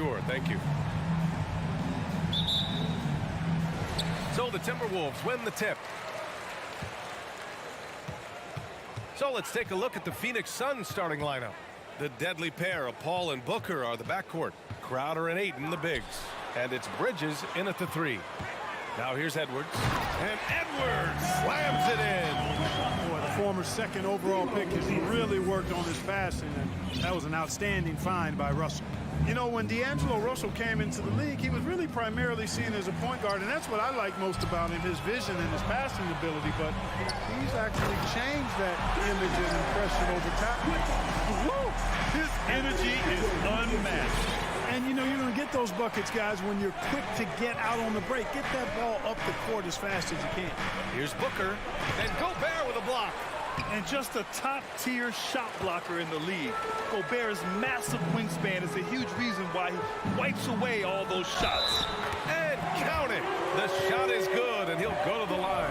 Sure, thank you. So the Timberwolves win the tip. So let's take a look at the Phoenix Suns starting lineup. The deadly pair of Paul and Booker are the backcourt. Crowder and Ayton the bigs. And it's Bridges in at the 3. Now here's Edwards. And Edwards slams it in. Boy, the former second overall pick has really worked on his passing, and that was an outstanding find by Russell. You know, when D'Angelo Russell came into the league, he was really primarily seen as a point guard, and that's what I like most about him, his vision and his passing ability. But he's actually changed that image and impression over time. Woo! His energy is unmatched. And, you know, you're going to get those buckets, guys, when you're quick to get out on the break. Get that ball up the court as fast as you can. Here's Booker, and Gobert with a block. And just a top-tier shot blocker in the league. Gobert's massive wingspan is a huge reason why he wipes away all those shots. And count it. The shot is good, and he'll go to the line.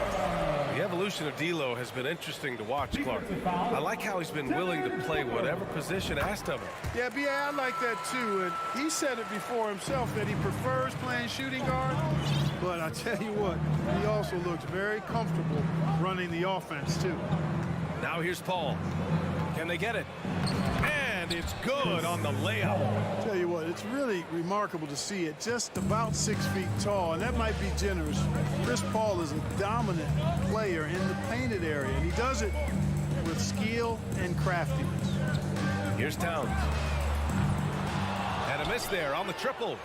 The evolution of D'Lo has been interesting to watch, Clark. I like how he's been willing to play whatever position asked of him. Yeah, B.A., I like that too. And he said it before himself that he prefers playing shooting guard. But I tell you what, he also looks very comfortable running the offense too. Now here's Paul. Can they get it? And it's good on the layup. Tell you what, it's really remarkable to see it. Just about 6 feet tall, and that might be generous. Chris Paul is a dominant player in the painted area, and he does it with skill and craftiness. Here's Towns. And a miss there on the triple.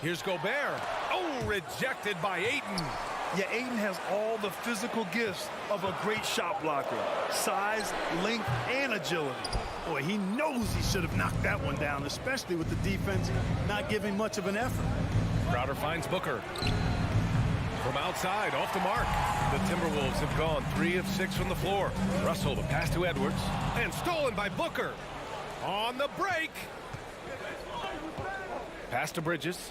Here's Gobert. Oh, rejected by Ayton. Yeah, Ayton has all the physical gifts of a great shot blocker. Size, length, and agility. Boy, he knows he should have knocked that one down, especially with the defense not giving much of an effort. Crowder finds Booker. From outside, off the mark. The Timberwolves have gone 3 of 6 from the floor. Russell, the pass to Edwards. And stolen by Booker. On the break. Pass to Bridges.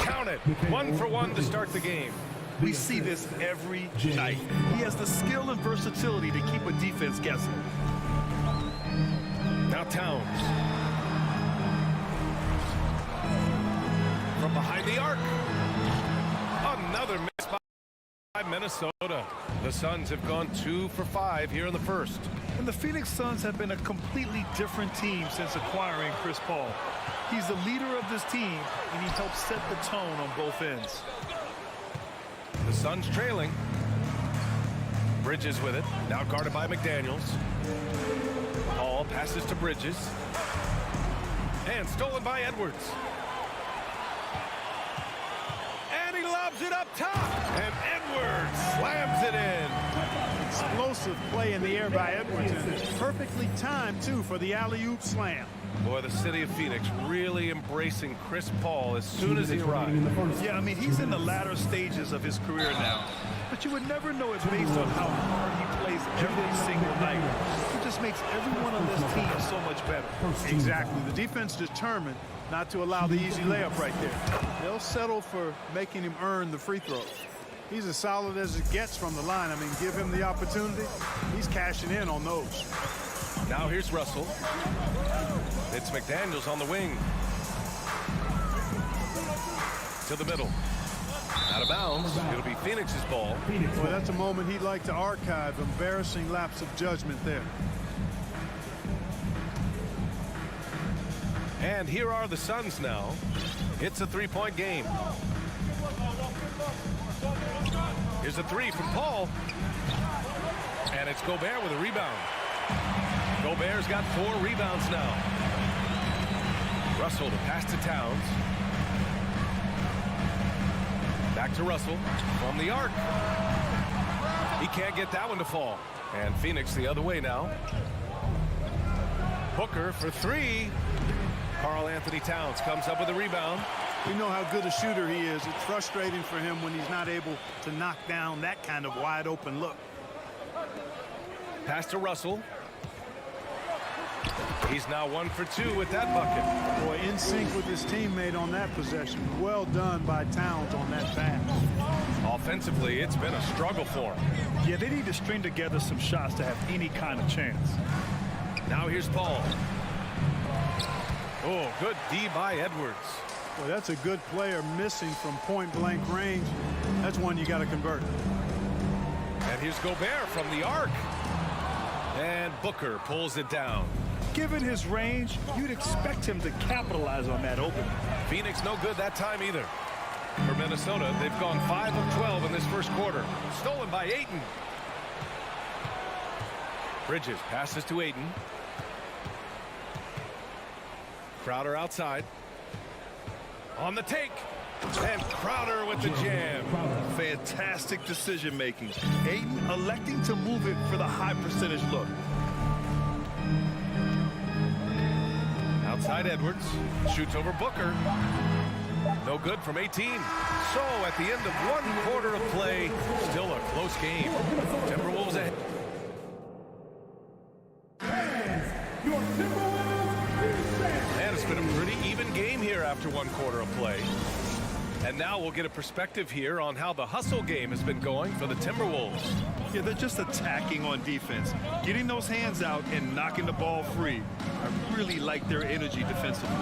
Count it. 1 for 1 to start the game. We see this every night. He has the skill and versatility to keep a defense guessing. Now Towns. From behind the arc. Another miss by Minnesota. The Suns have gone 2 for 5 here in the first. And the Phoenix Suns have been a completely different team since acquiring Chris Paul. He's the leader of this team, and he helps set the tone on both ends. The Suns trailing. Bridges with it. Now guarded by McDaniels. Paul passes to Bridges. And stolen by Edwards. And he lobs it up top. And Edwards slams it in. Explosive play in the air by Edwards, and it's perfectly timed, too, for the alley-oop slam. Boy, the city of Phoenix really embracing Chris Paul as soon as he arrived. Yeah, I mean, he's in the latter stages of his career now. But you would never know it based on how hard he plays every single night. He just makes everyone on this team so much better. Exactly. The defense determined not to allow the easy layup right there. They'll settle for making him earn the free throws. He's as solid as it gets from the line. I mean, give him the opportunity. He's cashing in on those. Now here's Russell. It's McDaniels on the wing. To the middle. Out of bounds. It'll be Phoenix's ball. Boy, that's a moment he'd like to archive. Embarrassing lapse of judgment there. And here are the Suns now. It's a 3-point game. Here's a 3 from Paul. And it's Gobert with a rebound. Gobert's got 4 rebounds now. Russell to pass to Towns. Back to Russell from the arc. He can't get that one to fall. And Phoenix the other way now. Booker for 3. Karl Anthony Towns comes up with a rebound. We know how good a shooter he is. It's frustrating for him when he's not able to knock down that kind of wide open look. Pass to Russell. He's now 1 for 2 with that bucket. Boy, in sync with his teammate on that possession. Well done by Towns on that pass. Offensively, it's been a struggle for him. Yeah, they need to string together some shots to have any kind of chance. Now here's Paul. Oh, good D by Edwards. Well, that's a good player missing from point-blank range. That's one you got to convert. And here's Gobert from the arc. And Booker pulls it down. Given his range, you'd expect him to capitalize on that opening. Phoenix no good that time either. For Minnesota, they've gone 5 of 12 in this first quarter. Stolen by Ayton. Bridges passes to Ayton. Crowder outside. On the take. And Crowder with the jam. Fantastic decision making. Ayton electing to move it for the high percentage look. Outside Edwards. Shoots over Booker. No good from 18. So at the end of one quarter of play, still a close game. Timberwolves ahead. And it's been a pretty even game here after one quarter of play. And now we'll get a perspective here on how the hustle game has been going for the Timberwolves. Yeah, they're just attacking on defense, getting those hands out and knocking the ball free. I really like their energy defensively.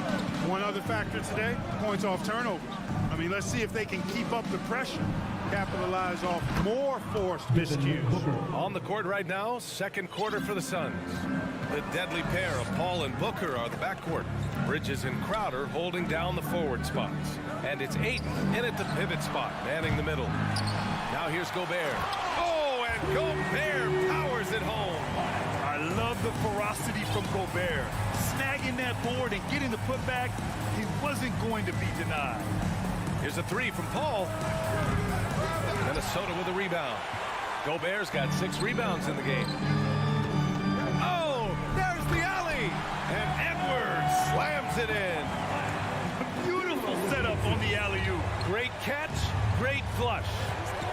One other factor today, points off turnovers. I mean, let's see if they can keep up the pressure, capitalize off more forced miscues. On the court right now, second quarter for the Suns. The deadly pair of Paul and Booker are the backcourt. Bridges and Crowder holding down the forward spots. And it's Ayton in at the pivot spot, manning the middle. Now here's Gobert. Oh, and Gobert powers it home. I love the ferocity from Gobert. Snagging that board and getting the putback, he wasn't going to be denied. Here's a three from Paul. Minnesota with a rebound. Gobert's got 6 rebounds in the game. Oh, there's the alley. And Edwards slams it in. Beautiful setup on the alley-oop. Great catch, great flush.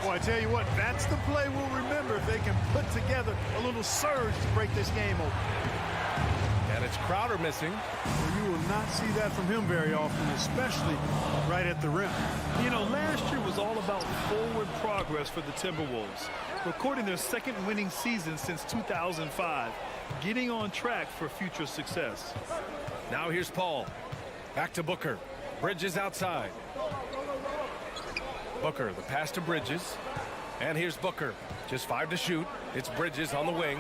Well, I tell you what, that's the play we'll remember if they can put together a little surge to break this game open. And it's Crowder missing. Well, you will not see that from him very often, especially right at the rim. You know, last year was all about forward progress for the Timberwolves, recording their second winning season since 2005, getting on track for future success. Now here's Paul. Back to Booker. Bridges outside. Booker, the pass to Bridges. And here's Booker. Just 5 to shoot. It's Bridges on the wing.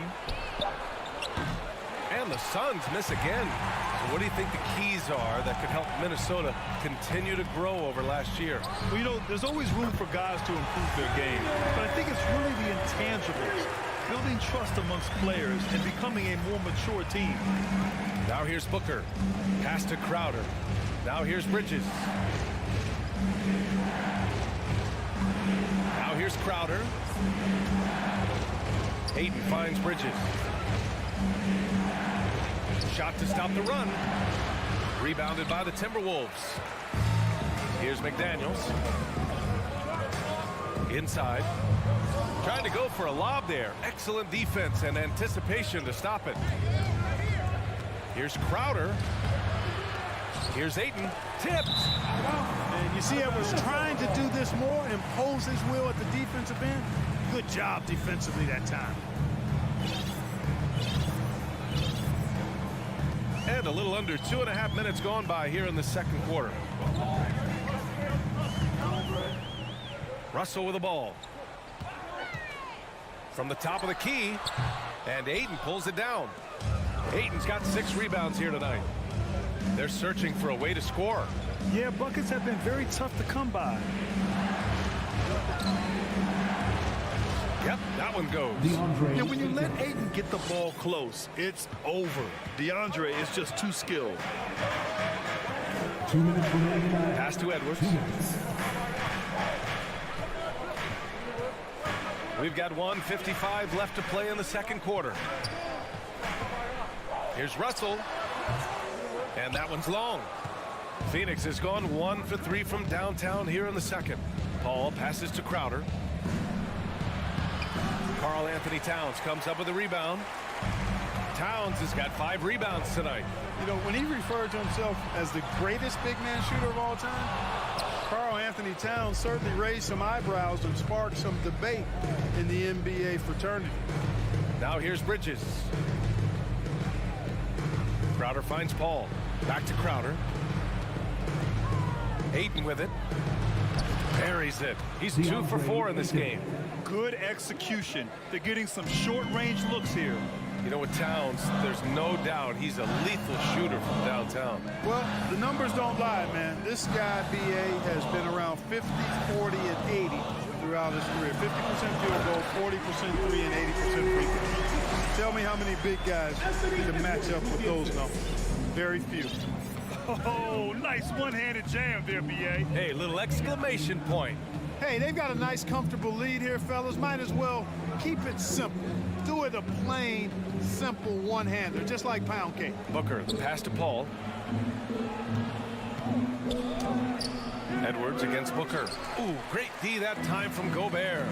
And the Suns miss again. So what do you think the keys are that could help Minnesota continue to grow over last year? Well, you know, there's always room for guys to improve their game. But I think it's really the intangibles. Building trust amongst players and becoming a more mature team. Now here's Booker. Pass to Crowder. Now here's Bridges. Now here's Crowder. Ayton finds Bridges. Shot to stop the run. Rebounded by the Timberwolves. Here's McDaniels. Inside. Trying to go for a lob there. Excellent defense and anticipation to stop it. Here's Crowder. Here's Ayton. Tipped. And you see Edwards trying to do this more, impose his will at the defensive end. Good job defensively that time. And a little under 2.5 minutes gone by here in the second quarter. Russell with the ball. From the top of the key. And Ayton pulls it down. Ayton's got 6 rebounds here tonight. They're searching for a way to score. Yeah, buckets have been very tough to come by. Yep, that one goes. Yeah, when you let Ayton get the ball close, it's over. DeAndre is just too skilled. 2 minutes remaining. Pass to Edwards. We've got 1:55 left to play in the second quarter. Here's Russell. And that one's long. Phoenix has gone 1 for 3 from downtown here in the second. Paul passes to Crowder. Karl Anthony Towns comes up with a rebound. Towns has got 5 rebounds tonight. You know, when he referred to himself as the greatest big man shooter of all time, Karl Anthony Towns certainly raised some eyebrows and sparked some debate in the NBA fraternity. Now here's Bridges. Crowder finds Paul. Back to Crowder. Ayton with it. Buries it. He's 2 for 4 in this game. Good execution. They're getting some short-range looks here. You know, with Towns, there's no doubt he's a lethal shooter from downtown. Well, the numbers don't lie, man. This guy, B.A., has been around 50, 40, and 80 throughout his career. 50% field goal, 40% three, and 80% free throw. Tell me how many big guys can match up with those numbers. Very few. Oh, nice one-handed jam there, B.A. Hey, little exclamation point. Hey, they've got a nice, comfortable lead here, fellas. Might as well keep it simple. Do it a plain, simple one-hander, just like pound cake. Booker, the pass to Paul. Edwards against Booker. Ooh, great D that time from Gobert.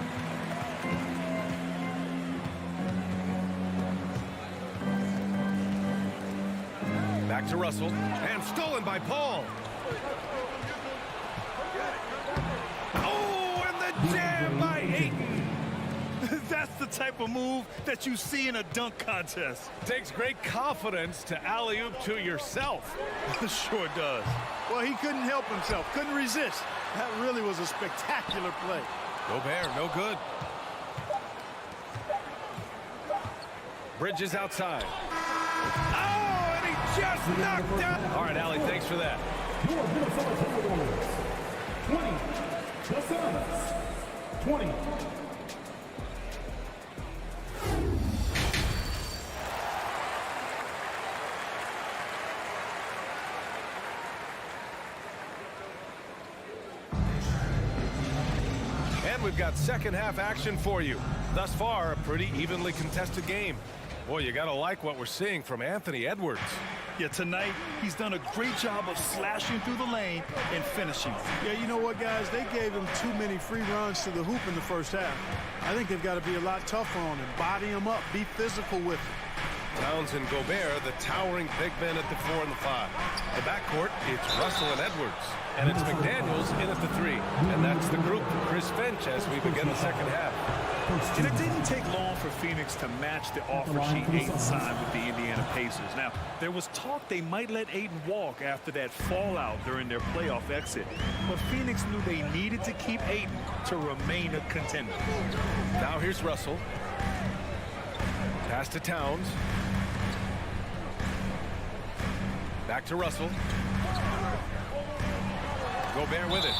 Back to Russell, and stolen by Paul. Oh, and the jam by Ayton. That's the type of move that you see in a dunk contest. Takes great confidence to alley-oop to yourself. Sure does. Well, he couldn't help himself, couldn't resist. That really was a spectacular play. Gobert, no good. Bridges outside. Oh, and he just knocked down. All right, Allie, thanks for that. Your Minnesota Timberwolves, 20. The Suns, 20. And we've got second half action for you. Thus far, a pretty evenly contested game. Boy, you gotta like what we're seeing from Anthony Edwards. Yeah, tonight, he's done a great job of slashing through the lane and finishing. Yeah, you know what, guys? They gave him too many free runs to the hoop in the first half. I think they've got to be a lot tougher on him. Body him up, be physical with him. Towns and Gobert, the towering big men at the 4 and the 5. The backcourt, it's Russell and Edwards. And it's McDaniels in at the 3. And that's the group for Chris Finch as we begin the second half. And it didn't take long for Phoenix to match the offer sheet Ayton signed with the Indiana Pacers. Now, there was talk they might let Ayton walk after that fallout during their playoff exit. But Phoenix knew they needed to keep Ayton to remain a contender. Now here's Russell. Pass to Towns. Back to Russell. Gobert with it.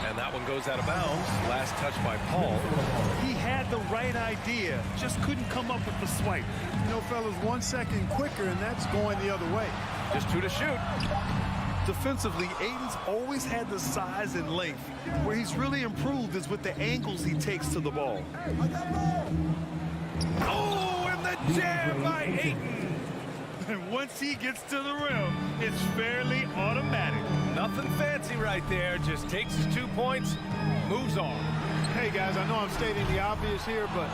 And that one goes out of bounds. Last touch by Paul. He had the right idea, just couldn't come up with the swipe. You know, fellas, 1 second quicker, and that's going the other way. Just 2 to shoot. Defensively, Ayton's always had the size and length. Where he's really improved is with the angles he takes to the ball. Oh, and the jam by Ayton. And once he gets to the rim, it's fairly automatic. Nothing fancy right there. Just takes his 2 points, moves on. Hey, guys, I know I'm stating the obvious here, but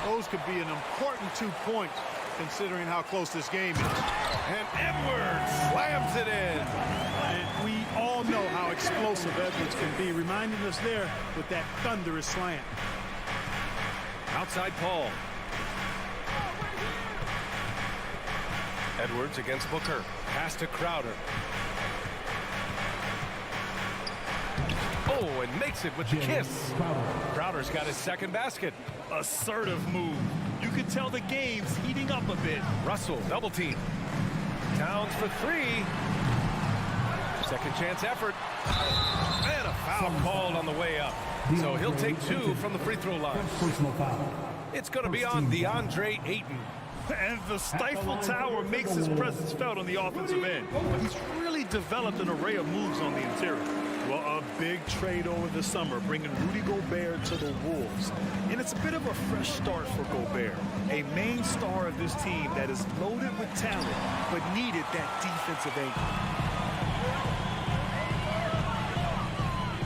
those could be an important 2 points considering how close this game is. And Edwards slams it in. And we all know how explosive Edwards can be, reminding us there with that thunderous slam. Outside Paul. Edwards against Booker. Pass to Crowder. Oh, and makes it with the kiss. Crowder's got his second basket. Assertive move. You can tell the game's heating up a bit. Russell, double team. Towns for 3. Second chance effort. And a foul called on the way up. So he'll take 2 from the free throw line. It's going to be on DeAndre Ayton. And the Stifle Tower makes his presence felt on the offensive end. He's really developed an array of moves on the interior. Well, a big trade over the summer, bringing Rudy Gobert to the Wolves. And it's a bit of a fresh start for Gobert, a main star of this team that is loaded with talent, but needed that defensive angle.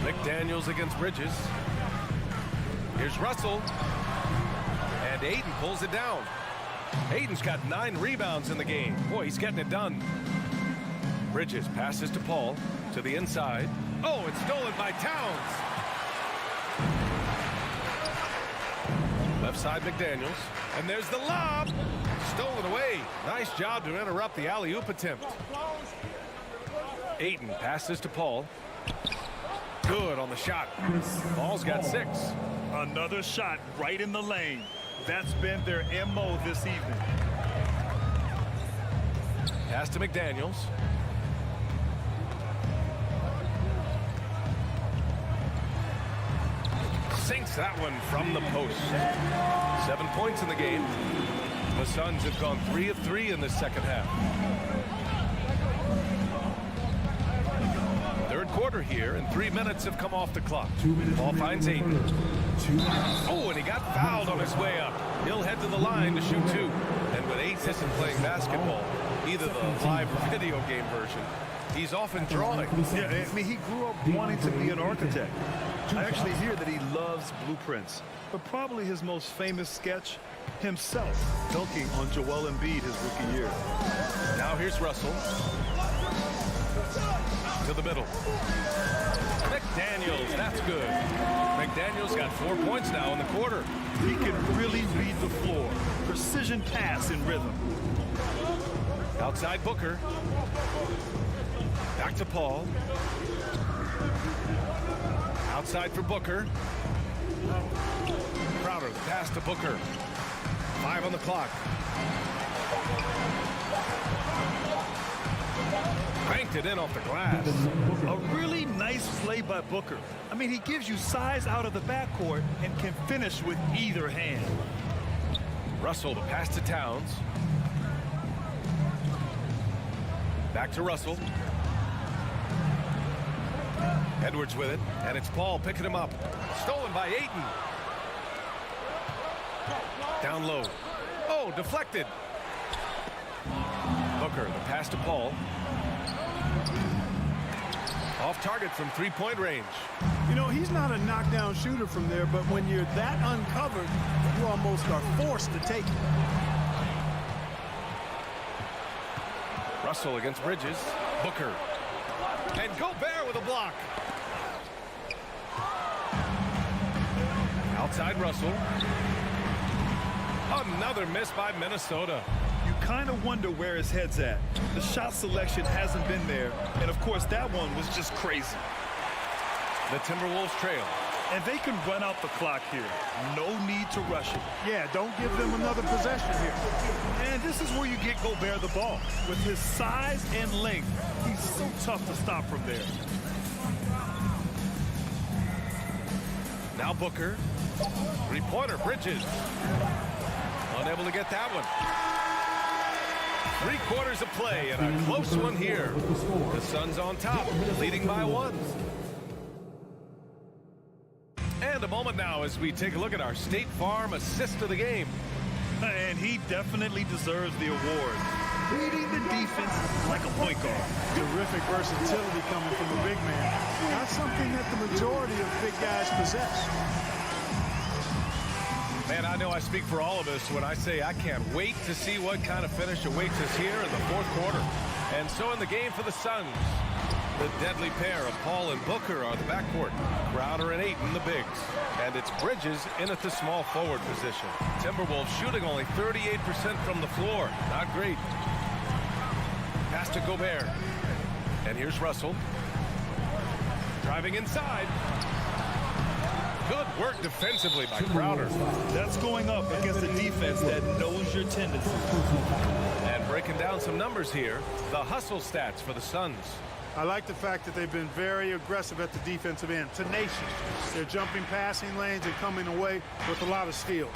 McDaniels against Bridges. Here's Russell. And Ayton pulls it down. Ayton's got 9 rebounds in the game. Boy, he's getting it done. Bridges passes to Paul to the inside. Oh, it's stolen by Towns. Left side McDaniels. And there's the lob. Stolen away. Nice job to interrupt the alley-oop attempt. Ayton passes to Paul. Good on the shot. Paul's got 6. Another shot right in the lane. That's been their MO this evening. Pass to McDaniels. Sinks that one from the post. 7 points in the game. The Suns have gone 3 of 3 in the second half. Third quarter here, and 3 minutes have come off the clock. Ball finds Ayton. Oh, and he got fouled on his way up. He'll head to the line to shoot 2. And when Ayton isn't playing basketball, either the live or video game version, he's often drawing. Yeah, I mean, he grew up wanting to be an architect. I actually hear that he loves blueprints, but probably his most famous sketch, himself dunking on Joel Embiid his rookie year. Now here's Russell. To the middle. McDaniels, that's good. McDaniels got 4 points now in the quarter. He can really read the floor. Precision pass in rhythm. Outside Booker. Back to Paul. Outside for Booker. Crowder, the pass to Booker. 5 on the clock. Cranked it in off the glass. A really nice play by Booker. I mean, he gives you size out of the backcourt and can finish with either hand. Russell, the pass to Towns. Back to Russell. Edwards with it, and it's Paul picking him up. Stolen by Ayton. Down low. Oh, deflected. Booker, the pass to Paul. Off target from 3-point range. You know, he's not a knockdown shooter from there, but when you're that uncovered, you almost are forced to take it. Russell against Bridges. Booker. And Gobert with a block. Outside Russell. Another miss by Minnesota. You kind of wonder where his head's at. The shot selection hasn't been there, and of course that one was just crazy. The Timberwolves trail. And they can run out the clock here. No need to rush it. Yeah, don't give them another possession here. And this is where you get Gobert the ball. With his size and length, he's so tough to stop from there. Now Booker. 3-pointer, Bridges. Unable to get that one. 3 quarters of play and a close one here. The Suns on top, leading by 1. And a moment now as we take a look at our State Farm assist of the game. And he definitely deserves the award. Reading the defense like a point guard. Terrific versatility coming from a big man. Not something that the majority of big guys possess. Man, I know I speak for all of us when I say I can't wait to see what kind of finish awaits us here in the 4th quarter. And so in the game for the Suns, the deadly pair of Paul and Booker are the backcourt. Crowder and Ayton the bigs. And it's Bridges in at the small forward position. Timberwolves shooting only 38% from the floor. Not great. Pass to Gobert. And here's Russell. Driving inside. Good work defensively by Crowder. That's going up against a defense that knows your tendencies. And breaking down some numbers here, the hustle stats for the Suns. I like the fact that they've been very aggressive at the defensive end. Tenacious. They're jumping passing lanes and coming away with a lot of steals.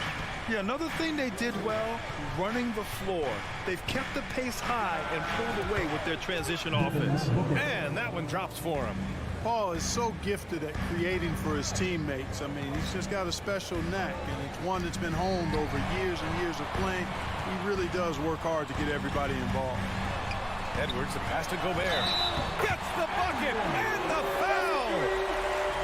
Yeah, another thing they did well, running the floor. They've kept the pace high and pulled away with their transition offense. And that one drops for him. Paul is so gifted at creating for his teammates. I mean, he's just got a special knack, and it's one that's been honed over years and years of playing. He really does work hard to get everybody involved. Edwards, the pass to Gobert. Gets the bucket and the foul.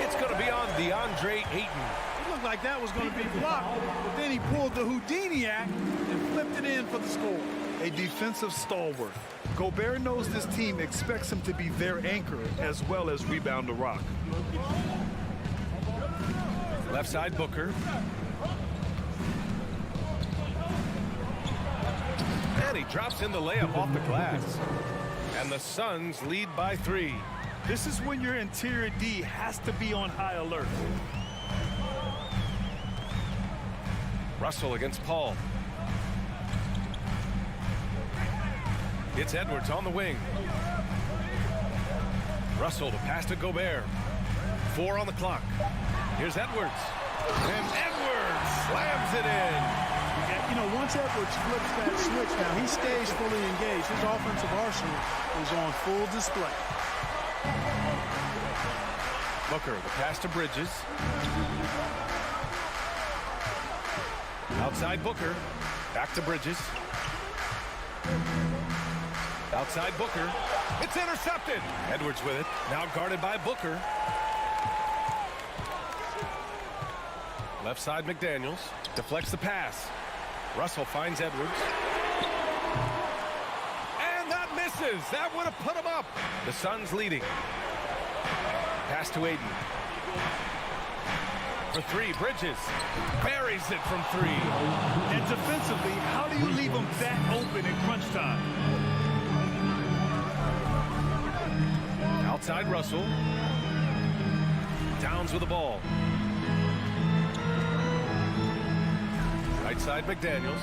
It's going to be on DeAndre Ayton. It looked like that was going to be blocked, but then he pulled the Houdini act and flipped it in for the score. A defensive stalwart. Gobert knows this team expects him to be their anchor as well as rebound the rock. Left side Booker. And he drops in the layup off the glass. And the Suns lead by 3. This is when your interior D has to be on high alert. Russell against Paul. It's Edwards on the wing. Russell to pass to Gobert. 4 on the clock. Here's Edwards. And Edwards slams it in. You know, once Edwards flips that switch now, he stays fully engaged. His offensive arsenal is on full display. Booker, the pass to Bridges. Outside Booker. Back to Bridges. Outside Booker. It's intercepted. Edwards with it. Now guarded by Booker. Left side McDaniels. Deflects the pass. Russell finds Edwards. And that misses. That would have put him up. The Suns leading. Pass to Aiden. For 3, Bridges. Buries it from 3. And defensively, how do you leave them that open in crunch time? Outside Russell. Towns with the ball. Right side McDaniels.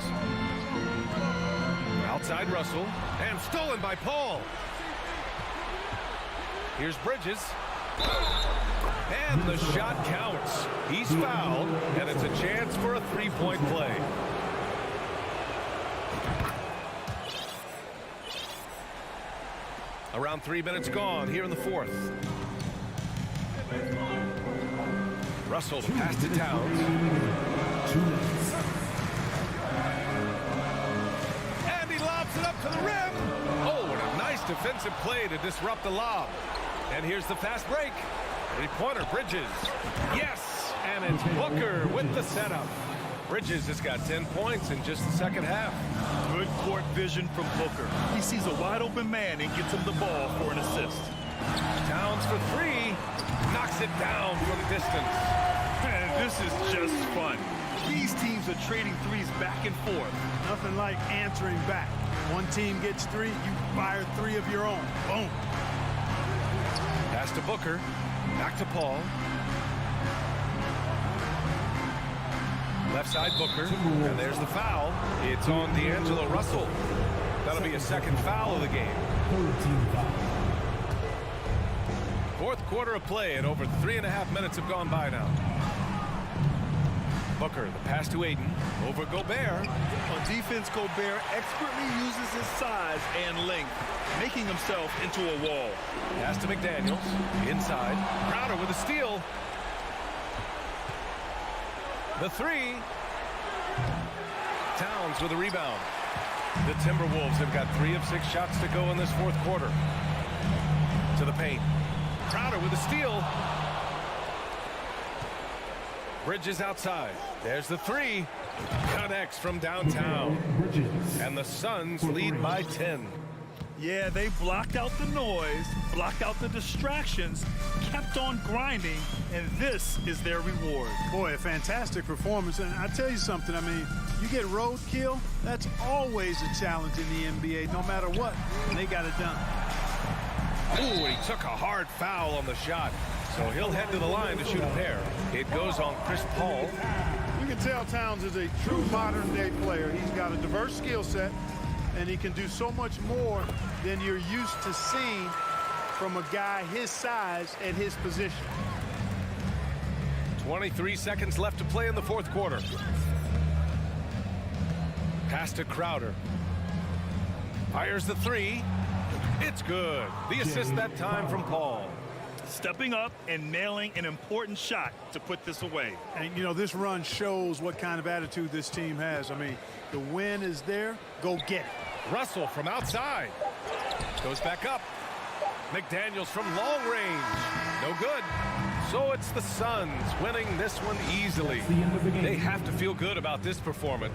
Outside Russell. And stolen by Paul. Here's Bridges. And the shot counts. He's fouled, and it's a chance for a 3-point play. Around 3 minutes gone here in the 4th. Russell to pass to Towns. And he lobs it up to the rim. Oh, and a nice defensive play to disrupt the lob. And here's the fast break. 3-pointer, Bridges. Yes, and it's Booker with the setup. Bridges has got 10 points in just the second half. Good court vision from Booker. He sees a wide open man and gets him the ball for an assist. Towns for 3. Knocks it down from distance. And this is just fun. These teams are trading threes back and forth. Nothing like answering back. One team gets 3, you fire 3 of your own. Boom. Pass to Booker. Back to Paul. Left side Booker. And there's the foul. It's on D'Angelo Russell. That'll be a second foul of the game. 4th quarter of play, and over 3.5 minutes have gone by now. Booker, the pass to Aiden. Over Gobert. On defense, Gobert expertly uses his size and length, making himself into a wall. Pass to McDaniels. Inside. Crowder with a steal. The 3. Towns with a rebound. The Timberwolves have got 3 of 6 shots to go in this 4th quarter. To the paint. Crowder with a steal. Bridges outside. There's the 3. Connects from downtown. And the Suns lead by 10. Yeah, they blocked out the noise, blocked out the distractions, kept on grinding, and this is their reward. Boy, a fantastic performance. And I tell you something, I mean, you get roadkill, that's always a challenge in the NBA, no matter what. And they got it done. Ooh, he took a hard foul on the shot. So he'll head to the line to shoot a pair. It goes on Chris Paul. You can tell Towns is a true modern-day player. He's got a diverse skill set, and he can do so much more than you're used to seeing from a guy his size at his position. 23 seconds left to play in the 4th quarter. Pass to Crowder. Fires the 3. It's good. The assist that time from Paul. Stepping up and nailing an important shot to put this away. And, you know, this run shows what kind of attitude this team has. I mean, the win is there. Go get it. Russell from outside. Goes back up. McDaniels from long range. No good. So it's the Suns winning this one easily. They have to feel good about this performance.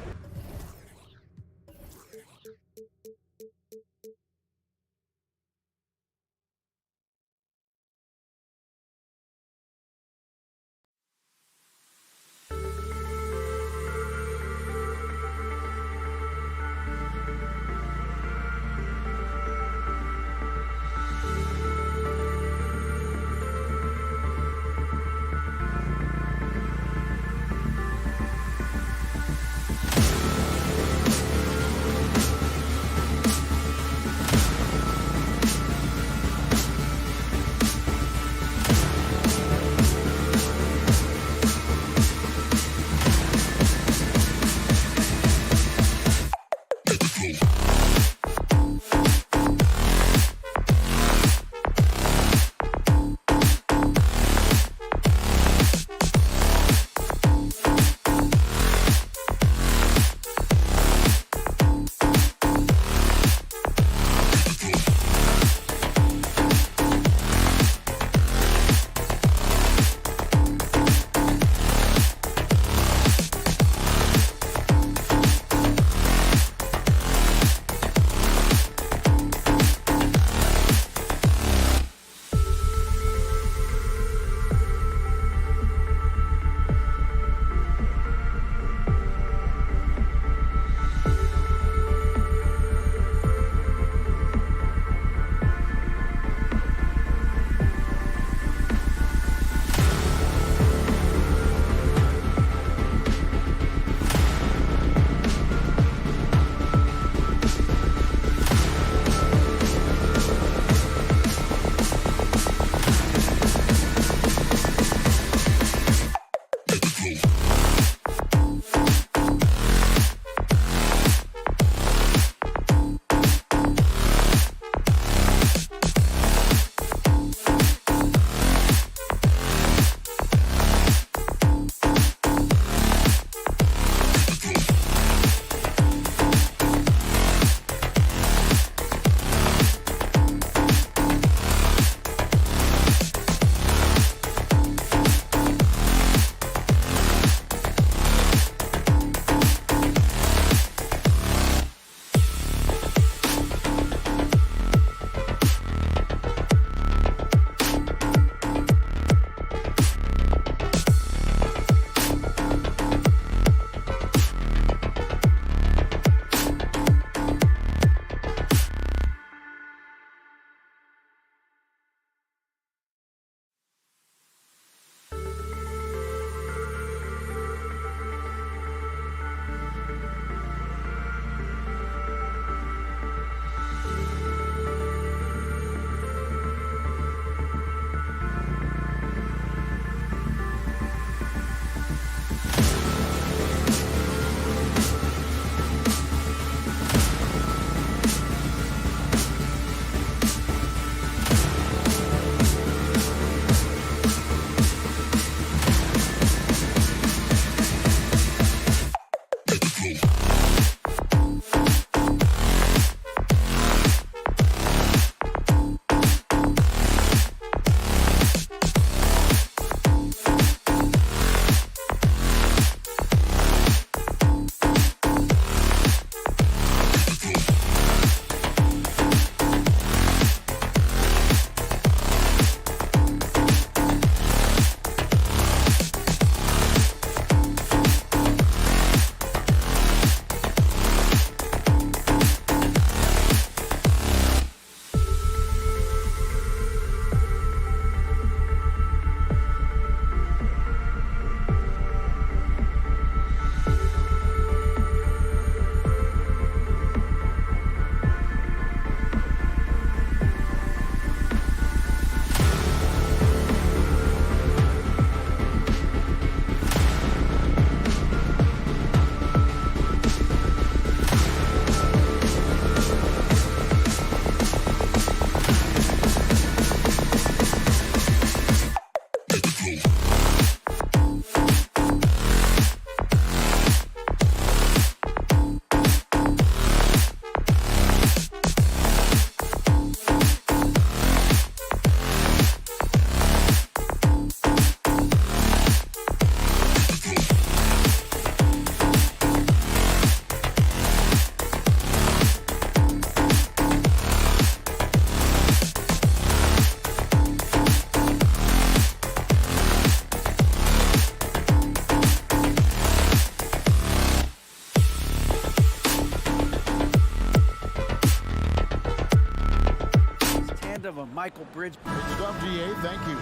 Michael Bridge. Good stuff, DA. Thank you.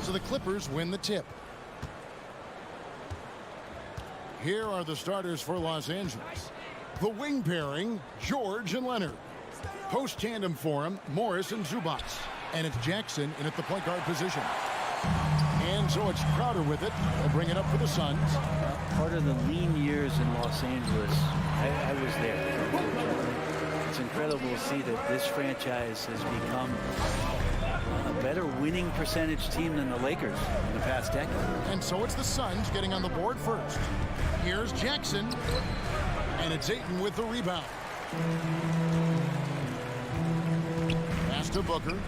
So the Clippers win the tip. Here are the starters for Los Angeles. The wing pairing, George and Leonard. Post tandem for him, Morris and Zubac. And it's Jackson in at the point guard position. And so it's Crowder with it. They'll bring it up for the Suns. Part of the lean years in Los Angeles, I was there. It's incredible to see that this franchise has become a better winning percentage team than the Lakers in the past decade. And so it's the Suns getting on the board first. Here's Jackson. And it's Ayton with the rebound. Pass to Booker.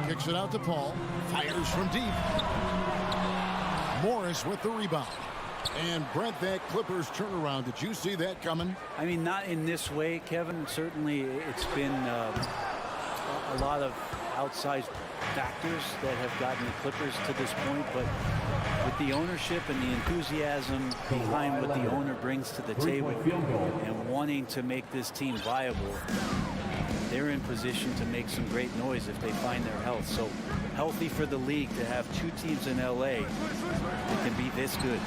Kicks it out to Paul. Fires from deep. Morris with the rebound. And Brent, that Clippers turnaround, did you see that coming? I mean, not in this way, Kevin. Certainly it's been a lot of outsized factors that have gotten the Clippers to this point, but with the ownership and the enthusiasm behind what the owner brings to the table and wanting to make this team viable, they're in position to make some great noise if they find their health. So healthy for the league to have two teams in LA that can be this good.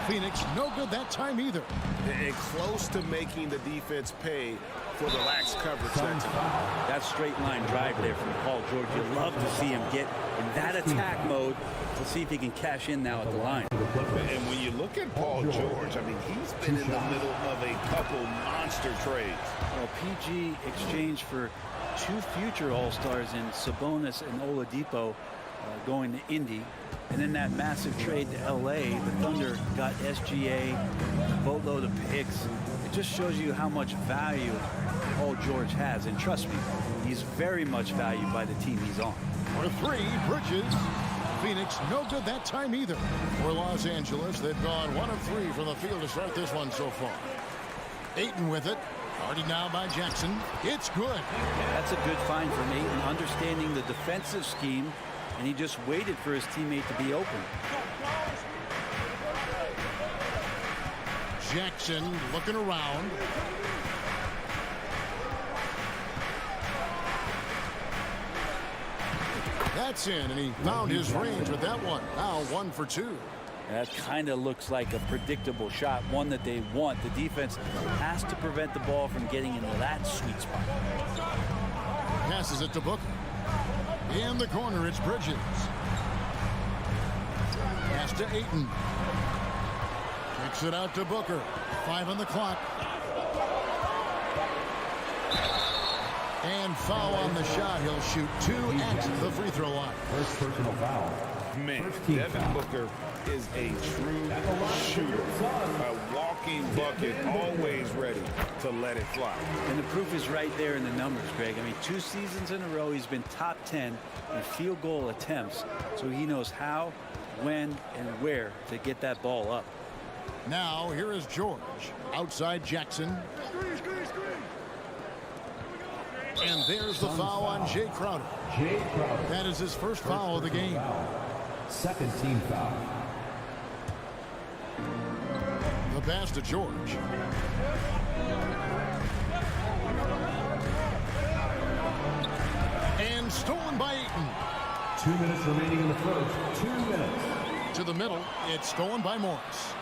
Phoenix no good that time either. And close to making the defense pay for the lax coverage. That straight line drive there from Paul George. You love to see him get in that attack mode to see if he can cash in now at the line. And when you look at Paul George, I mean, he's been in the middle of a couple monster trades. Well, PG exchanged for two future All-Stars in Sabonis and Oladipo going to Indy. And then that massive trade to LA, the Thunder got SGA, a boatload of picks. It just shows you how much value Paul George has. And trust me, he's very much valued by the team he's on. For three, Bridges. Phoenix no good that time either. For Los Angeles, they've gone 1 of 3 from the field to start this one so far. Ayton with it. Guarded now by Jackson. It's good. That's a good find from Ayton, understanding the defensive scheme, and he just waited for his teammate to be open. Jackson looking around. That's in, and he found his range with that one. Now 1 for 2. That kind of looks like a predictable shot, one that they want. The defense has to prevent the ball from getting into that sweet spot. Passes it to Booker. In the corner, it's Bridges. Pass to Ayton. Kicks it out to Booker. 5 on the clock. And foul on the shot. He'll shoot 2 at the free throw line. First personal foul. Man, Devin Booker is a true shooter. A walking bucket, always ready to let it fly. And the proof is right there in the numbers, Greg. I mean, 2 seasons in a row, he's been top 10 in field goal attempts. So he knows how, when, and where to get that ball up. Now, here is George. Outside Jackson. And there's the foul on Jay Crowder. That is his first foul of the game. Second team foul. The pass to George. And stolen by Ayton. 2 minutes remaining in the first. 2 minutes. To the middle. It's stolen by Morris.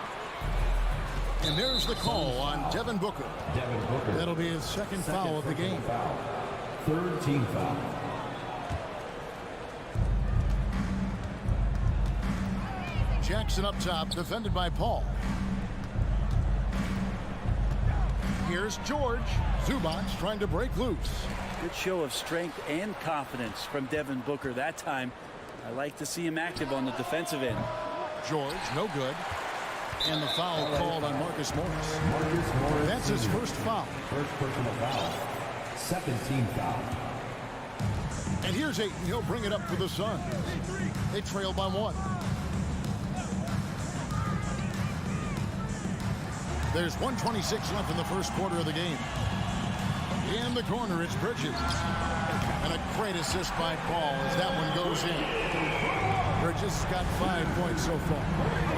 And there's the call on Devin Booker. That'll be his second foul of the game. Foul. Third team foul. Jackson up top, defended by Paul. Here's George. Zubac trying to break loose. Good show of strength and confidence from Devin Booker that time. I like to see him active on the defensive end. George, no good. And the foul called on Marcus Morris. That's his first foul. First personal foul. Second team foul. And here's Ayton. He'll bring it up for the Suns. They trail by 1. There's 1:26 left in the first quarter of the game. In the corner, it's Bridges. And a great assist by Paul as that one goes in. Bridges got 5 points so far.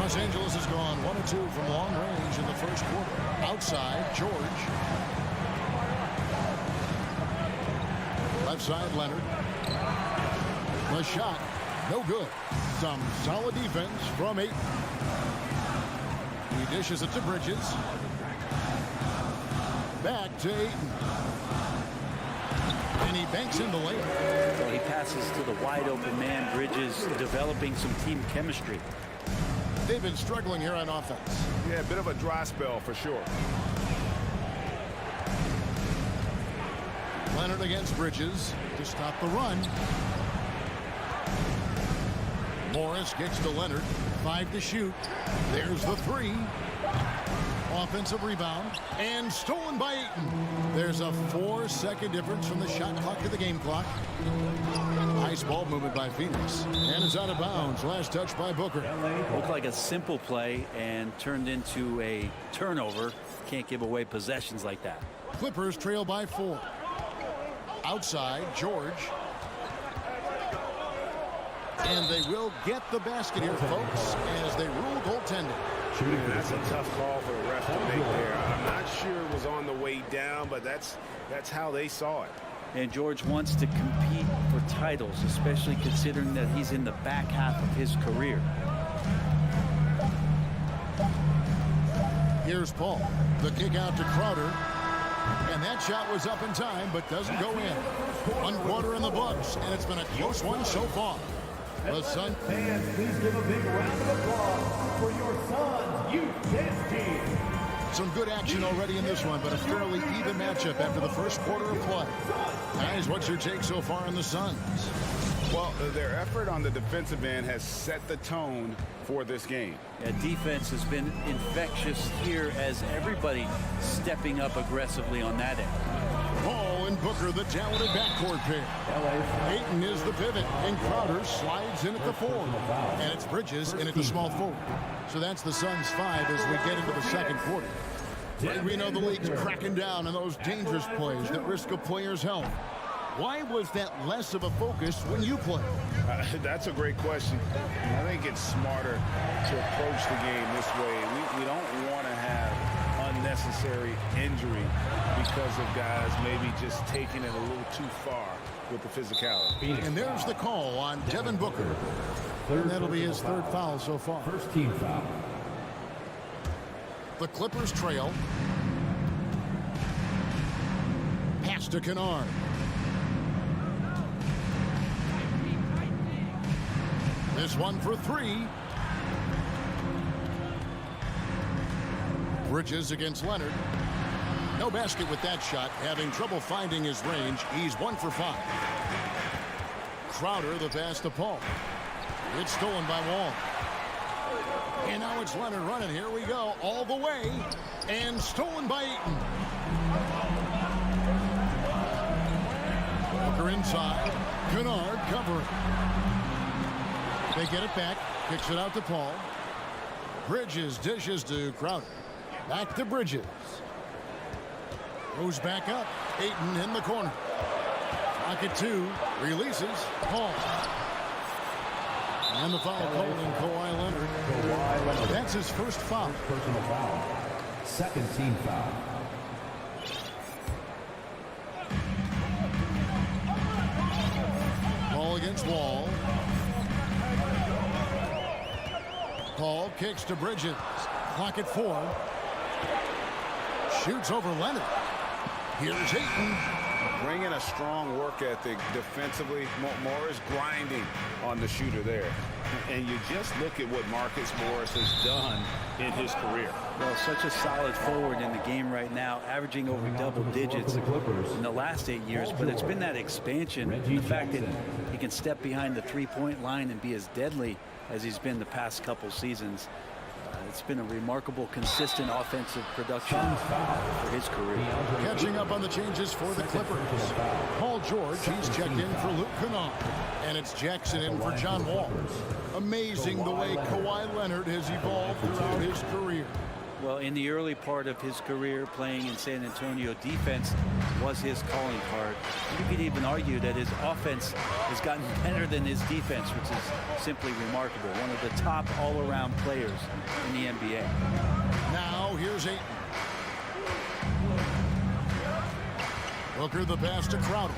Los Angeles has gone 1 of 2 from long range in the first quarter. Outside, George. Left side, Leonard. The shot, no good. Some solid defense from Ayton. He dishes it to Bridges. Back to Ayton. And he banks in the lane. Well, he passes to the wide open man. Bridges developing some team chemistry. They've been struggling here on offense. Yeah, a bit of a dry spell for sure. Leonard against Bridges to stop the run. Morris gets to Leonard. 5 to shoot. There's the 3. Offensive rebound. And stolen by Ayton. There's a 4-second difference from the shot clock to the game clock. Nice ball movement by Phoenix. And it's out of bounds. Last touch by Booker. Looked like a simple play and turned into a turnover. Can't give away possessions like that. Clippers trail by 4. Outside, George. And they will get the basket here, folks, as they rule goaltending. Man, that's a tough call for the ref to make there. I'm not sure it was on the way down, but that's how they saw it. And George wants to compete for titles, especially considering that he's in the back half of his career. Here's Paul. The kick out to Crowder. And that shot was up in time, but doesn't go in. 1 quarter in the books, and it's been a close one so far. The Sun. Fans, please give a big round of applause for your Suns youth dance team. Some good action already in this one, but a fairly even matchup after the first quarter of play. Guys, what's your take so far on the Suns? Well, their effort on the defensive end has set the tone for this game. Yeah, defense has been infectious here as everybody stepping up aggressively on that end. Paul and Booker, the talented backcourt pair. Ayton is the pivot, and Crowder slides in at the 4. And it's Bridges in at the small forward. So that's the Suns 5 as we get into the second quarter. We know the league's cracking down on those dangerous plays that risk a player's health. Why was that less of a focus when you played? That's a great question. I think it's smarter to approach the game this way. We don't want to have unnecessary injury because of guys maybe just taking it a little too far with the physicality. And there's the call on Devin Booker. And that'll be his 3rd foul so far. First team foul. The Clippers trail. Pass to Kennard. This one for 3. Bridges against Leonard. No basket with that shot. Having trouble finding his range. He's 1 for 5. Crowder, the pass to Paul. It's stolen by Wall. And now it's Leonard running. Here we go. All the way. And stolen by Ayton. Booker inside. Kennard covering. They get it back. Kicks it out to Paul. Bridges dishes to Crowder. Back to Bridges. Goes back up. Ayton in the corner. Clock at 2. Releases. Paul. And the foul called on Kawhi Leonard. That's his first foul. Personal foul. Second team foul. Ball against Wall. Paul kicks to Bridges. Clock at 4. Shoots over Leonard. Here's Ayton. Bringing a strong work ethic defensively. Morris grinding on the shooter there. And you just look at what Marcus Morris has done in his career. Well, such a solid forward in the game right now, averaging over double digits in the last 8 years. But it's been that expansion, and the fact that he can step behind the three-point line and be as deadly as he's been the past couple seasons. It's been a remarkable, consistent offensive production for his career. Catching up on the changes for the Clippers. Paul George, he's checked in for Luke Kennard. And it's Jackson in for John Wall. Amazing the way Kawhi Leonard has evolved throughout his career. Well, in the early part of his career playing in San Antonio, defense was his calling card. You could even argue that his offense has gotten better than his defense, which is simply remarkable. One of the top all-around players in the NBA. Now here's Ayton. Booker the pass to Crowder.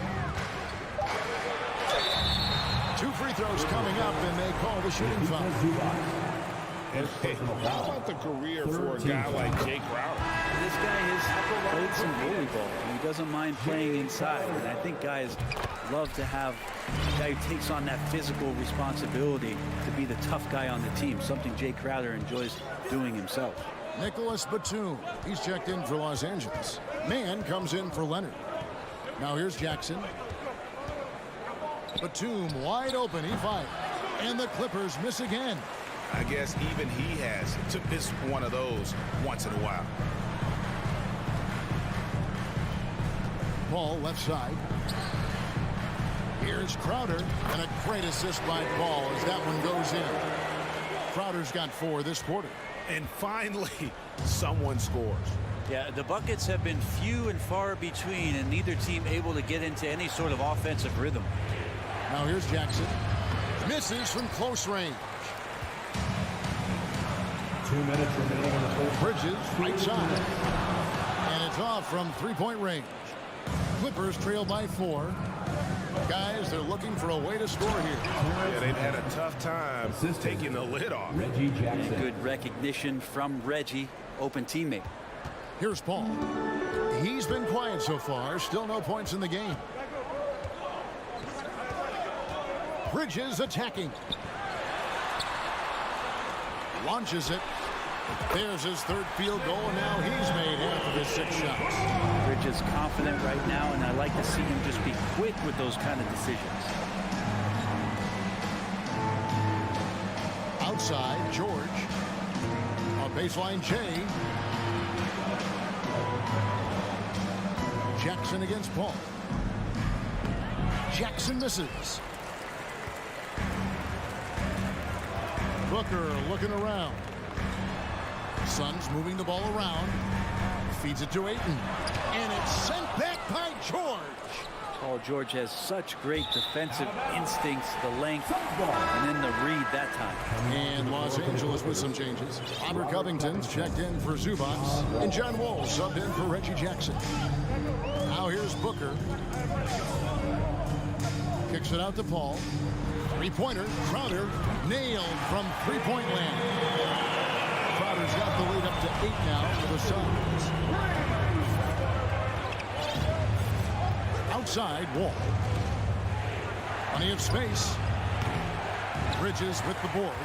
2 free throws coming up, and they call the shooting foul. How about the career for a guy like Jay Crowder? This guy has played some volleyball, and he doesn't mind playing inside. And I think guys love to have a guy who takes on that physical responsibility to be the tough guy on the team, something Jay Crowder enjoys doing himself. Nicholas Batum. He's checked in for Los Angeles. Mann comes in for Leonard. Now here's Jackson. Batum wide open. He fires. And the Clippers miss again. I guess even he has to miss one of those once in a while. Paul left side. Here's Crowder, and a great assist by Paul as that one goes in. Crowder's got 4 this quarter. And finally, someone scores. Yeah, the buckets have been few and far between, and neither team able to get into any sort of offensive rhythm. Now here's Jackson. Misses from close range. 2 minutes remaining in the first. Bridges, right side. And it's off from 3-point range. Clippers trail by 4. Guys, they're looking for a way to score here. Yeah, they've had a tough time taking the lid off. Reggie Jackson. And good recognition from Reggie, open teammate. Here's Paul. He's been quiet so far. Still no points in the game. Bridges attacking. Launches it. There's his 3rd field goal, and now he's made half of his 6 shots. Bridges confident right now, and I like to see him just be quick with those kind of decisions. Outside, George. On baseline, Jay. Jackson against Paul. Jackson misses. Booker looking around. Suns moving the ball around. Feeds it to Ayton. And it's sent back by George. Paul George has such great defensive instincts, the length, and then the read that time. And Los Angeles with some changes. Robert Covington's checked in for Zubats. And John Wall subbed in for Reggie Jackson. Now here's Booker. Kicks it out to Paul. 3-pointer. Crowder nailed from 3-point land. Crowder's got the lead up to 8 now for the Suns. Outside, Wall. Plenty of space. Bridges with the board.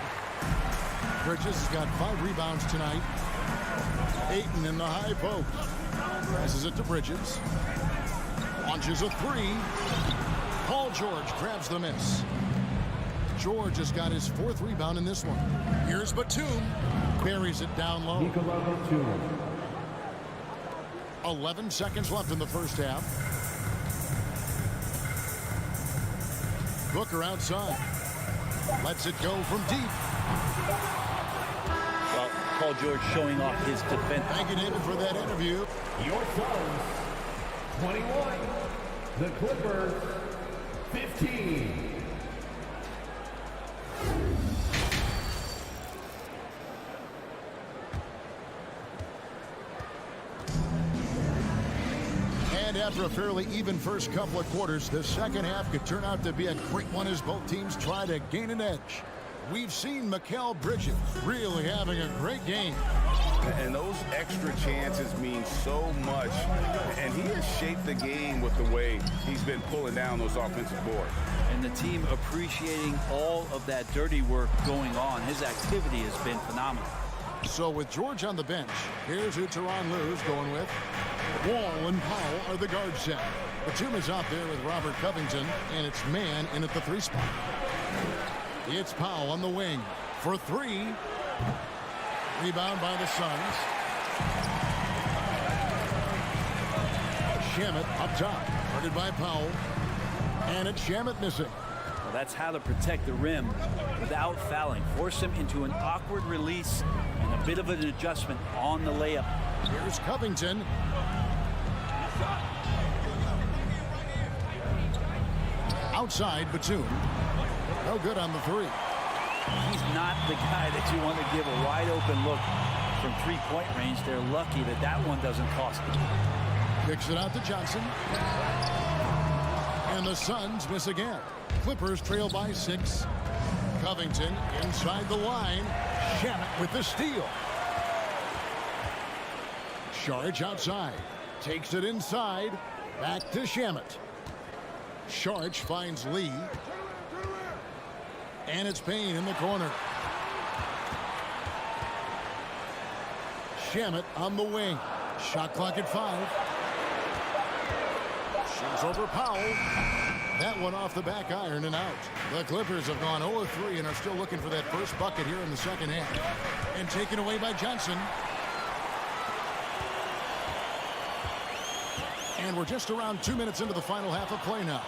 Bridges has got 5 rebounds tonight. Ayton in the high post. Passes it to Bridges. Launches a 3. Paul George grabs the miss. George has got his 4th rebound in this one. Here's Batum. Buries it down low. 11 seconds left in the first half. Booker outside. Lets it go from deep. Well, Paul George showing off his defense. Thank you, David, for that interview. Your Suns, 21. The Clippers, 15. And after a fairly even first couple of quarters, the second half could turn out to be a great one as both teams try to gain an edge. We've seen Mikal Bridges really having a great game. And those extra chances mean so much. And he has shaped the game with the way he's been pulling down those offensive boards. And the team appreciating all of that dirty work going on. His activity has been phenomenal. So with George on the bench, here's who Tyronn Lue's going with. Wall and Powell are the guard set. Batum is out there with Robert Covington, and it's Mann in at the 3 spot. It's Powell on the wing for 3. Rebound by the Suns. Shamet up top, guarded by Powell. And it's Shamet missing. Well, that's how to protect the rim without fouling. Force him into an awkward release and And a bit of an adjustment on the layup. Here's Covington. Outside, Batum. No good on the three. He's not the guy that you want to give a wide open look from three-point range. They're lucky that that one doesn't cost them. Kicks it out to Johnson. And the Suns miss again. Clippers trail by 6. Covington inside the line. Shamet with the steal. Saric outside. Takes it inside. Back to Shamet. Saric finds Lee. And it's Payne in the corner. Shamet on the wing. Shot clock at 5. Shoots over Powell. That one off the back iron and out. The Clippers have gone 0-3 and are still looking for that first bucket here in the second half. And taken away by Johnson. And we're just around 2 minutes into the final half of play now.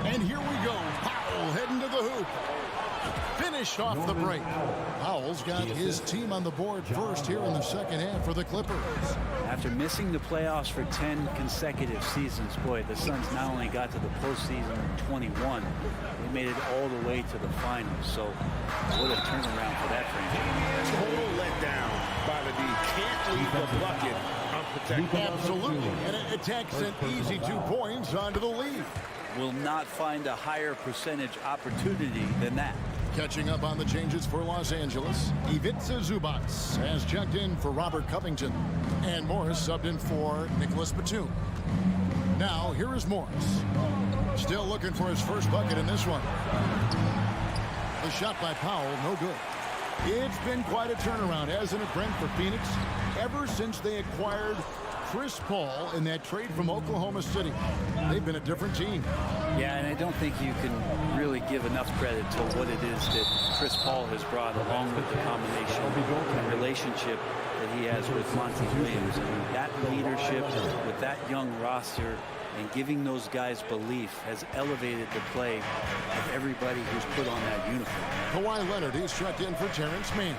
And here we go. Powell heading to the hoop. Finished off the break. Powell's got his team on the board first here in the second half for the Clippers. After missing the playoffs for 10 consecutive seasons, boy, the Suns not only got to the postseason in 21, they made it all the way to the finals. So what a turnaround for that franchise. Total letdown by the D. Can't leave the bucket unprotected. Absolutely. And it takes an easy 2 points onto the lead. Will not find a higher percentage opportunity than that. Catching up on the changes for Los Angeles, Ivica Zubac has checked in for Robert Covington, and Morris subbed in for Nicholas Batum. Now, here is Morris. Still looking for his first bucket in this one. The shot by Powell, no good. It's been quite a turnaround, hasn't it, Brent, for Phoenix? Ever since they acquired Chris Paul in that trade from Oklahoma City, they've been a different team. Yeah, and I don't think you can really give enough credit to what it is that Chris Paul has brought, along with the combination and relationship that he has with Monty Williams. And that leadership with that young roster and giving those guys belief has elevated the play of everybody who's put on that uniform. Kawhi Leonard, he's checked in for Terrence Mann.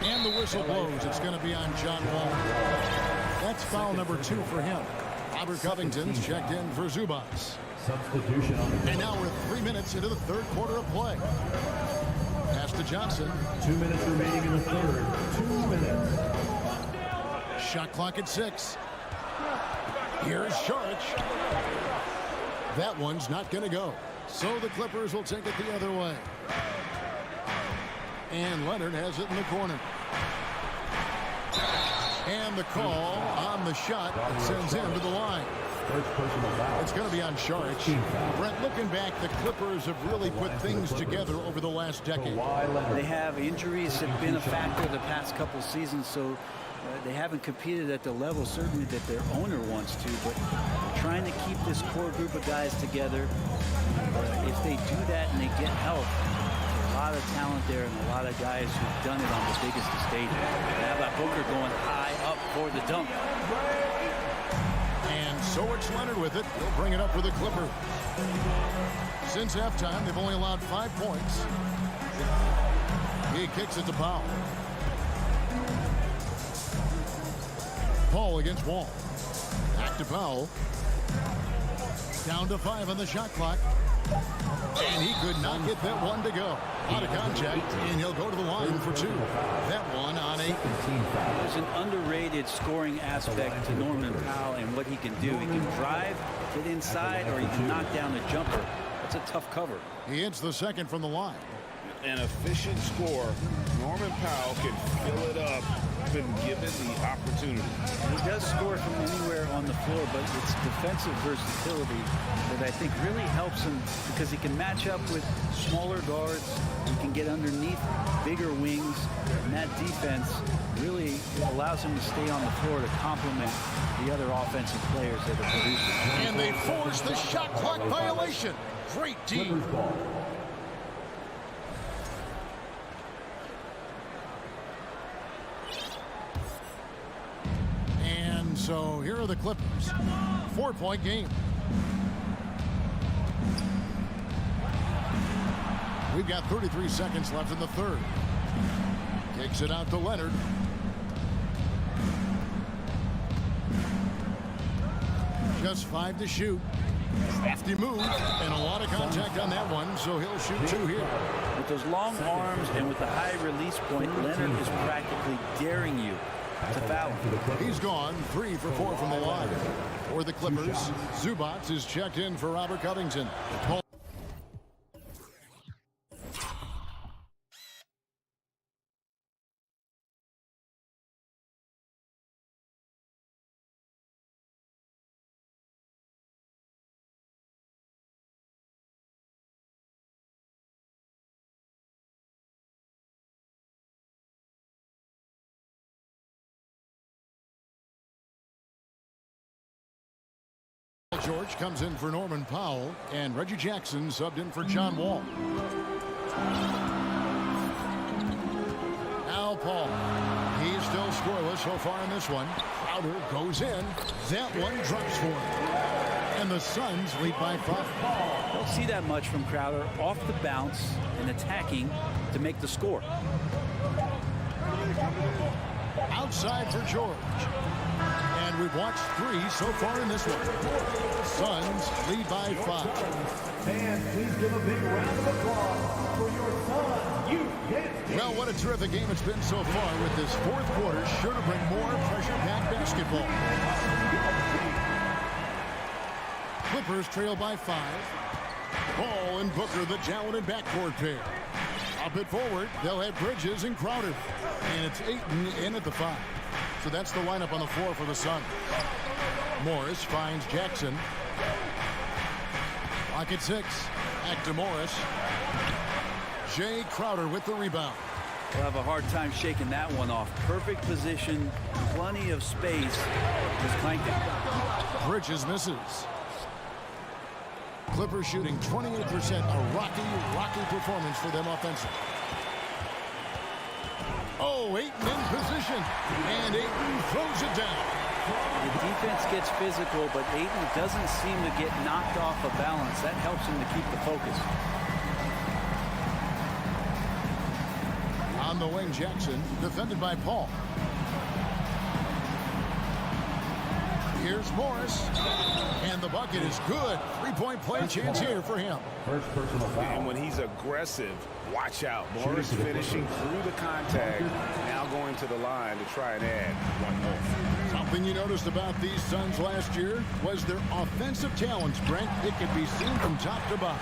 And the whistle blows. It's going to be on John Wall. That's foul number 2 for him. Robert Covington's checked in for Zubac. Substitution on the And now we're 3 minutes into the third quarter of play. Pass to Johnson. 2 minutes remaining in the third. 2 minutes. Shot clock at 6. Here's Saric. That one's not going to go. So the Clippers will take it the other way. And Leonard has it in the corner. And the call on the shot that sends him to the line. It's going to be on Saric. Brent, looking back, the Clippers have really put things together over the last decade. They have injuries have been a factor the past couple seasons, so they haven't competed at the level certainly that their owner wants to, but trying to keep this core group of guys together. If they do that and they get help, a lot of talent there and a lot of guys who've done it on the biggest stage. How about Booker going high up for the dunk? And so it's Leonard with it. He'll bring it up for the Clippers. Since halftime, they've only allowed 5 points. He kicks it to Powell. Paul against Wall. Back to Powell. Down to 5 on the shot clock. And he could not get that one to go. Out of contact, and he'll go to the line for 2. That one on 8. There's an underrated scoring aspect to Norman Powell and what he can do. He can drive, get inside, or he can knock down a jumper. That's a tough cover. He hits the second from the line. An efficient score. Norman Powell can fill it up when given the opportunity. He does score from anywhere on the floor, but it's defensive versatility that I think really helps him because he can match up with smaller guards. He can get underneath bigger wings, and that defense really allows him to stay on the floor to complement the other offensive players that are producing. And they force the shot clock violation. Great D. So here are the Clippers. 4-point game. We've got 33 seconds left in the third. Kicks it out to Leonard. Just 5 to shoot. Crafty move and a lot of contact on that one, so he'll shoot 2 here. With those long arms and with the high release point, Leonard is practically daring you to foul him. He's gone 3 for 4 from the line. For the Clippers, Zubac is checked in for Robert Covington. George comes in for Norman Powell, and Reggie Jackson subbed in for John Wall. Now Paul. He's still scoreless so far in this one. Crowder goes in. That one drops for him. And the Suns lead by 5. Don't see that much from Crowder off the bounce and attacking to make the score. Outside for George. And we've watched 3 so far in this one. Suns lead by 5. Fans, please give a big round of applause for your Suns youth. Well, what a terrific game it's been so far, with this 4th quarter sure to bring more pressure-packed basketball. Clippers trail by 5. Paul and Booker, the talented backcourt pair. Up it forward, they'll have Bridges and Crowder. And it's Ayton in at the 5. So that's the lineup on the floor for the Suns. Morris finds Jackson. Clock at 6. Back to Morris. Jay Crowder with the rebound. We'll have a hard time shaking that one off. Perfect position, plenty of space. Just clanked it. Bridges misses. Clippers shooting 28%. A rocky performance for them offensively. Oh, Ayton in position. And Ayton throws it down. The defense gets physical, but Ayton doesn't seem to get knocked off of balance. That helps him to keep the focus. On the wing, Jackson, defended by Paul. Here's Morris. And the bucket is good. 3-point play chance here for him. First personal foul. And when he's aggressive, watch out. Morris finishing through the contact, now going to the line to try and add one more. Something you noticed about these Suns last year was their offensive talents, Brent. It could be seen from top to bottom.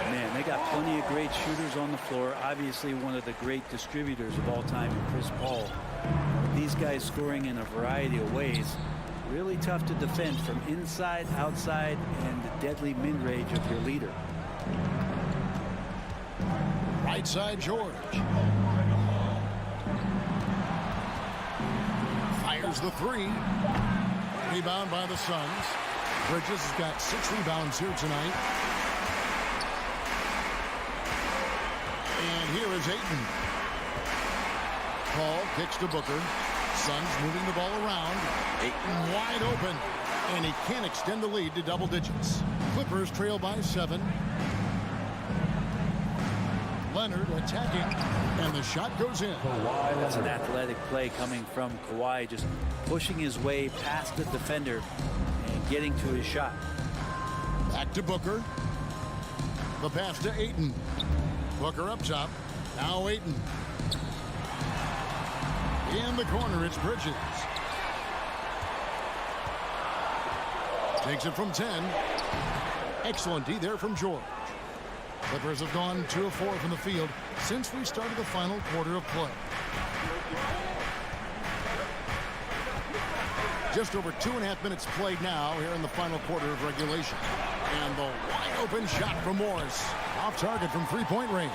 Man, they got plenty of great shooters on the floor. Obviously, one of the great distributors of all time in Chris Paul. These guys scoring in a variety of ways. Really tough to defend from inside, outside, and the deadly mid-range of your leader. Right side, George. Fires the 3. Rebound by the Suns. Bridges has got 6 rebounds here tonight. And here is Ayton. Paul kicks to Booker. Suns moving the ball around. Ayton wide open. And he can't extend the lead to double digits. Clippers trail by 7. Leonard attacking, and the shot goes in. That's an athletic play coming from Kawhi, just pushing his way past the defender and getting to his shot. Back to Booker. The pass to Ayton. Booker up top. Now Ayton. In the corner, it's Bridges. Takes it from 10. Excellent D there from George. Clippers have gone 2 of 4 from the field since we started the final quarter of play. Just over 2.5 minutes played now here in the final quarter of regulation. And the wide open shot from Morris. Off target from 3-point range.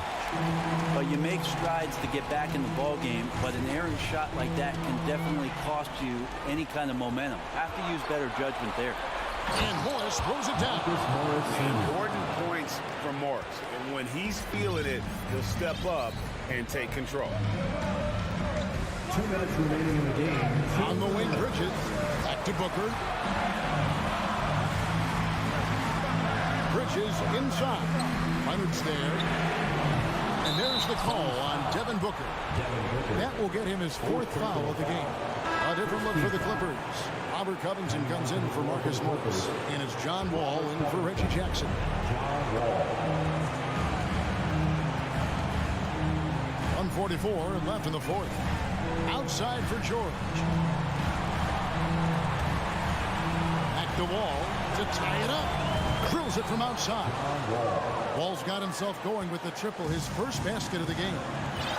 But you make strides to get back in the ball game, but an errant shot like that can definitely cost you any kind of momentum. Have to use better judgment there. And Morris throws it down. Important points from Morris. And when he's feeling it, he'll step up and take control. 2 minutes remaining in the game. On the wing, Bridges. Back to Booker. Bridges inside. Leonard's there. And there's the call on Devin Booker. That will get him his 4th foul of the game. A different look for the Clippers. Robert Covington comes in for Marcus Morris. And it's John Wall in for Reggie Jackson. 1:44 left in the 4th. Outside for George. Back to Wall to tie it up. Drills it from outside. Wall's got himself going with the triple, his first basket of the game.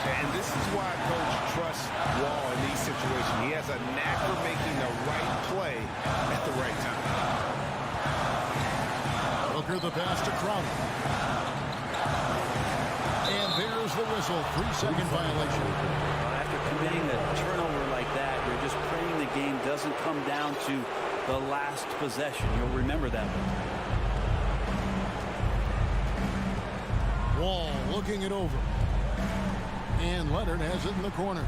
And this is why Coach trusts Wall in these situations. He has a knack for making the right play at the right time. Booker the pass to Crowder. And there's the whistle. 3-second violation. After committing a turnover like that, you're just praying the game doesn't come down to the last possession. You'll remember that one. Wall looking it over. And Leonard has it in the corner.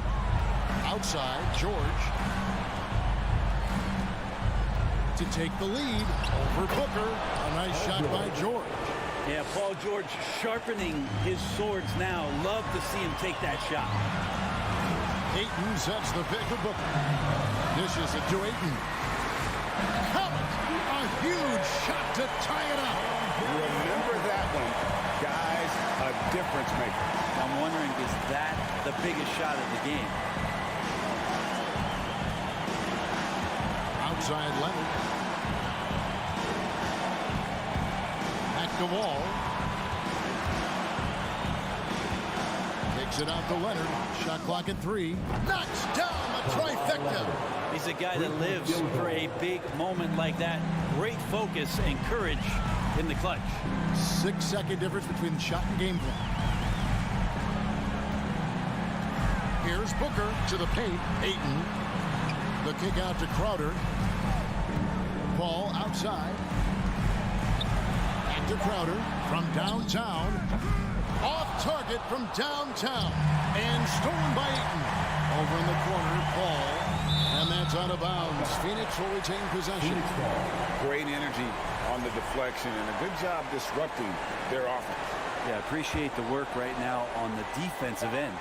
Outside, George. To take the lead over Booker. A nice shot by George. Yeah, Paul George sharpening his swords now. Love to see him take that shot. Ayton sets the pick for Booker. Dishes it to Ayton. Count! A huge shot to tie it up. Remember that one. Guys, a difference maker. I'm wondering, is that the biggest shot of the game? Outside Leonard. Back to Wall. Takes it out to Leonard. Shot clock at 3. Knocks down the trifecta. He's a guy that lives for a big moment like that. Great focus and courage in the clutch. 6-second difference between shot and game plan. Here's Booker to the paint. Ayton. The kick out to Crowder. Ball outside. Back to Crowder from downtown. Off target from downtown. And stolen by Ayton. Over in the corner, Paul. And that's out of bounds. Phoenix will retain possession. Great energy on the deflection and a good job disrupting their offense. Yeah, appreciate the work right now on the defensive end.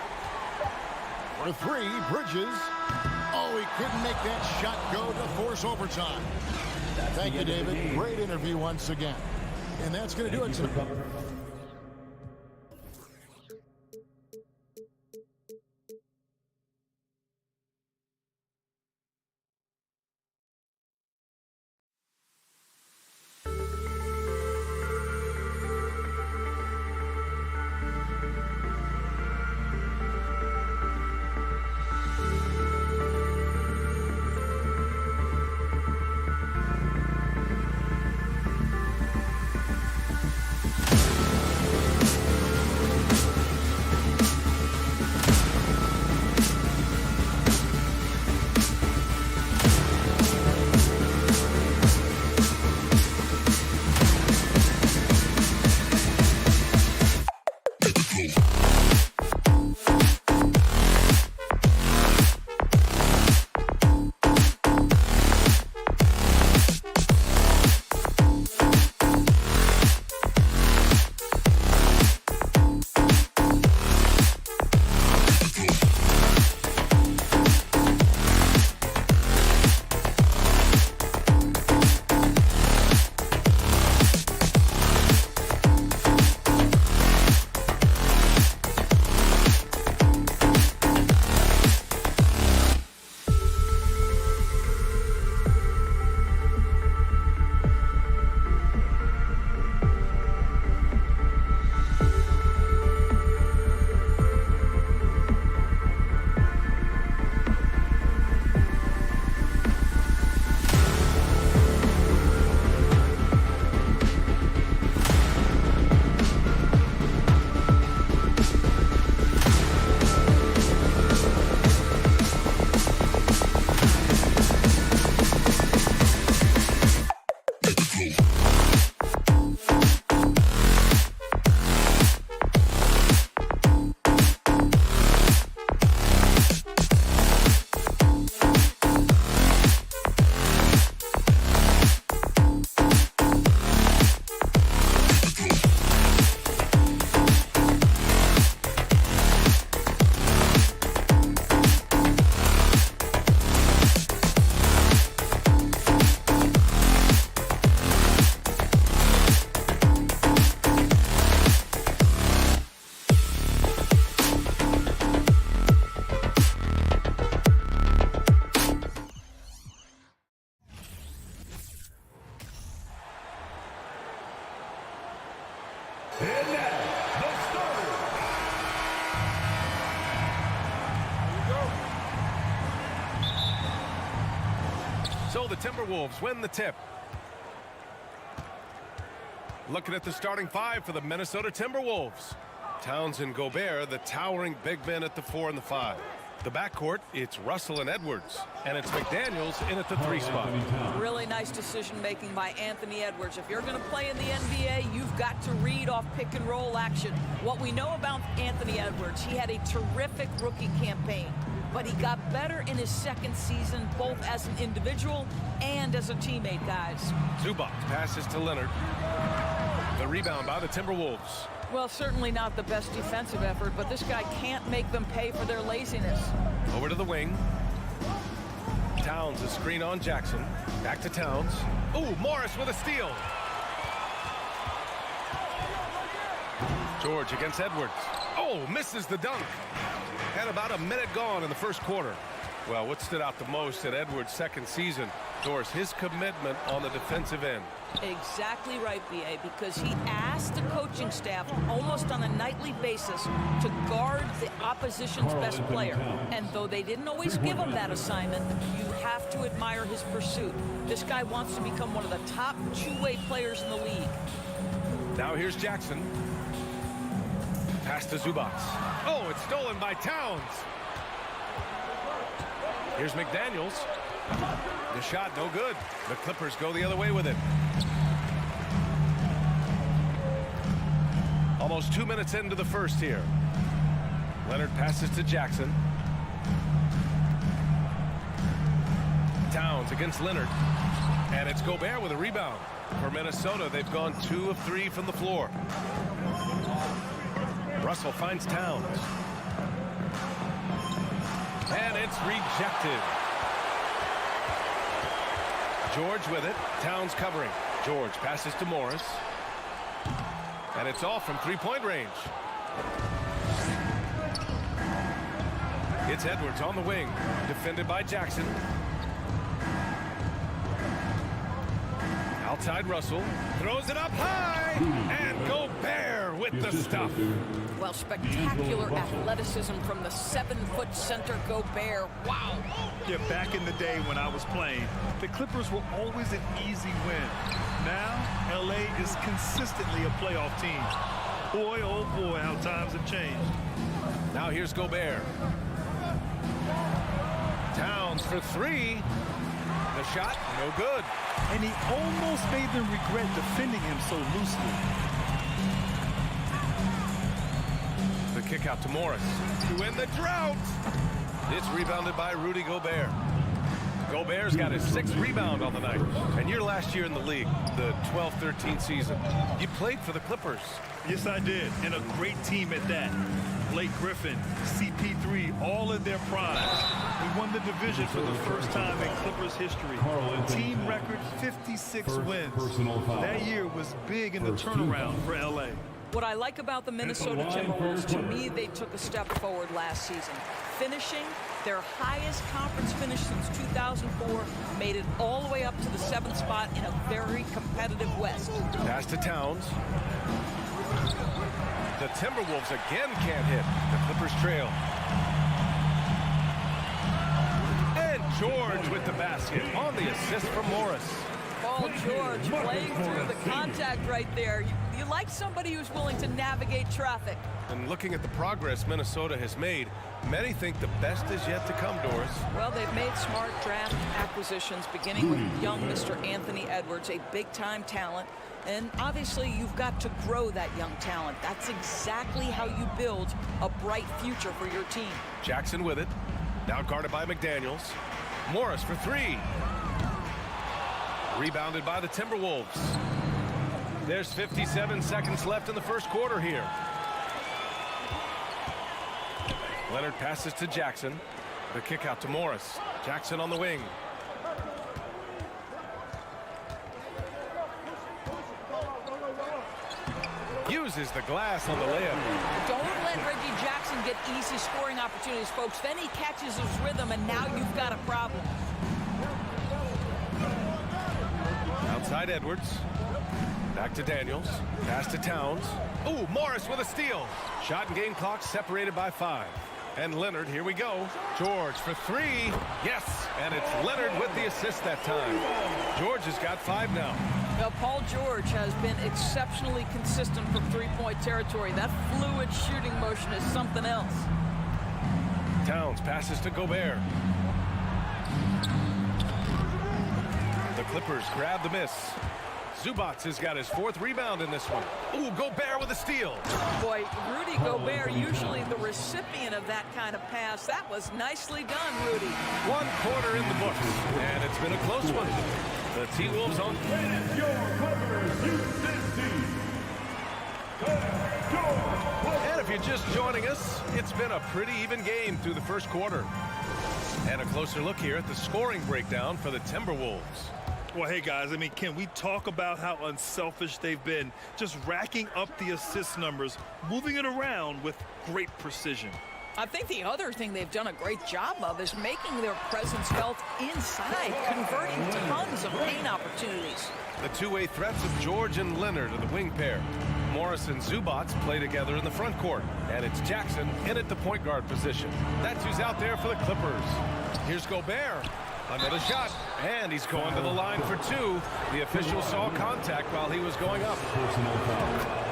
For 3, Bridges. Oh, he couldn't make that shot go to force overtime. Thank you, David. Great interview once again. And that's going to do it tonight. So the Timberwolves win the tip. Looking at the starting five for the Minnesota Timberwolves. Towns and Gobert, the towering big men at the 4 and the 5. The backcourt, it's Russell and Edwards. And it's McDaniels in at the 3 spot. Really nice decision-making by Anthony Edwards. If you're going to play in the NBA, you've got to read off pick-and-roll action. What we know about Anthony Edwards, he had a terrific rookie campaign, but he got better in his second season, both as an individual and as a teammate, guys. Zubac passes to Leonard. The rebound by the Timberwolves. Well, certainly not the best defensive effort, but this guy can't make them pay for their laziness. Over to the wing. Towns, a screen on Jackson. Back to Towns. Ooh, Morris with a steal. George against Edwards. Oh, misses the dunk. Had about a minute gone in the first quarter. Well, what stood out the most at Edwards' second season, Doris, his commitment on the defensive end. Exactly right, B.A., because he asked the coaching staff almost on a nightly basis to guard the opposition's best player. And though they didn't always give him that assignment, you have to admire his pursuit. This guy wants to become one of the top two-way players in the league. Now here's Jackson. Pass to Zubac. Oh, it's stolen by Towns. Here's McDaniels. The shot, no good. The Clippers go the other way with it. Almost 2 minutes into the first here. Leonard passes to Jackson. Towns against Leonard. And it's Gobert with a rebound. For Minnesota, they've gone 2 of 3 from the floor. Russell finds Towns. And it's rejected. George with it. Towns covering. George passes to Morris. And it's off from three-point range. It's Edwards on the wing. Defended by Jackson. Outside Russell. Throws it up high. And Gobert with the stuff. Well, spectacular athleticism from the 7-foot center Gobert. Wow. Yeah, back in the day when I was playing, the Clippers were always an easy win. Now, LA is consistently a playoff team. Boy, oh boy, how times have changed. Now here's Gobert. Towns for 3. The shot, no good. And he almost made them regret defending him so loosely. The kick out to Morris. To end the drought. It's rebounded by Rudy Gobert. Gobert's got his 6th rebound on the night. And your last year in the league, the 12-13 season, you played for the Clippers. Yes, I did. And a great team at that. Blake Griffin, CP3, all in their prime. We won the division for the first time in Clippers history. Team record 56 wins. That year was big in the turnaround for LA. What I like about the Minnesota Timberwolves, to me, they took a step forward last season. Finishing their highest conference finish since 2004, made it all the way up to the 7th spot in a very competitive West. Pass to Towns. The Timberwolves again can't hit. The Clippers trail. And George with the basket on the assist from Morris. Paul George playing through the contact right there. You like somebody who's willing to navigate traffic. And looking at the progress Minnesota has made, many think the best is yet to come, Doris. Well, they've made smart draft acquisitions, beginning with young Mr. Anthony Edwards, a big-time talent. And obviously, you've got to grow that young talent. That's exactly how you build a bright future for your team. Jackson with it. Now guarded by McDaniels. Morris for 3. Rebounded by the Timberwolves. There's 57 seconds left in the first quarter here. Leonard passes to Jackson. The kick out to Morris. Jackson on the wing. Uses the glass on the layup. Don't let Reggie Jackson get easy scoring opportunities, folks. Then he catches his rhythm, and now you've got a problem. Outside Edwards. Back to Daniels. Pass to Towns. Ooh, Morris with a steal. Shot and game clock separated by 5. And Leonard, here we go. George for three. Yes, and it's Leonard with the assist that time. George has got 5 now. Well, Paul George has been exceptionally consistent from three-point territory. That fluid shooting motion is something else. Towns passes to Gobert. The Clippers grab the miss. Zubac has got his 4th rebound in this one. Ooh, Gobert with a steal. Boy, Rudy Gobert, usually the recipient of that kind of pass. That was nicely done, Rudy. 1 quarter in the books, and it's been a close one. The T-Wolves on. And if you're just joining us, it's been a pretty even game through the first quarter. And a closer look here at the scoring breakdown for the Timberwolves. Well, hey, guys, I mean, can we talk about how unselfish they've been? Just racking up the assist numbers, moving it around with great precision. I think the other thing they've done a great job of is making their presence felt inside, converting tons of paint opportunities. The two-way threats of George and Leonard are the wing pair. Morris and Zubac play together in the front court. And it's Jackson in at the point guard position. That's who's out there for the Clippers. Here's Gobert. Another shot, and he's going to the line for 2. The official saw contact while he was going up.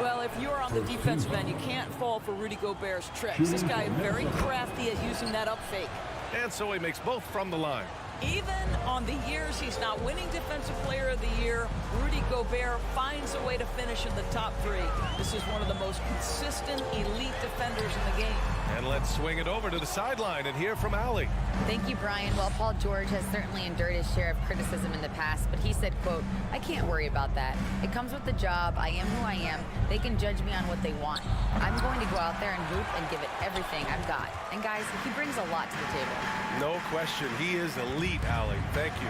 Well, if you're on the defensive end, you can't fall for Rudy Gobert's tricks. This guy is very crafty at using that up fake. And so he makes both from the line. Even on the years he's not winning Defensive Player of the Year, Rudy Gobert finds a way to finish in the top 3. This is one of the most consistent elite defenders in the game. And let's swing it over to the sideline and hear from Allie. Thank you, Brian. Well, Paul George has certainly endured his share of criticism in the past, but he said, quote, "I can't worry about that. It comes with the job. I am who I am. They can judge me on what they want. I'm going to go out there and hoop and give it everything I've got." And guys, he brings a lot to the table. No question. He is elite, Allie. Thank you.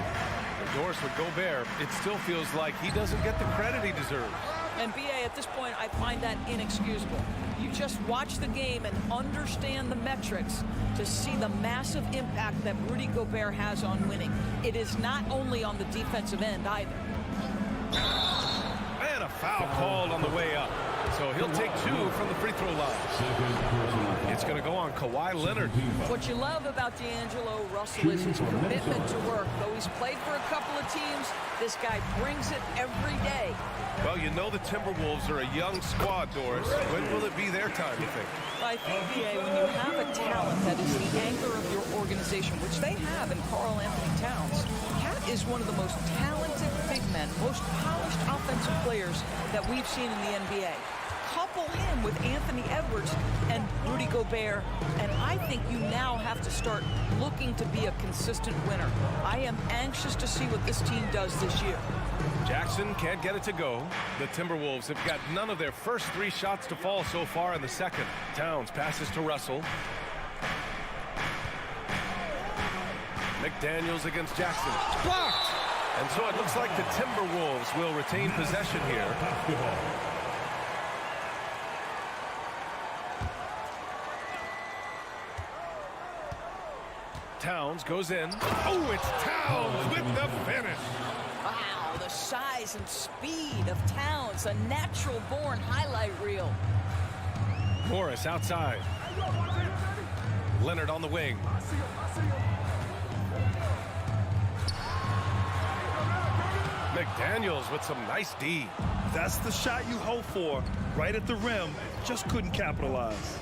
Endorsed with Gobert, it still feels like he doesn't get the credit he deserves. And BA, at this point, I find that inexcusable. You just watch the game and understand the metrics to see the massive impact that Rudy Gobert has on winning. It is not only on the defensive end either. And a foul called on the way up. So he'll take 2 from the free throw line. It's going to go on Kawhi Leonard. What you love about D'Angelo Russell is his commitment to work. Though he's played for a couple of teams, this guy brings it every day. Well, you know the Timberwolves are a young squad, Doris. When will it be their time, you think? I think, BA, when you have a talent that is the anchor of your organization, which they have in Karl Anthony Towns, Cat is one of the most talented big men, most polished offensive players that we've seen in the NBA. Couple him with Anthony Edwards and Rudy Gobert, and I think you now have to start looking to be a consistent winner. I am anxious to see what this team does this year. Jackson can't get it to go. The Timberwolves have got none of their first 3 shots to fall so far in the second. Towns passes to Russell. McDaniels against Jackson. Blocked! And so it looks like the Timberwolves will retain possession here. Towns goes in. Oh, it's Towns with the finish. Wow, the size and speed of Towns, a natural-born highlight reel. Morris outside. Leonard on the wing. McDaniels with some nice D. That's the shot you hope for. Right at the rim, just couldn't capitalize.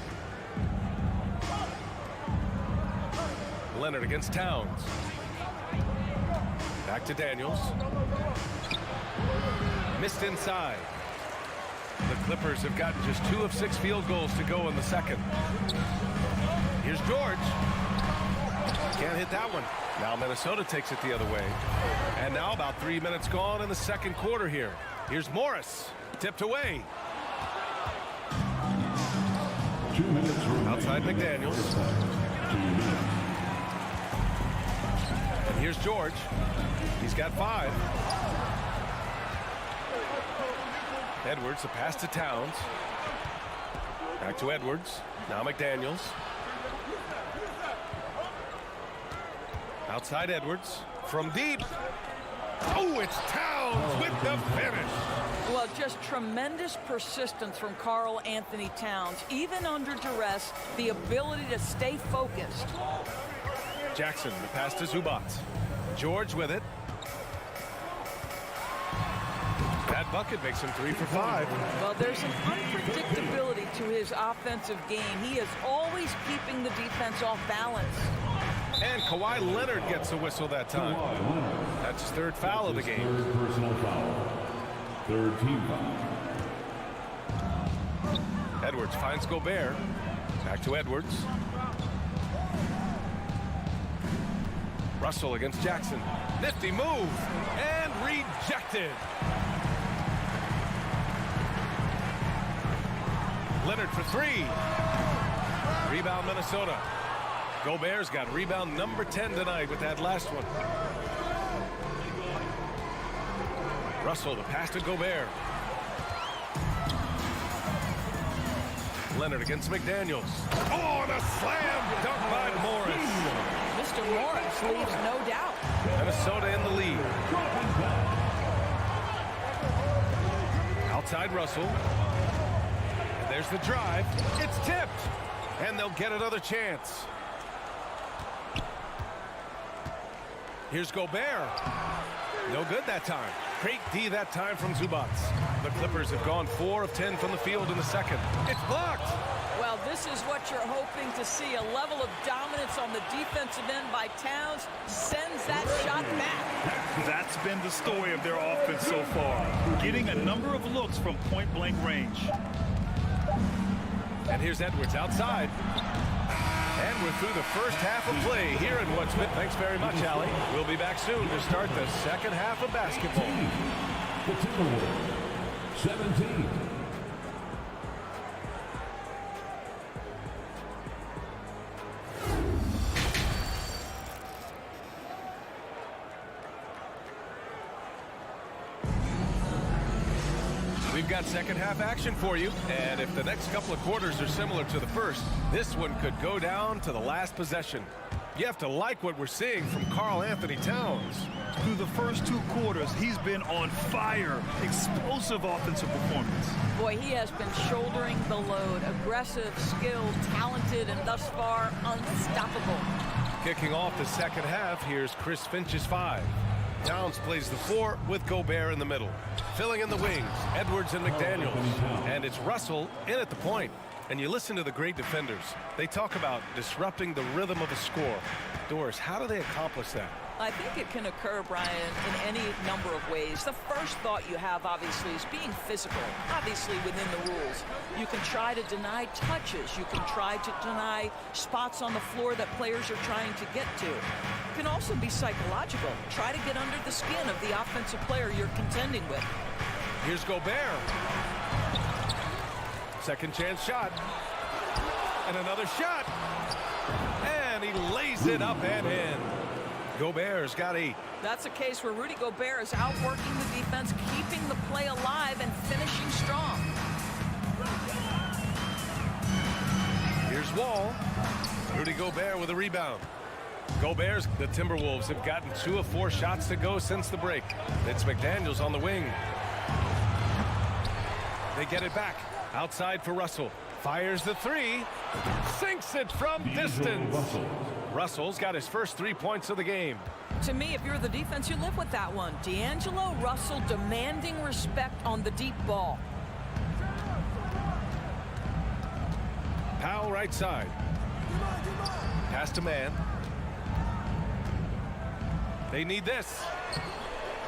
Leonard against Towns. Back to Daniels. Missed inside. The Clippers have gotten just 2 of 6 field goals to go in the second. Here's George. Can't hit that one. Now Minnesota takes it the other way. And now about 3 minutes gone in the second quarter here. Here's Morris. Tipped away. Outside McDaniels. And here's George. He's got 5. Edwards, a pass to Towns. Back to Edwards. Now McDaniels. Outside Edwards. From deep. Oh, it's Towns with the finish. Well, just tremendous persistence from Karl Anthony Towns. Even under duress, the ability to stay focused. Jackson, the pass to Zubats. George with it. That bucket makes him 3 for 5. Well, there's an unpredictability to his offensive game. He is always keeping the defense off balance. And Kawhi Leonard gets a whistle that time. That's his 3rd foul of the game. Third personal foul. 3rd team foul. Edwards finds Gobert. Back to Edwards. Russell against Jackson. Nifty move. And rejected. Leonard for 3. Rebound Minnesota. Gobert's got rebound number 10 tonight with that last one. Russell, the pass to Gobert. Leonard against McDaniels. Oh, and a slam dunk by Morris. Mr. Morris leaves no doubt. Minnesota in the lead. Outside Russell. And there's the drive. It's tipped. And they'll get another chance. Here's Gobert. No good that time. Great D that time from Zubats. The Clippers have gone 4 of 10 from the field in the second. It's blocked. Well, this is what you're hoping to see. A level of dominance on the defensive end by Towns sends that shot back. That's been the story of their offense so far. Getting a number of looks from point-blank range. And here's Edwards outside. And we're through the first half of play here in what's been. Thanks very much, Allie. We'll be back soon to start the second half of basketball. The Timberwolves. 17. We've got second half action for you, and if the next couple of quarters are similar to the first, this one could go down to the last possession. You have to like what we're seeing from Karl Anthony Towns. Through the first 2 quarters, he's been on fire. Explosive offensive performance. Boy, he has been shouldering the load. Aggressive, skilled, talented, and thus far unstoppable. Kicking off the second half, here's Chris Finch's 5. Towns plays the 4 with Gobert in the middle. Filling in the wings, Edwards and McDaniels. And it's Russell in at the point. And you listen to the great defenders. They talk about disrupting the rhythm of a score. Doris, how do they accomplish that? I think it can occur, Brian, in any number of ways. The first thought you have, obviously, is being physical, obviously within the rules. You can try to deny touches. You can try to deny spots on the floor that players are trying to get to. It can also be psychological. Try to get under the skin of the offensive player you're contending with. Here's Gobert. Second chance shot. And another shot. And he lays it up and in. Gobert's got 8. That's a case where Rudy Gobert is outworking the defense, keeping the play alive, and finishing strong. Here's Wall. Rudy Gobert with a rebound. Gobert's. The Timberwolves have gotten 2 of 4 shots to go since the break. It's McDaniels on the wing. They get it back. Outside for Russell. Fires the 3. Sinks it from distance. Russell's got his first 3 points of the game. To me, if you're the defense, you live with that one. D'Angelo Russell demanding respect on the deep ball. Powell right side. Pass to man. They need this.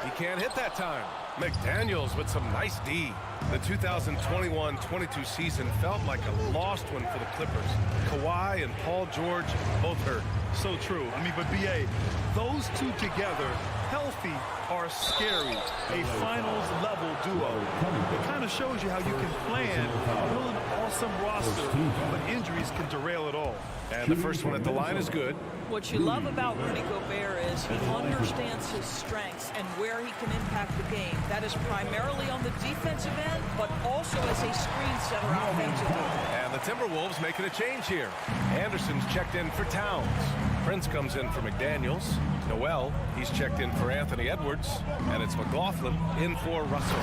He can't hit that time. McDaniels with some nice D. The 2021-22 season felt like a lost one for the Clippers. Kawhi and Paul George both hurt. So true. I mean, but B.A., those 2 together, healthy, are scary. A finals-level duo. It kind of shows you how you can plan, build an awesome roster, but injuries can derail it all. And the first one at the line is good. What you love about Rudy Gobert is he understands his strengths and where he can impact the game. That is primarily on the defensive end, but also as a screen setter offensively. And the Timberwolves making a change here. Anderson's checked in for Towns. Prince comes in for McDaniels. Noel, he's checked in for Anthony Edwards. And it's McLaughlin in for Russell.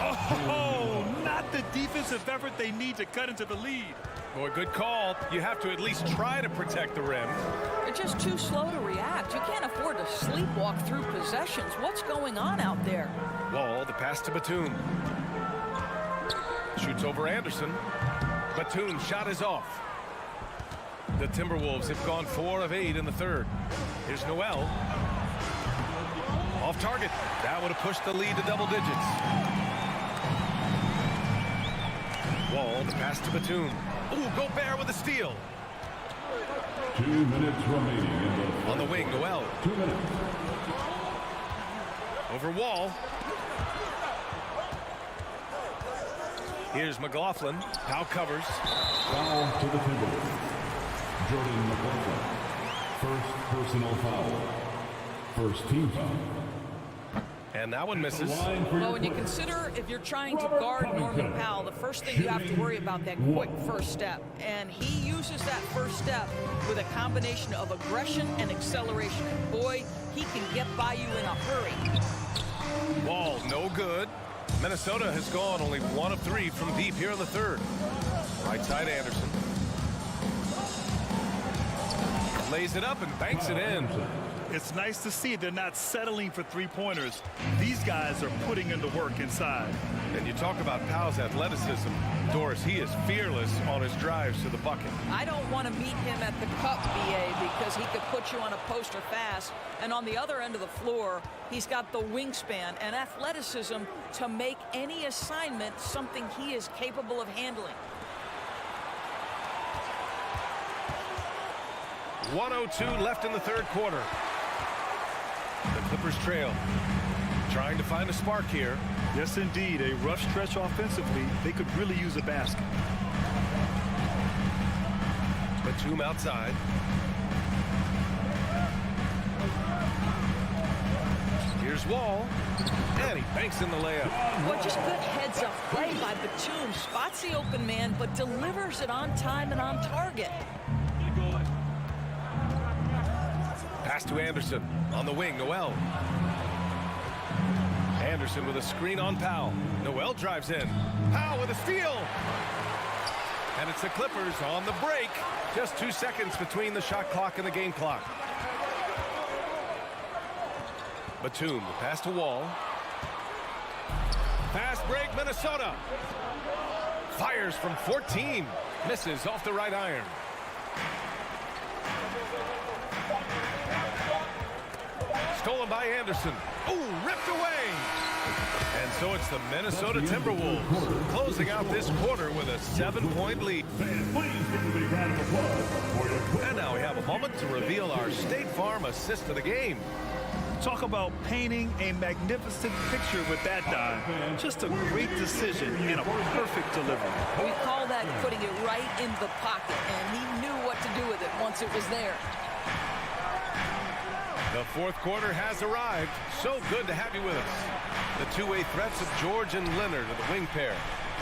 Oh, not the defensive effort they need to cut into the lead. Boy, good call. You have to at least try to protect the rim. You're just too slow to react. You can't afford to sleepwalk through possessions. What's going on out there? Wall, the pass to Batum. Shoots over Anderson. Batum's shot is off. The Timberwolves have gone 4 of 8 in the third. Here's Noel. Off target. That would have pushed the lead to double digits. Wall, the pass to Batum. Ooh, Gobert with a steal. 2 minutes remaining in the On the wing, Noel. 2 minutes. Over Wall. Here's McLaughlin. Powell covers. Foul to the Timberwolves. Jordan McLaughlin. First personal foul. First team foul. And that one misses. Well, when you consider if you're trying to guard Norman Powell, the first thing you have to worry about that quick first step. And he uses that first step with a combination of aggression and acceleration. And boy, he can get by you in a hurry. Wall, no good. Minnesota has gone only 1 of 3 from deep here in the third. Right side, Anderson. Lays it up and banks it in. It's nice to see they're not settling for three-pointers. These guys are putting in the work inside. And you talk about Powell's athleticism. Doris, he is fearless on his drives to the bucket. I don't want to meet him at the cup, BA, because he could put you on a poster fast. And on the other end of the floor, he's got the wingspan and athleticism to make any assignment something he is capable of handling. 1:02 left in the third quarter. The Clippers trail. Trying to find a spark here. Yes, indeed. A rough stretch offensively. They could really use a basket. Batum outside. Here's Wall. And he banks in the layup. Well, just good heads-up play by Batum. Spots the open man, but delivers it on time and on target. Pass to Anderson. On the wing, Noel. Anderson with a screen on Powell. Noel drives in. Powell with a steal. And it's the Clippers on the break. Just 2 seconds between the shot clock and the game clock. Batum, the pass to Wall. Fast break, Minnesota. Fires from 14. Misses off the right iron. Stolen by Anderson. Ooh, ripped away. And so it's the Minnesota Timberwolves closing out this quarter with a 7-point lead. And now we have a moment to reveal our State Farm assist of the game. Talk about painting a magnificent picture with that dive. Just a great decision and a perfect delivery. We call that putting it right in the pocket, and he knew what to do with it once it was there. The fourth quarter has arrived. So good to have you with us. The two-way threats of George and Leonard are the wing pair.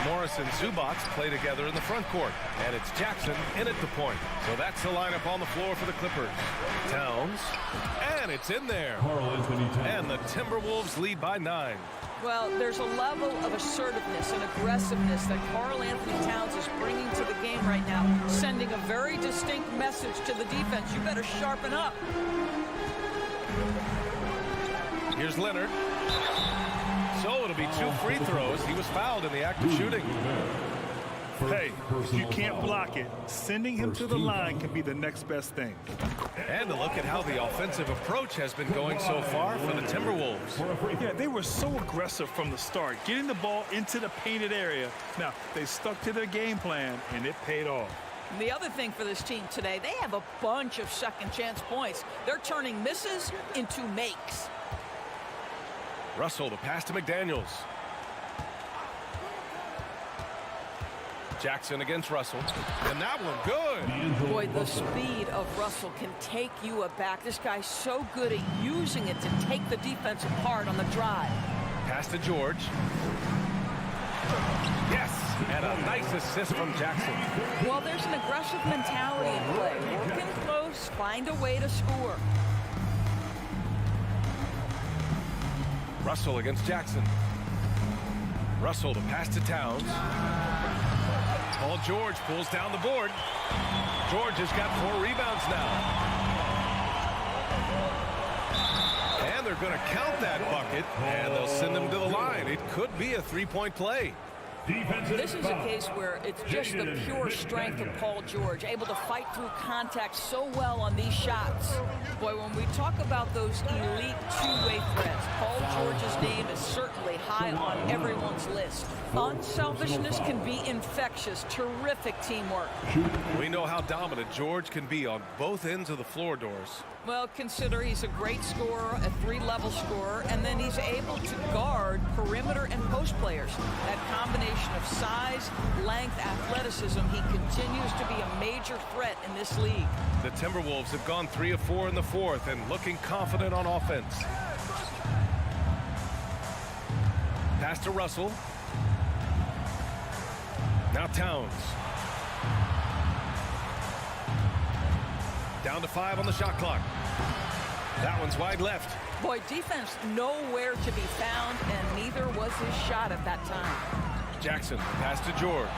Morris and Zubac play together in the front court. And it's Jackson in at the point. So that's the lineup on the floor for the Clippers. Towns. And it's in there. And the Timberwolves lead by 9. Well, there's a level of assertiveness and aggressiveness that Karl Anthony Towns is bringing to the game right now, sending a very distinct message to the defense. You better sharpen up. Here's Leonard. So it'll be 2 free throws. He was fouled in the act of shooting. Hey, if you can't block it, sending him to the line can be the next best thing. And a look at how the offensive approach has been going so far for the Timberwolves. Yeah, they were so aggressive from the start, getting the ball into the painted area. Now, they stuck to their game plan, and it paid off. The other thing for this team today, they have a bunch of second chance points. They're turning misses into makes. Russell, the pass to McDaniels. Jackson against Russell. And that one good. Boy, the speed of Russell can take you aback. This guy's so good at using it to take the defense apart on the drive. Pass to George. Yes, and a nice assist from Jackson. Well, there's an aggressive mentality in play. Working close, find a way to score. Russell against Jackson. Russell to pass to Towns. Paul George pulls down the board. George has got 4 rebounds now. And they're going to count that bucket, and they'll send him to the line. It could be a 3-point play. This is a case where it's just the pure strength of Paul George, able to fight through contact so well on these shots. Boy, when we talk about those elite two-way threats, Paul George's name is certainly high on everyone's list. Unselfishness can be infectious. Terrific teamwork. We know how dominant George can be on both ends of the floor, Doris. Well, consider he's a great scorer, a 3-level scorer, and then he's able to guard perimeter and post players. That combination of size, length, athleticism, he continues to be a major threat in this league. The Timberwolves have gone 3 of 4 in the fourth and looking confident on offense. Pass to Russell. Now Towns. Down to 5 on the shot clock. That one's wide left. Boy, defense nowhere to be found, and neither was his shot at that time. Jackson, pass to George.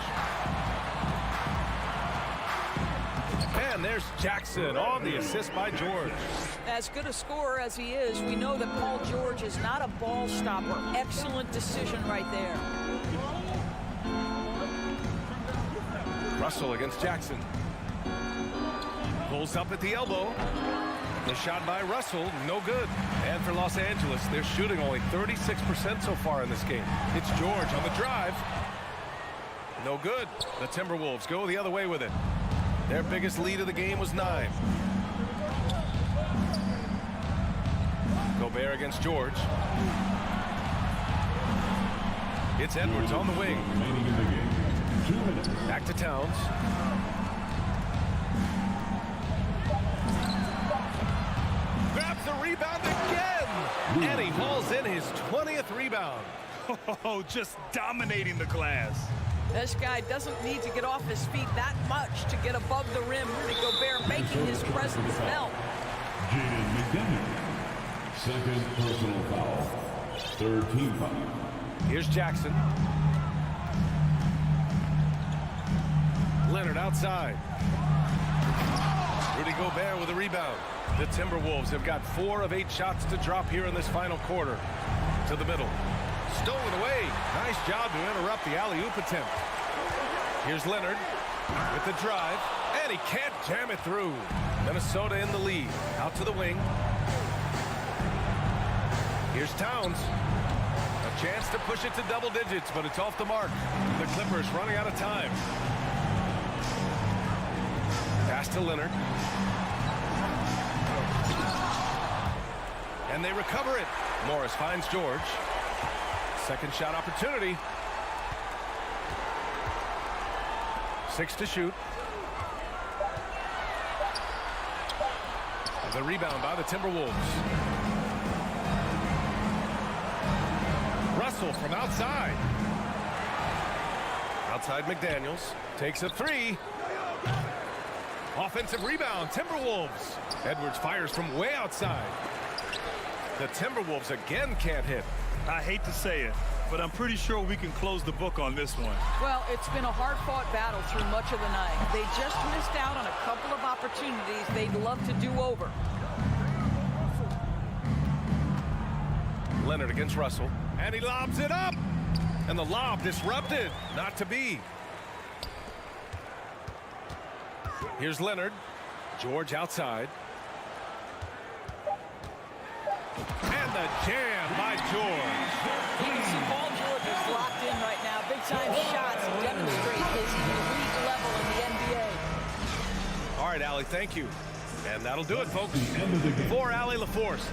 And there's Jackson on the assist by George. As good a scorer as he is, we know that Paul George is not a ball stopper. Excellent decision right there. Russell against Jackson. Pulls up at the elbow. The shot by Russell, no good. And for Los Angeles, they're shooting only 36% so far in this game. It's George on the drive. No good. The Timberwolves go the other way with it. Their biggest lead of the game was 9. Gobert against George. It's Edwards on the wing. Back to Towns. Grabs the rebound again. And he hauls in his 20th rebound. Oh, just dominating the glass. This guy doesn't need to get off his feet that much to get above the rim. Rudy Gobert making his presence felt. Jaden McDaniel. Second personal foul. Third team foul. Here's Jackson. Leonard outside. Rudy Gobert with a rebound. The Timberwolves have got 4 of 8 shots to drop here in this final quarter. To the middle. Stolen away. Nice job to interrupt the alley-oop attempt. Here's Leonard with the drive. And he can't jam it through. Minnesota in the lead. Out to the wing. Here's Towns. A chance to push it to double digits, but it's off the mark. The Clippers running out of time. Pass to Leonard. And they recover it. Morris finds George. Second shot opportunity. 6 to shoot. The rebound by the Timberwolves. Russell from outside. Outside McDaniels. Takes a 3. Offensive rebound, Timberwolves. Edwards fires from way outside. The Timberwolves again can't hit. I hate to say it, but I'm pretty sure we can close the book on this one. Well, it's been a hard-fought battle through much of the night. They just missed out on a couple of opportunities they'd love to do over. Leonard against Russell, and he lobs it up. And the lob disrupted, not to be. Here's Leonard. George outside. And the jam by George. You can see Paul George is locked in right now. Big-time shots demonstrate his elite level in the NBA. All right, Allie, thank you. And that'll do it, folks. For Allie LaForce.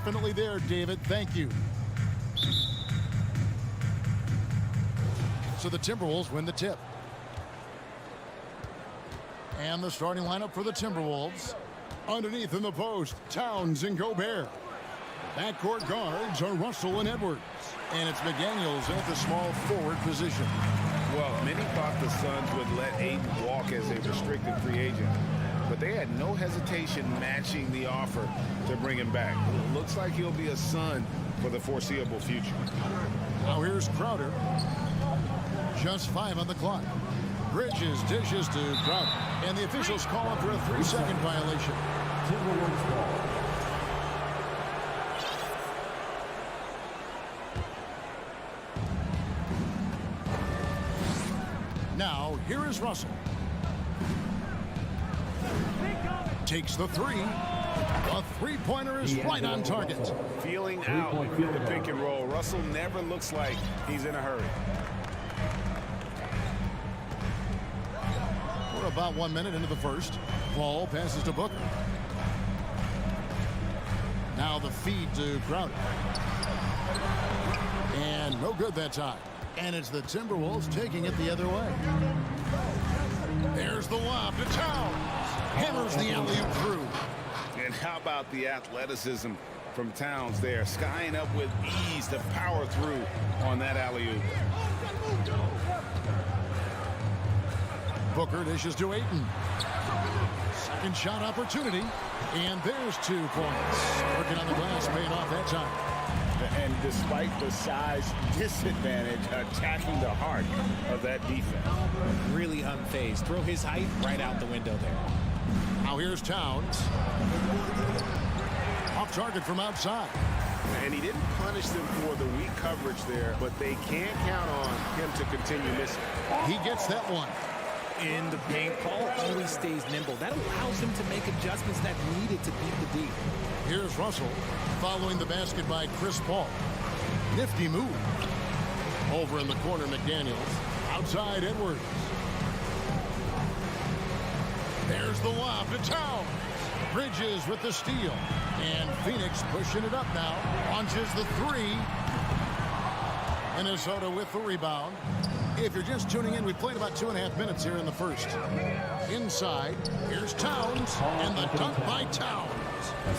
definitely there, David. Thank you. So the Timberwolves win the tip. And the starting lineup for the Timberwolves. Underneath in the post, Towns and Gobert. Backcourt guards are Russell and Edwards. And it's McDaniels at the small forward position. Well, many thought the Suns would let Ayton walk as a restricted free agent, but they had no hesitation matching the offer to bring him back. It looks like he'll be a Sun for the foreseeable future. Now here's Crowder. Just 5 on the clock. Bridges dishes to Crowder. And the officials call him for a 3-second violation. Timberwolves ball. Now, here is Russell. Takes the three. A three-pointer is right on target. Feeling out in the pick and roll. Russell never looks like he's in a hurry. We're about 1 minute into the first. Ball passes to Booker. Now the feed to Crowder. And no good that time. And it's the Timberwolves taking it the other way. There's the lob to Towns. Hammers the alley-oop through. And how about the athleticism from Towns there? Skying up with ease to power through on that alley-oop. Booker dishes to Ayton. Second shot opportunity. And there's 2 points. Working on the glass, paying off that time. And despite the size disadvantage, attacking the heart of that defense. Really unfazed. Throw his height right out the window there. Now here's Towns. Off target from outside. And he didn't punish them for the weak coverage there, but they can't count on him to continue missing. He gets that one. In the paint, Paul always stays nimble. That allows him to make adjustments that needed to beat the D. Here's Russell following the basket by Chris Paul. Nifty move. Over in the corner, McDaniels. Outside, Edwards. There's the lob to Towns. Bridges with the steal. And Phoenix pushing it up now. Launches the three. Minnesota with the rebound. If you're just tuning in, we played about 2.5 minutes here in the first. Inside, here's Towns, and the dunk by Towns.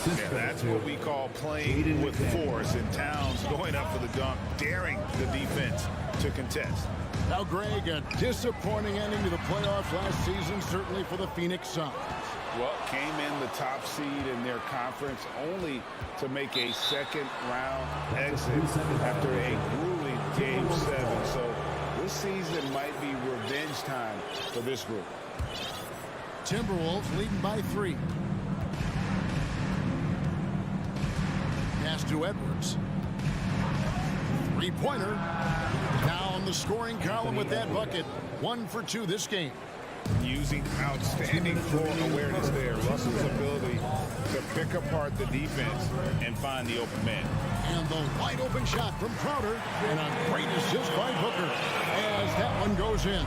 Yeah, that's what we call playing with force, and Towns going up for the dunk, daring the defense to contest. Now, Greg, a disappointing ending to the playoffs last season, certainly for the Phoenix Suns. Well, came in the top seed in their conference only to make a second-round exit after a grueling Game 7. So this season might be revenge time for this group. Timberwolves leading by 3. Pass to Edwards. Three-pointer. Down the scoring column with that bucket. 1 for 2 this game. Using outstanding floor awareness there. Russell's ability to pick apart the defense and find the open man. And the wide open shot from Crowder. And a great assist by Booker as that one goes in.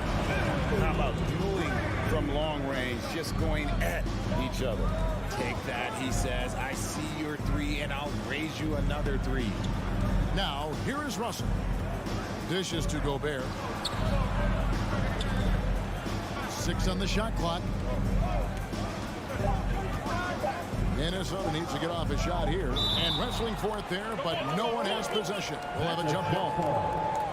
How about dueling from long range, just going at each other? Take that, he says. I see your 3, and I'll raise you another 3. Now, here is Russell. Dishes to Gobert. 6 on the shot clock. Minnesota needs to get off a shot here. And wrestling for it there, but no one has possession. We'll have a jump ball.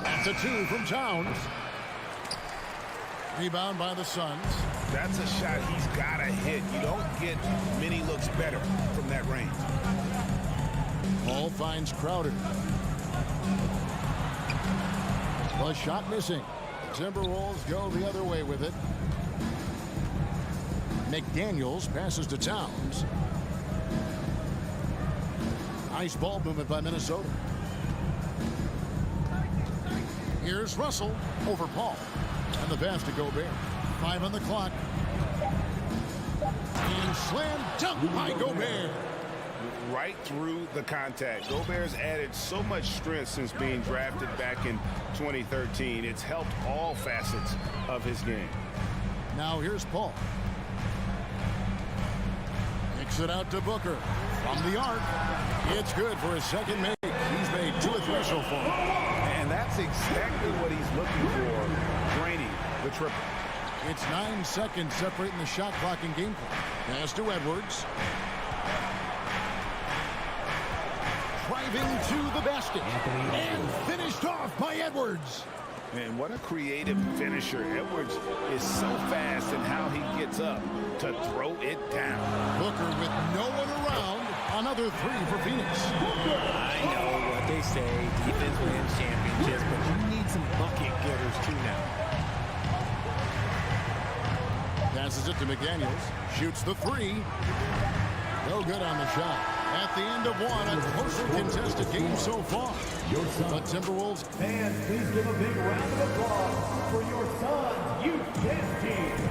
That's a 2 from Towns. Rebound by the Suns. That's a shot he's got to hit. You don't get many looks better from that range. Ball finds Crowder. The shot missing. Timberwolves go the other way with it. McDaniels passes to Towns. Nice ball movement by Minnesota. Here's Russell over Paul. And the pass to Gobert. 5 on the clock. And slam dunk by Gobert. Right through the contact. Gobert's added so much strength since being drafted back in 2013. It's helped all facets of his game. Now here's Paul. Kicks it out to Booker. From the arc. It's good for his second make. He's made 2 of 3 so far. And that's exactly what he's looking for, draining the triple. It's 9 seconds separating the shot clock and game clock. Pass to Edwards. Driving to the basket. And finished off by Edwards. And what a creative finisher. Edwards is so fast in how he gets up to throw it down. Booker with no one around. Another 3 for Phoenix. I know what they say, defense wins championships, but you need some bucket getters too now. Passes it to McDaniels. Shoots the 3. No good on the shot. At the end of 1, a closely contested game so far. The Timberwolves. Fans, please give a big round of applause for your Suns Youth Dance Team.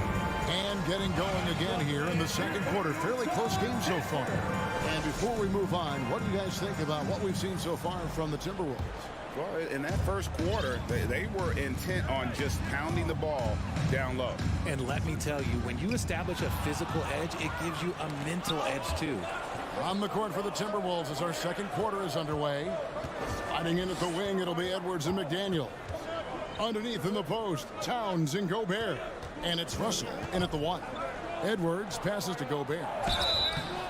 And getting going again here in the second quarter. Fairly close game so far. And before we move on, what do you guys think about what we've seen so far from the Timberwolves? Well, in that first quarter, they were intent on just pounding the ball down low. And let me tell you, when you establish a physical edge, it gives you a mental edge too. On the court for the Timberwolves as our second quarter is underway. Sliding in at the wing, it'll be Edwards and McDaniel. Underneath in the post, Towns and Gobert. And it's Russell in at the 1. Edwards passes to Gobert.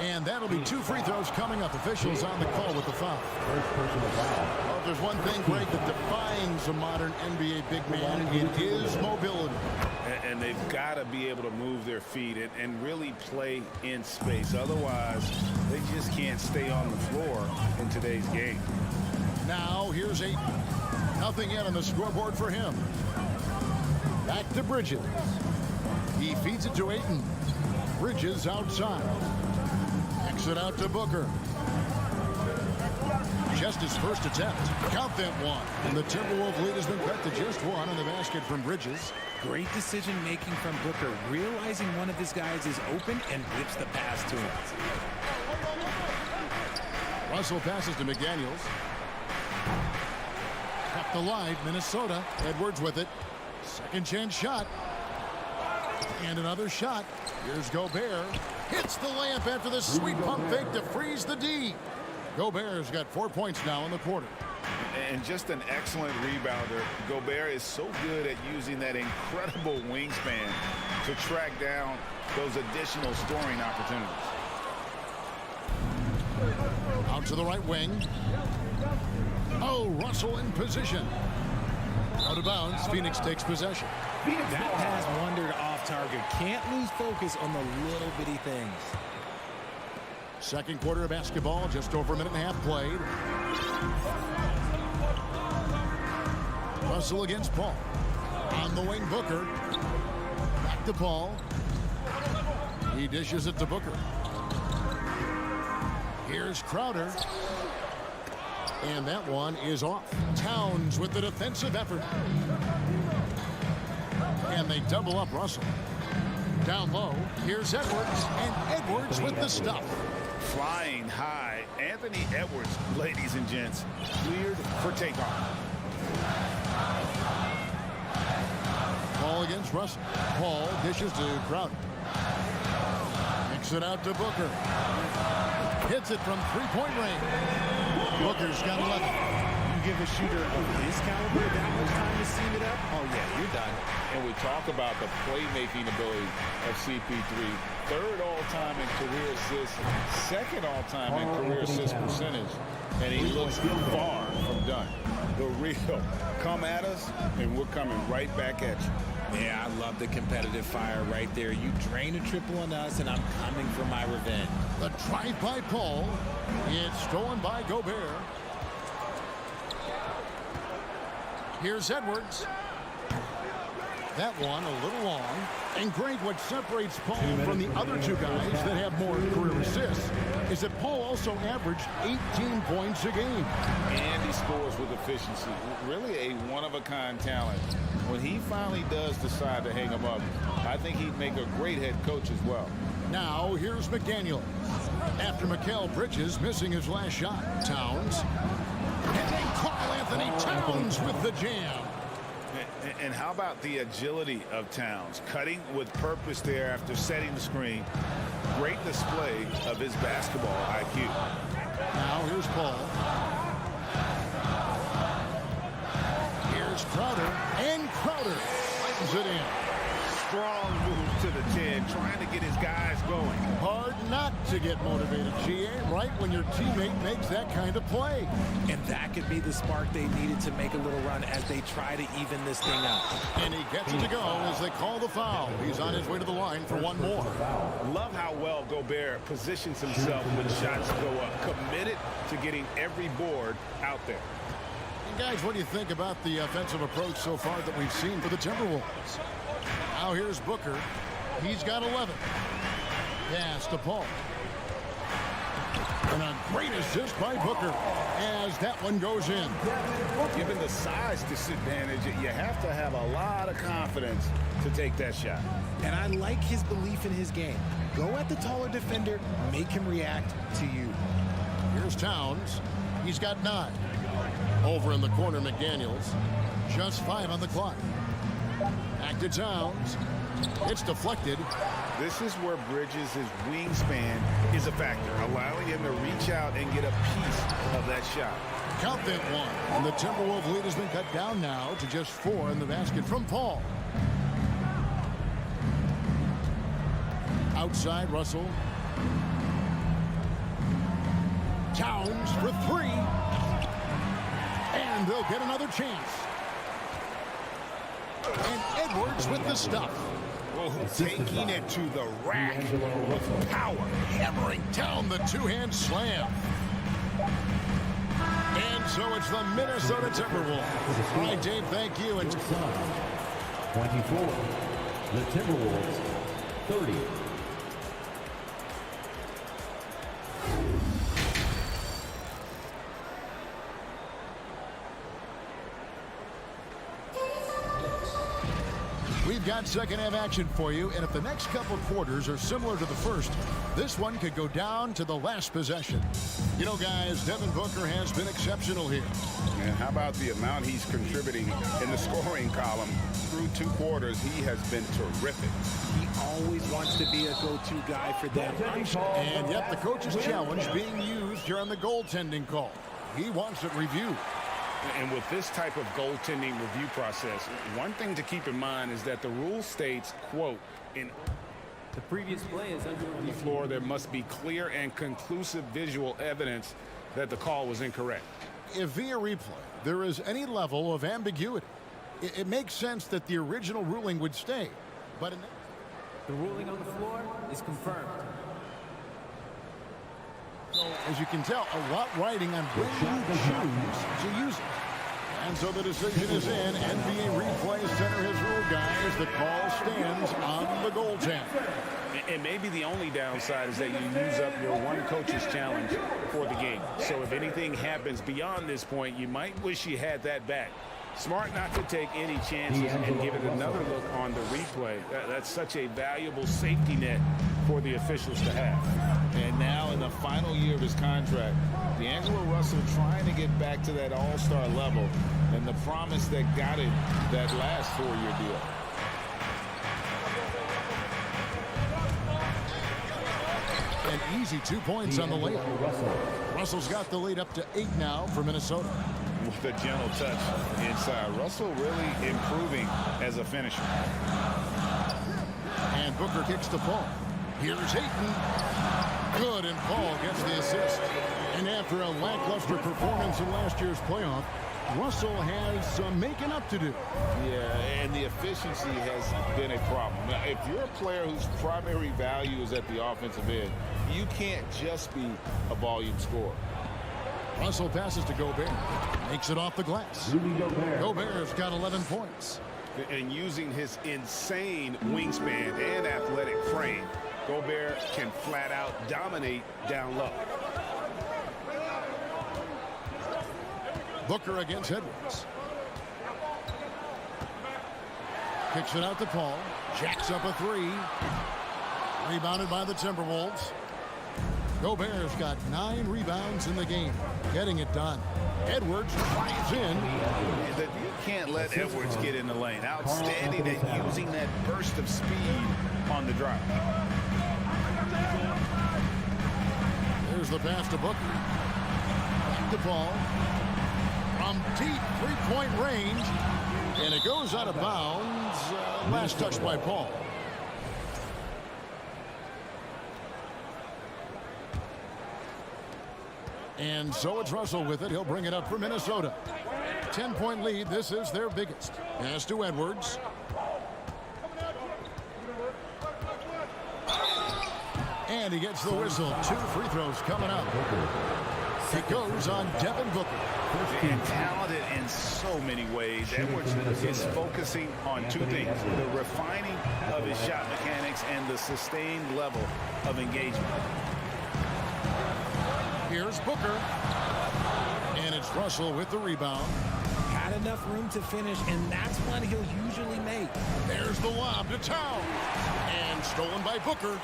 And that'll be 2 free throws coming up. Officials on the call with the foul. Well, if there's one thing, Greg, that defines a modern NBA big man, it is mobility. And they've got to be able to move their feet and really play in space. Otherwise, they just can't stay on the floor in today's game. Now, here's Ayton. Nothing yet on the scoreboard for him. Back to Bridges. He feeds it to Ayton. Bridges outside. Exit out to Booker. Just his first attempt. Count that 1. And the Timberwolves lead has been cut to just 1 on the basket from Bridges. Great decision making from Booker, realizing one of his guys is open and whips the pass to him. Russell passes to McDaniels. Kept alive, Minnesota. Edwards with it. Second chance shot. And another shot. Here's Gobert. Hits the layup after the sweet pump fake to freeze the D. Gobert's got 4 points now in the quarter. And just an excellent rebounder. Gobert is so good at using that incredible wingspan to track down those additional scoring opportunities. Out to the right wing. Oh, Russell in position. Out of bounds. Phoenix takes possession. That pass wandered off target. Can't lose focus on the little bitty things. Second quarter of basketball, just over a minute and a half played. Russell against Paul. On the wing, Booker. Back to Paul. He dishes it to Booker. Here's Crowder. And that one is off. Towns with the defensive effort. And they double up Russell. Down low, here's Edwards. And Edwards with the stuff. Flying high, Anthony Edwards, ladies and gents, cleared for takeoff. Ball against Russell. Paul dishes to Crowder. Kicks it out to Booker. Hits it from three-point range. Booker's got 11. You give a shooter of his caliber that much time to seam it up, oh yeah, you're done. And we talk about the playmaking ability of CP3. Third all-time in career assists, second all-time in career assist percentage, and he looks far from done. The real, come at us, and we're coming right back at you. Yeah, I love the competitive fire right there. You drain a triple on us, and I'm coming for my revenge. The drive by Paul. It's stolen by Gobert. Here's Edwards. That one a little long. And Greg, what separates Paul from the other two guys that have more career assists is that Paul also averaged 18 points a game. And he scores with efficiency. Really a one-of-a-kind talent. When he finally does decide to hang him up, I think he'd make a great head coach as well. Now here's McDaniel. After Mikal Bridges missing his last shot. Towns. And then Karl Anthony Towns with the jam. And how about the agility of Towns? Cutting with purpose there after setting the screen. Great display of his basketball IQ. Now here's Paul. It's Crowder, and Crowder lightens it in. Strong move to the 10, trying to get his guys going. Hard not to get motivated, GA, right when your teammate makes that kind of play. And that could be the spark they needed to make a little run as they try to even this thing out. And he gets it to go as they call the foul. He's on his way to the line for one more. Love how well Gobert positions himself when shots go up. Committed to getting every board out there. And guys, what do you think about the offensive approach so far that we've seen for the Timberwolves? Now here's Booker. He's got 11. Pass to Paul. And a great assist by Booker as that one goes in. Given the size disadvantage, you have to have a lot of confidence to take that shot. And I like his belief in his game. Go at the taller defender, make him react to you. Here's Towns. He's got 9. Over in the corner, McDaniels. Just 5 on the clock. Back to Towns. It's deflected. This is where Bridges' wingspan is a factor, allowing him to reach out and get a piece of that shot. Count that one. And the Timberwolves lead has been cut down now to just 4 in the basket from Paul. Outside, Russell. Towns for 3. And they'll get another chance. And Edwards with the stuff. Oh, taking it to the rack with power. Hammering down the two-hand slam. And so it's the Minnesota Timberwolves. All right, Dave, thank you. And 24. The Timberwolves, 30. We've got second half action for you, and if the next couple quarters are similar to the first, this one could go down to the last possession. You know, guys, Devin Booker has been exceptional here. And how about the amount he's contributing in the scoring column? Through 2 quarters, he has been terrific. He always wants to be a go-to guy for them. And yet the coach's challenge being used here on the goaltending call. He wants it reviewed. And with this type of goaltending review process, one thing to keep in mind is that the rule states, quote, in the previous play is under the floor, there must be clear and conclusive visual evidence that the call was incorrect. If via replay there is any level of ambiguity, it makes sense that the original ruling would stay. But the ruling on the floor is confirmed. As you can tell, a lot riding on when you choose to use it. And so the decision is in. NBA Replay Center has ruled, guys. The call stands on the goaltender. And maybe the only downside is that you use up your one coach's challenge for the game. So if anything happens beyond this point, you might wish you had that back. Smart not to take any chances and give it another look on the replay. That's such a valuable safety net for the officials to have. And now in the final year of his contract, D'Angelo Russell trying to get back to that all-star level and the promise that got him that last 4-year deal. An easy 2 points on the layup. Russell's got the lead up to 8 now for Minnesota. With a gentle touch inside. Russell really improving as a finisher. And Booker kicks to Paul. Here's Ayton. Good, and Paul gets the assist. And after a lackluster performance in last year's playoff, Russell has some making up to do. Yeah, and the efficiency has been a problem. Now, if you're a player whose primary value is at the offensive end, you can't just be a volume scorer. Russell passes to Gobert. Makes it off the glass. Gobert's got 11 points. And using his insane wingspan and athletic frame, Gobert can flat out dominate down low. Booker against Edwards. Kicks it out to Paul. Jacks up a 3. Rebounded by the Timberwolves. Gobert's got 9 rebounds in the game. Getting it done. Edwards drives in. You can't let Edwards get in the lane. Outstanding at using that burst of speed on the drive. There's the pass to Booker. Back to Paul. From deep 3-point range. And it goes out of bounds. Last touch by Paul. And so it's Russell with it. He'll bring it up for Minnesota. 10-point lead. This is their biggest. Pass to Edwards. And he gets the whistle. 2 free throws coming up. It goes on Devin Booker. And talented in so many ways. Edwards is focusing on 2 things: the refining of his shot mechanics and the sustained level of engagement. Here's Booker. And it's Russell with the rebound. Had enough room to finish, and that's one he'll usually make. There's the lob to Towns. And stolen by Booker.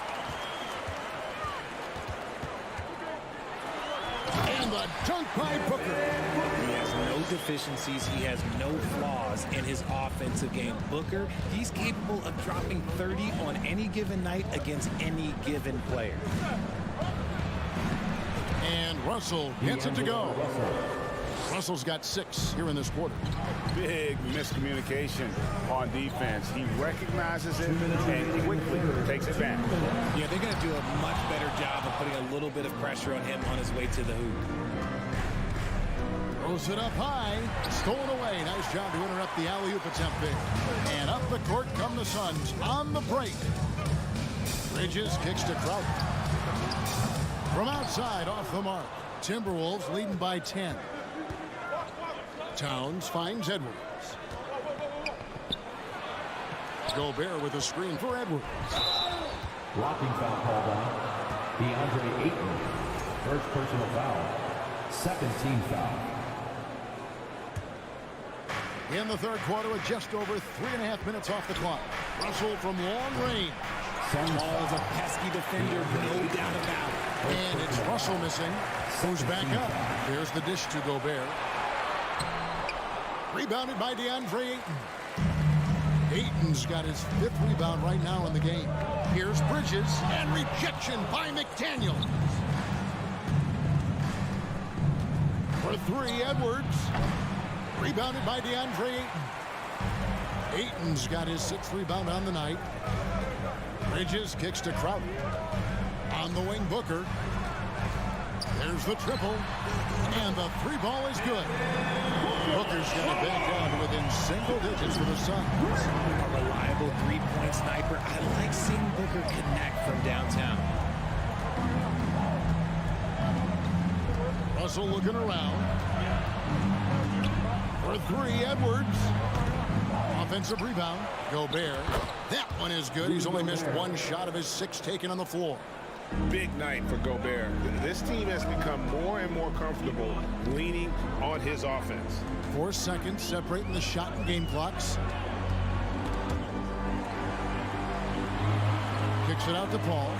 And the dunk by Booker. He has no deficiencies. He has no flaws in his offensive game. Booker, he's capable of dropping 30 on any given night against any given player. And Russell gets it to go. Russell's got 6 here in this quarter. Big miscommunication on defense. He recognizes it and quickly takes it back. Yeah, they're going to do a much better job of putting a little bit of pressure on him on his way to the hoop. Throws it up high. Stolen away. Nice job to interrupt the alley-oop attempt there. And up the court come the Suns on the break. Bridges kicks to Trout. From outside, off the mark. Timberwolves leading by 10. Towns finds Edwards. Gobert with a screen for Edwards. Blocking foul called on DeAndre Ayton. First personal foul. Second team foul. In the third quarter with just over 3.5 minutes off the clock. Russell from long range. Paul is a pesky defender, no doubt about it. And it's Russell missing. Goes back up. There's the dish to Gobert. Rebounded by DeAndre Ayton. Ayton's got his 5th rebound right now in the game. Here's Bridges, and rejection by McDaniel. For 3, Edwards. Rebounded by DeAndre Ayton. Ayton's got his 6th rebound on the night. Bridges kicks to Crowder. On the wing, Booker. There's the triple. And the 3 ball is good. Booker's got it back down to within single digits for the Suns. A reliable 3-point sniper. I like seeing Booker connect from downtown. Russell looking around. For 3, Edwards. Offensive rebound. Gobert. That one is good. He's only missed 1 shot of his 6 taken on the floor. Big night for Gobert. This team has become more and more comfortable leaning on his offense. 4 seconds separating the shot and game clocks. Kicks it out to Paul.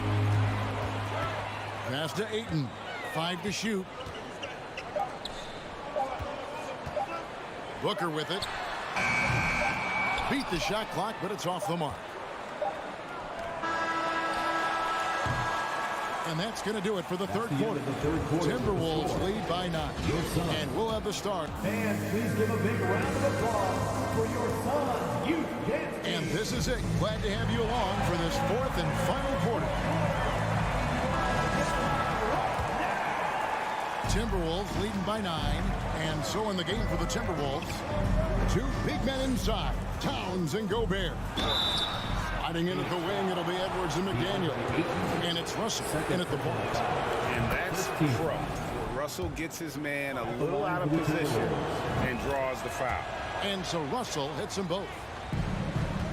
Pass to Ayton. 5 to shoot. Booker with it. Beat the shot clock, but it's off the mark. And that's going to do it for the third quarter. Timberwolves lead by 9. And we'll have the start. And please give a big round of applause for your Suns youth dance team. And this is it. Glad to have you along for this 4th and final quarter. Timberwolves leading by 9. And so in the game for the Timberwolves, 2 big men inside, Towns and Gobert. Sliding in at the wing, it'll be Edwards and McDaniel. And it's Russell in at the point. And that's pro. Russell gets his man a little out of position and draws the foul. And so Russell hits them both.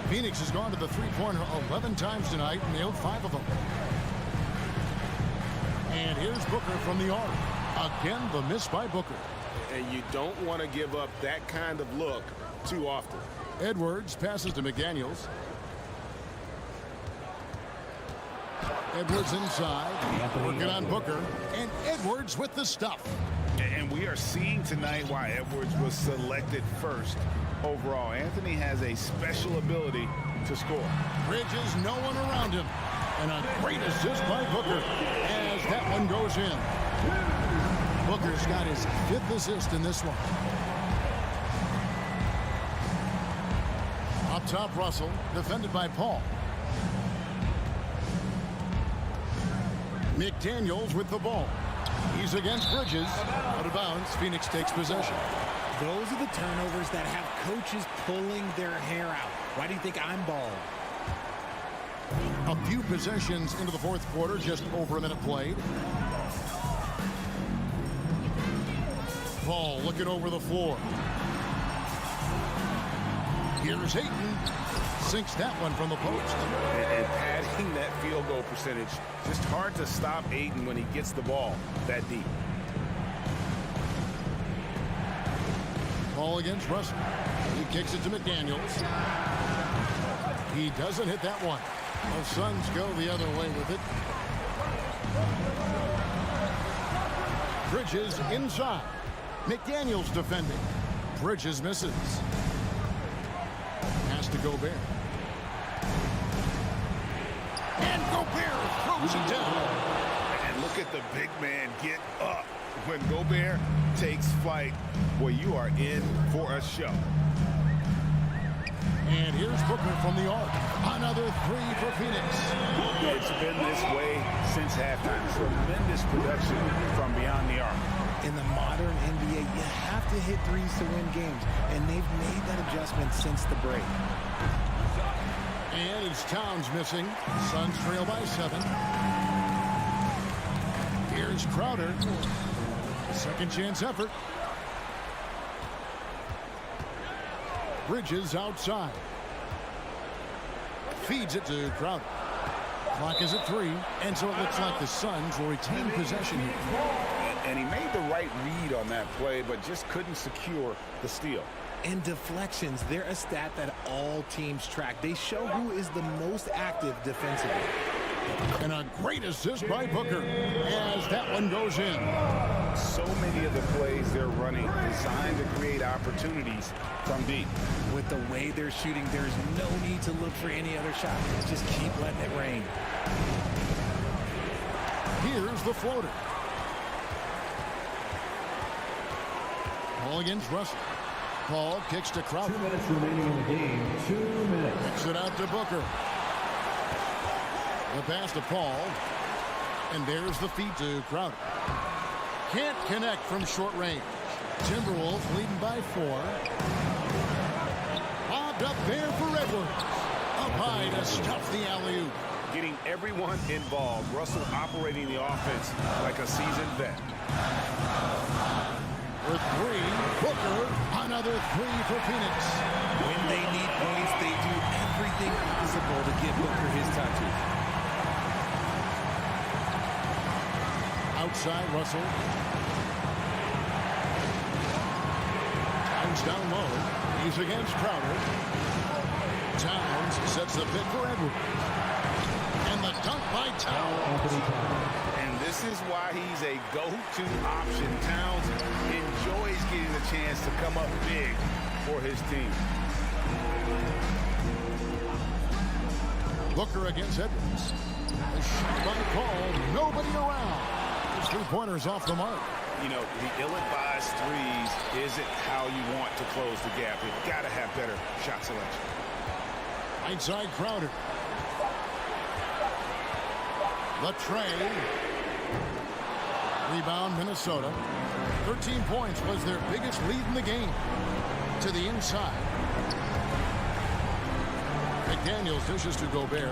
Phoenix has gone to the three-pointer 11 times tonight, nailed 5 of them. And here's Booker from the arc. Again, the miss by Booker. And you don't want to give up that kind of look too often. Edwards passes to McDaniels. Edwards inside, working on Booker, and Edwards with the stuff. And we are seeing tonight why Edwards was selected first overall. Anthony has a special ability to score. Bridges, no one around him. And a great assist by Booker as that one goes in. Booker's got his 5th assist in this one. Up top, Russell, defended by Paul. McDaniels with the ball. He's against Bridges. Out of bounds. Phoenix takes possession. Those are the turnovers that have coaches pulling their hair out. Why do you think I'm bald? A few possessions into the fourth quarter, just over a minute played. Ball looking over the floor. Here's Hayton. Sinks that one from the post. And padding that field goal percentage, just hard to stop Ayton when he gets the ball that deep. Ball against Russell. He kicks it to McDaniels. He doesn't hit that one. The Suns go the other way with it. Bridges inside. McDaniels defending. Bridges misses. Pass to Gobert. And Gobert throws it down. And look at the big man get up. When Gobert takes flight, boy, you are in for a show. And here's Booker from the arc. Another three for Phoenix. It's been this way since halftime. Tremendous production from beyond the arc. In the modern NBA, you have to hit threes to win games, and they've made that adjustment since the break. And it's Towns missing. Suns trail by 7. Here's Crowder. Second chance effort. Bridges outside. Feeds it to Crowder. Clock is at 3, and so it looks like the Suns will retain possession here. And he made the right read on that play, but just couldn't secure the steal. And deflections, they're a stat that all teams track. They show who is the most active defensively. And a great assist by Booker as that one goes in. So many of the plays they're running designed to create opportunities from deep. With the way they're shooting, there's no need to look for any other shot. Just keep letting it rain. Here's the floater. Ball against Russell. Paul kicks to Crowder. 2 minutes remaining in the game. 2 minutes. Kicks it out to Booker. The pass to Paul. And there's the feed to Crowder. Can't connect from short range. Timberwolves leading by 4. Bobbed up there for Edwards. Up high to stuff the alley-oop. Getting everyone involved. Russell operating the offense like a seasoned vet. For 3, Booker, another 3 for Phoenix. When they need points, they do everything possible to give Booker his touches. Outside, Russell. Towns down low. He's against Crowder. Towns sets the pick for Edwards. And the dunk by Towns. And this is why he's a go-to option. Towns enjoys getting the chance to come up big for his team. Booker against Edwards. A shot by Paul. Nobody around. His 3-pointers off the mark. You know, the ill-advised threes isn't how you want to close the gap. You've got to have better shot selection. Inside Crowder. The tray. Rebound, Minnesota. 13 points was their biggest lead in the game. To the inside. McDaniels dishes to Gobert.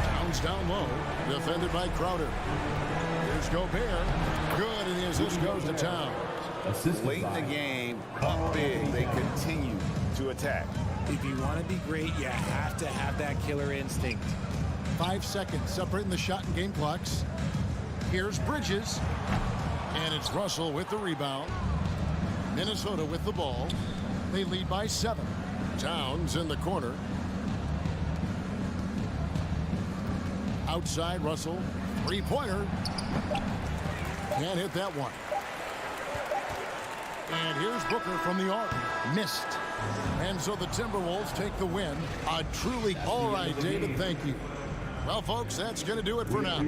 Towns down low. Defended by Crowder. Here's Gobert. Good, and the assist goes to Towns. Late in the game, up big, they continue to attack. If you want to be great, you have to have that killer instinct. 5 seconds separating the shot and game clocks. Here's Bridges. And it's Russell with the rebound. Minnesota with the ball. They lead by 7. Towns in the corner. Outside, Russell. 3-pointer. Can't hit that one. And here's Booker from the arc. Missed. And so the Timberwolves take the win. A truly all right, David. Thank you. Well, folks, that's going to do it for now.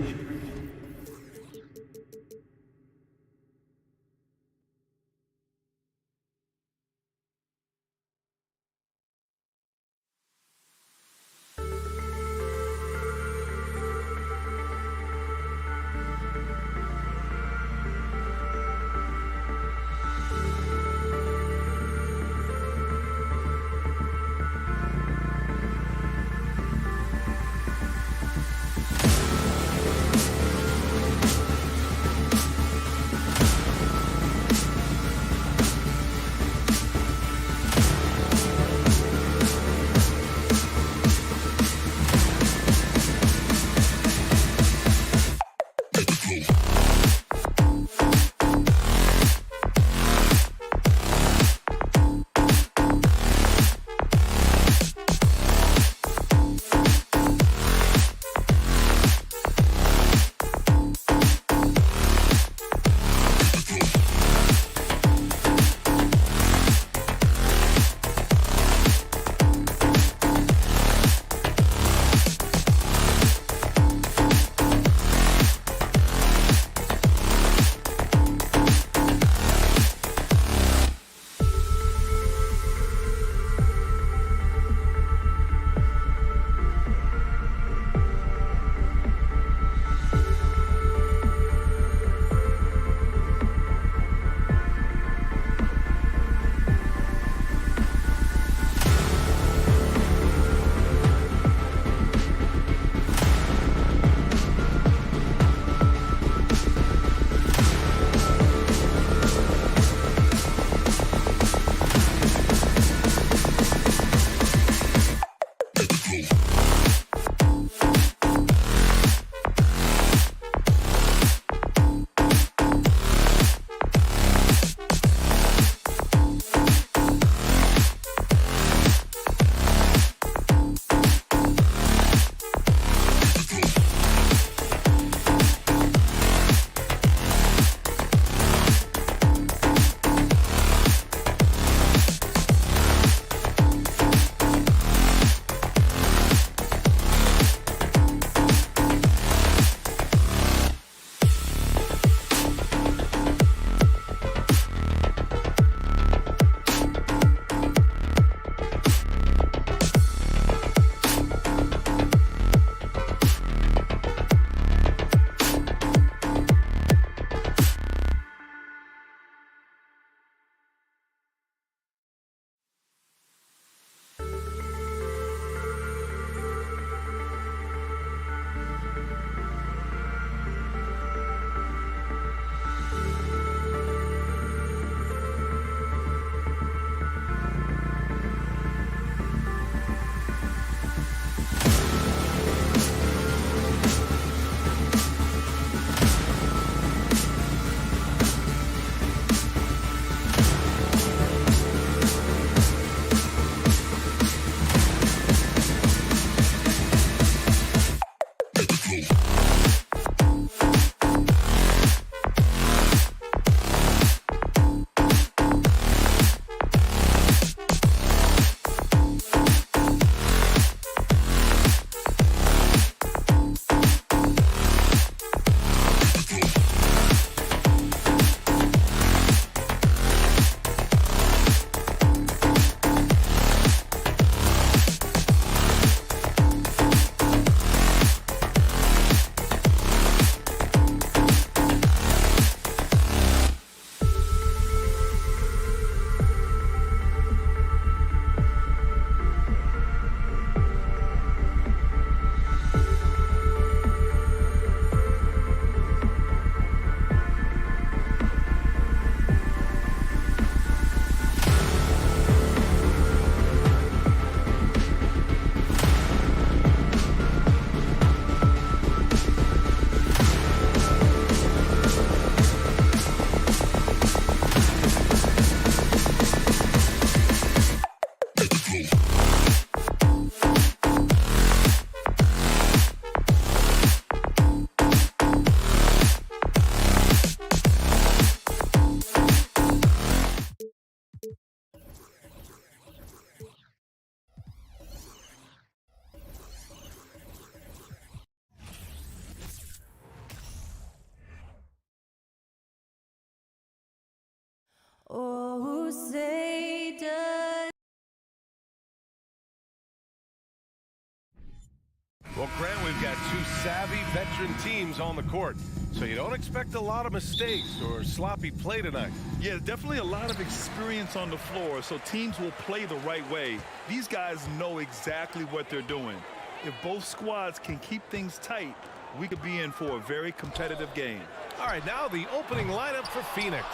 two savvy veteran teams on the court. So you don't expect a lot of mistakes or sloppy play tonight. Yeah, definitely a lot of experience on the floor, so teams will play the right way. These guys know exactly what they're doing. If both squads can keep things tight, we could be in for a very competitive game. All right, now the opening lineup for Phoenix.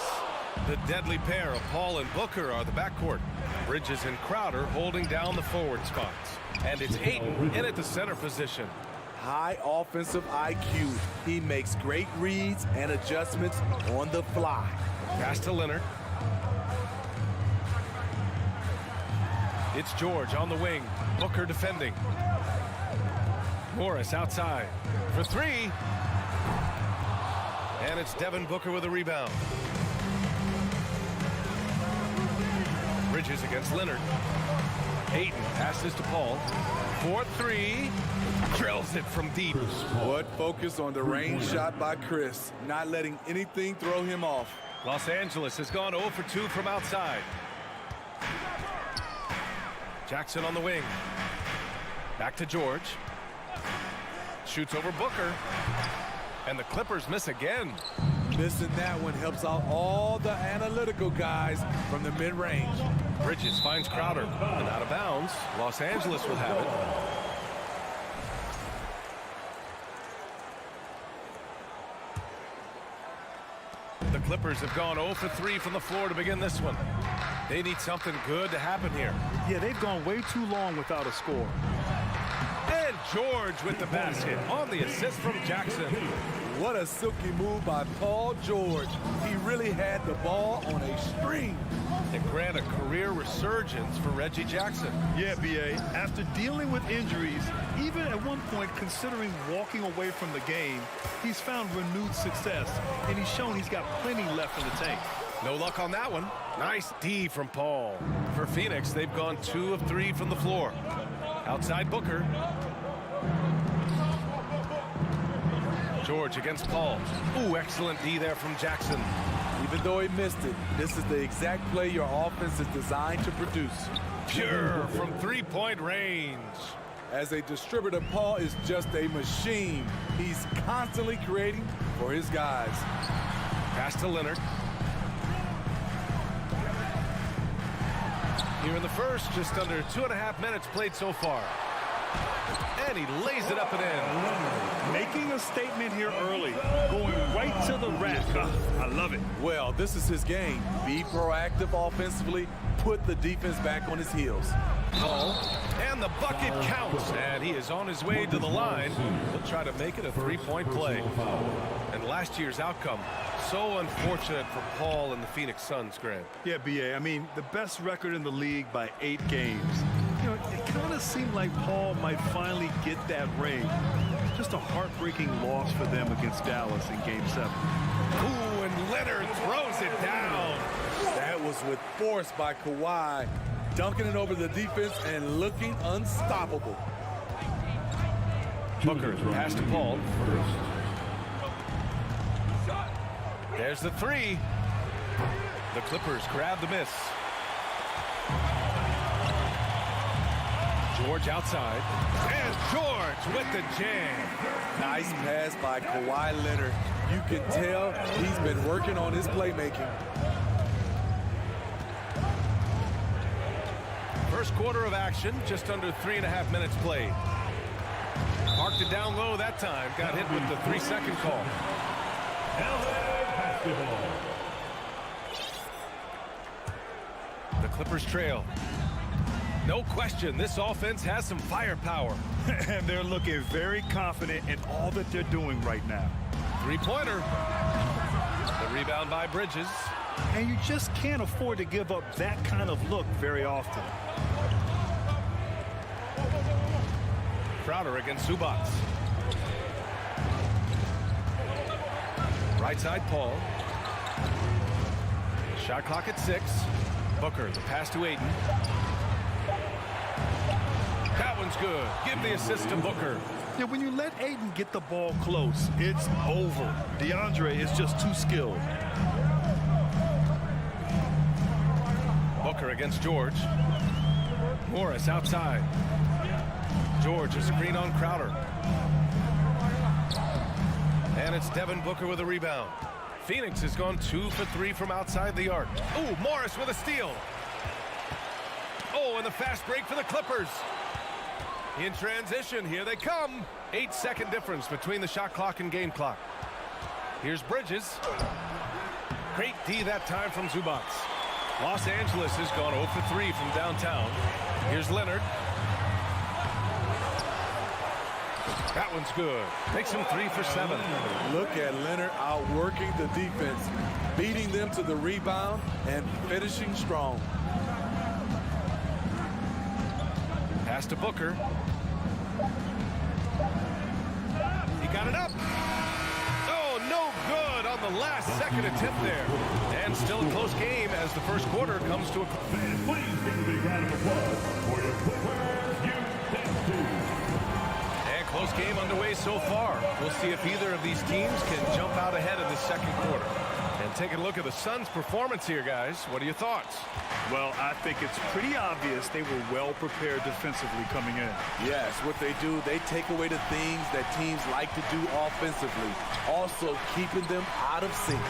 The deadly pair of Paul and Booker are the backcourt. Bridges and Crowder holding down the forward spots. And it's Ayton in at the center position. High offensive IQ. He makes great reads and adjustments on the fly. Pass to Leonard. It's George on the wing. Booker defending. Morris outside for three. And it's Devin Booker with a rebound. Bridges against Leonard. Ayton passes to Paul. 4-3. Drills it from deep. What focus on the range shot by Chris. Not letting anything throw him off. Los Angeles has gone 0 for 2 from outside. Jackson on the wing. Back to George. Shoots over Booker. And the Clippers miss again. Missing that one helps out all the analytical guys from the mid-range. Bridges finds Crowder. And out of bounds. Los Angeles will have it. The Clippers have gone 0 for 3 from the floor to begin this one. They need something good to happen here. Yeah, they've gone way too long without a score. And George with the basket on the assist from Jackson. What a silky move by Paul George. He really had the ball on a string. And grant a career resurgence for Reggie Jackson. Yeah, B.A., after dealing with injuries, even at one point considering walking away from the game, he's found renewed success, and he's shown he's got plenty left in the tank. No luck on that one. Nice D from Paul. For Phoenix, they've gone 2 of 3 from the floor. Outside Booker. George against Paul. Ooh, excellent D there from Jackson. Even though he missed it, this is the exact play your offense is designed to produce. Pure from three-point range. As a distributor, Paul is just a machine. He's constantly creating for his guys. Pass to Leonard. Here in the first, just under 2.5 minutes played so far. And he lays it up and in. Making a statement here early, going right to the rack. I love it. Well, this is his game. Be proactive offensively, put the defense back on his heels. And the bucket counts. And he is on his way to the line. He'll try to make it a three-point play. And last year's outcome, so unfortunate for Paul and the Phoenix Suns, Grant. Yeah, B.A., I mean, the best record in the league by 8 games. You know, it kind of seemed like Paul might finally get that ring. Just a heartbreaking loss for them against Dallas in Game 7. Ooh, and Leonard throws it down. That was with force by Kawhi, dunking it over the defense and looking unstoppable. Booker pass to Paul. There's the three. The Clippers grab the miss. George outside. And George with the jam. Nice pass by Kawhi Leonard. You can tell he's been working on his playmaking. First quarter of action, just under 3.5 minutes played. Parked it down low that time. Got hit with the 3-second call. The Clippers trail. No question, this offense has some firepower. And they're looking very confident in all that they're doing right now. Three-pointer. The rebound by Bridges. And you just can't afford to give up that kind of look very often. Crowder against Zubats. Right side, Paul. Shot clock at 6. Booker, the pass to Ayton. That one's good. Give the assist to Booker. Yeah, when you let Ayton get the ball close, it's over. DeAndre is just too skilled. Booker against George. Morris outside. George, a screen on Crowder. And it's Devin Booker with a rebound. Phoenix has gone 2 for 3 from outside the arc. Ooh, Morris with a steal. Oh, and the fast break for the Clippers. In transition, here they come. 8-second difference between the shot clock and game clock. Here's Bridges. Great D that time from Zubac. Los Angeles has gone 0 for 3 from downtown. Here's Leonard. That one's good. Makes him 3 for 7. Look at Leonard outworking the defense, beating them to the rebound and finishing strong. Pass to Booker. He got it up. Oh, no good on the last second attempt there. And still a close game as the first quarter comes to a close. Please give a big round of applause for your Clippers U-10. And close game underway so far. We'll see if either of these teams can jump out ahead in the second quarter. And taking a look at the Suns' performance here, guys. What are your thoughts? Well, I think it's pretty obvious they were well prepared defensively coming in. Yes, what they do, they take away the things that teams like to do offensively, also keeping them out of sync.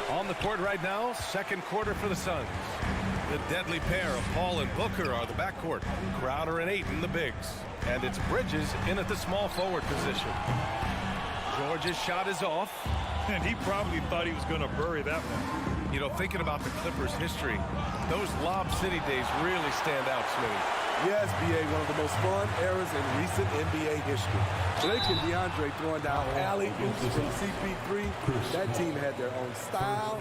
On the court right now, second quarter for the Suns. The deadly pair of Paul and Booker are the backcourt. Crowder and Ayton the bigs. And it's Bridges in at the small forward position. George's shot is off. And he probably thought he was going to bury that one. You know, thinking about the Clippers' history, those Lob City days really stand out, Smitty. Yes, B.A., one of the most fun eras in recent NBA history. Blake and DeAndre throwing down alley-oops from CP3. That team had their own style,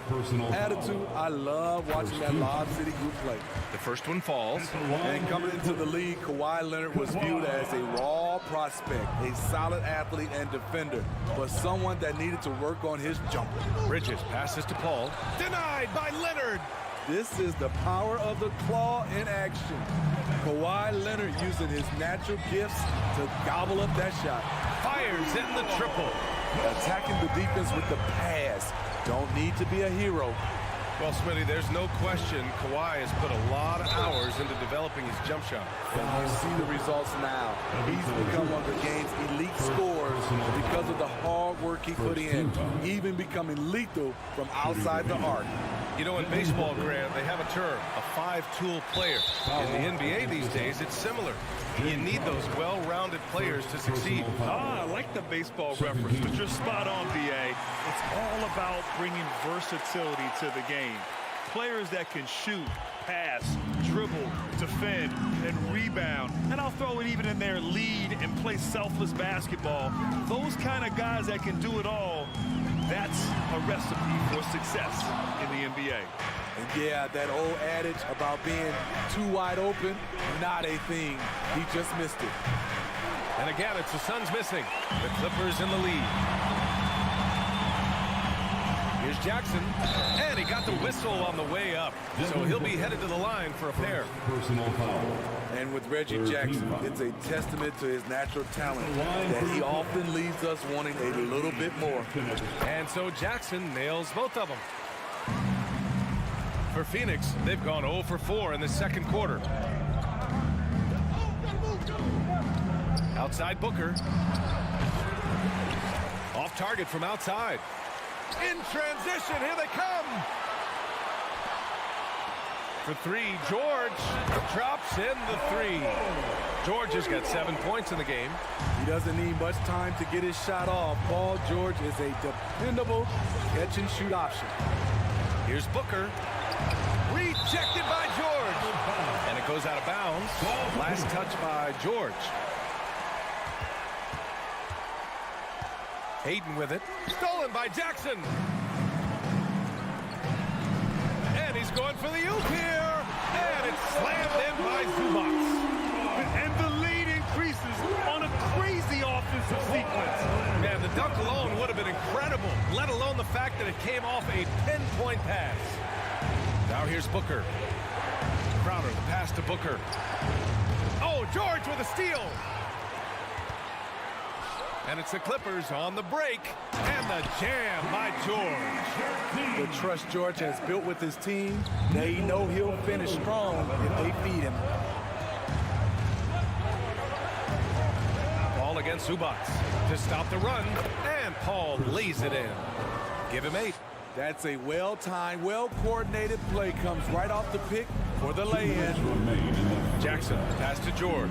attitude. I love watching that Lob City group play. The first one falls. And coming into the league, Kawhi Leonard was viewed as a raw prospect, a solid athlete and defender, but someone that needed to work on his jumper. Bridges passes to Paul. Denied by Leonard. This is the power of the claw in action. Kawhi Leonard using his natural gifts to gobble up that shot. Fires in the triple. Attacking the defense with the pass. Don't need to be a hero. Well, Smitty, there's no question Kawhi has put a lot of hours into developing his jump shot. And you see the results now. He's become one of the game's elite scorers because of the hard work he put in, even becoming lethal from outside the arc. You know, in baseball, Grant, they have a term, a five-tool player. In the NBA these days, it's similar. You need those well-rounded players to succeed. I like the baseball reference, but you're spot on, B.A. It's all about bringing versatility to the game. Players that can shoot, pass, dribble, defend, and rebound. And I'll throw it even in there, lead and play selfless basketball. Those kind of guys that can do it all, that's a recipe for success in the NBA. And yeah, that old adage about being too wide open, not a thing. He just missed it. And again, it's the Suns missing. The Clippers in the lead. Here's Jackson, and he got the whistle on the way up. So he'll be headed to the line for a pair. Personal foul. And with Reggie Jackson, it's a testament to his natural talent that he often leaves us wanting a little bit more. And so Jackson nails both of them. For Phoenix, they've gone 0 for 4 in the second quarter. Outside Booker. Off target from outside. In transition, here they come. For three, George drops in the three. George has got 7 points in the game. He doesn't need much time to get his shot off. Paul George is a dependable catch-and-shoot option. Here's Booker. Rejected by George. And it goes out of bounds. Last touch by George. Hayden with it. Stolen by Jackson. And he's going for the oop here. And it's slammed in by Zubac. And the lead increases on a crazy offensive sequence. Man, the dunk alone would have been incredible, let alone the fact that it came off a pinpoint pass. Now here's Booker. Crowder, the pass to Booker. Oh, George with a steal. And it's the Clippers on the break. And the jam by George. The trust George has built with his team, they know he'll finish strong if they feed him. Ball against Zubac. to stop the run, and Paul lays it in. Give him 8. That's a well-timed, well-coordinated play. Comes right off the pick for the lay-in. Jackson, pass to George.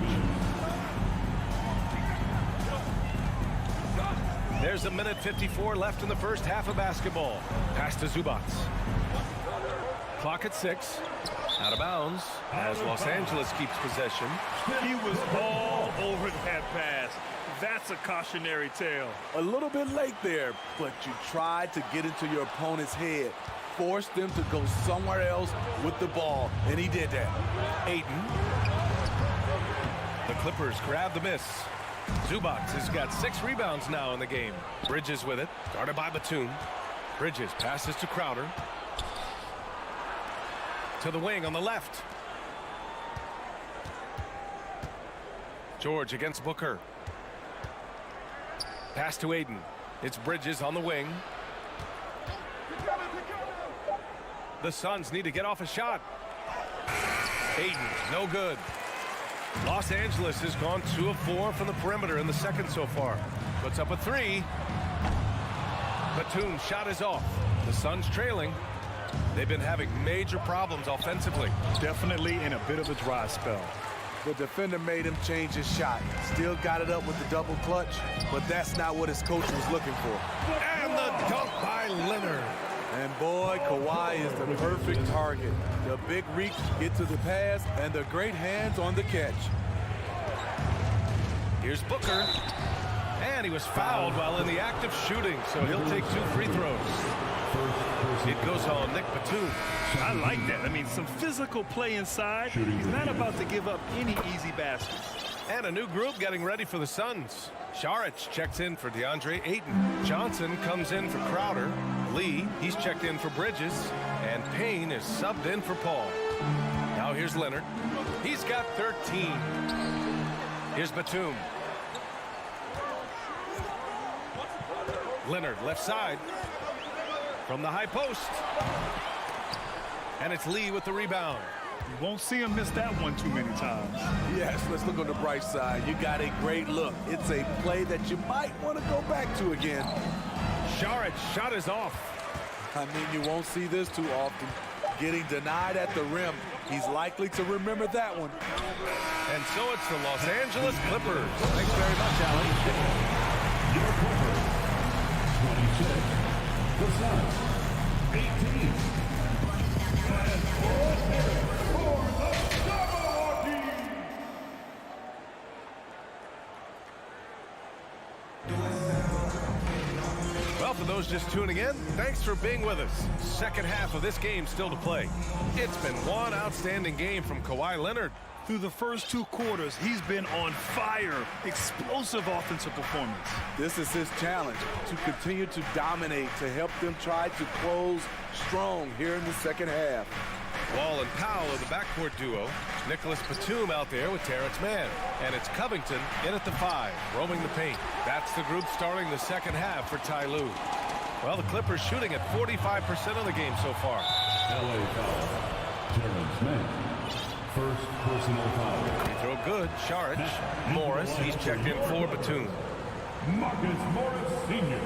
There's a minute 54 left in the first half of basketball. Pass to Zubats. Clock at 6. Out of bounds as Los Angeles keeps possession. He was all over that pass. That's a cautionary tale. A little bit late there, but you tried to get into your opponent's head. Forced them to go somewhere else with the ball, and he did that. Ayton. The Clippers grab the miss. Zubats has got 6 rebounds now in the game. Bridges with it, guarded by Batum. Bridges passes to Crowder. To the wing on the left. George against Booker. Pass to Ayton. It's Bridges on the wing. The Suns need to get off a shot. Ayton, no good. Los Angeles has gone 2 of 4 from the perimeter in the second so far. Puts up a 3. Batum's shot is off. The Suns trailing. They've been having major problems offensively. Definitely in a bit of a dry spell. The defender made him change his shot. Still got it up with the double clutch, but that's not what his coach was looking for. And the dunk by Leonard. And boy, Kawhi is the perfect target. The big reach get to the pass and the great hands on the catch. Here's Booker. And he was fouled while in the act of shooting, so he'll take 2 free throws. It goes on Nick Batum. I like that. I mean, some physical play inside. He's not about to give up any easy baskets. And a new group getting ready for the Suns. Saric checks in for DeAndre Ayton. Johnson comes in for Crowder. Lee, he's checked in for Bridges. And Payne is subbed in for Paul. Now here's Leonard. He's got 13. Here's Batum. Leonard, left side. From the high post. And it's Lee with the rebound. You won't see him miss that one too many times. Yes, let's look on the bright side. You got a great look. It's a play that you might want to go back to again. Saric shot is off. I mean, you won't see this too often. Getting denied at the rim. He's likely to remember that one. And so it's the Los Angeles Clippers. Thanks very much, Allie. Your Clippers, 26. The Suns, 18. And for the Well, for those just tuning in, thanks for being with us. Second half of this game still to play. It's been one outstanding game from Kawhi Leonard. Through the first 2 quarters, he's been on fire. Explosive offensive performance. This is his challenge, to continue to dominate, to help them try to close strong here in the second half. Wall and Powell are the backcourt duo. Nicholas Batum out there with Terrence Mann. And it's Covington in at the 5, roaming the paint. That's the group starting the second half for Ty Lue. Well, the Clippers shooting at 45% of the game so far. LA foul. Terrence Mann. First personal foul. Free throw good. Saric. Morris, he's checked in for Batum. Marcus Morris Sr.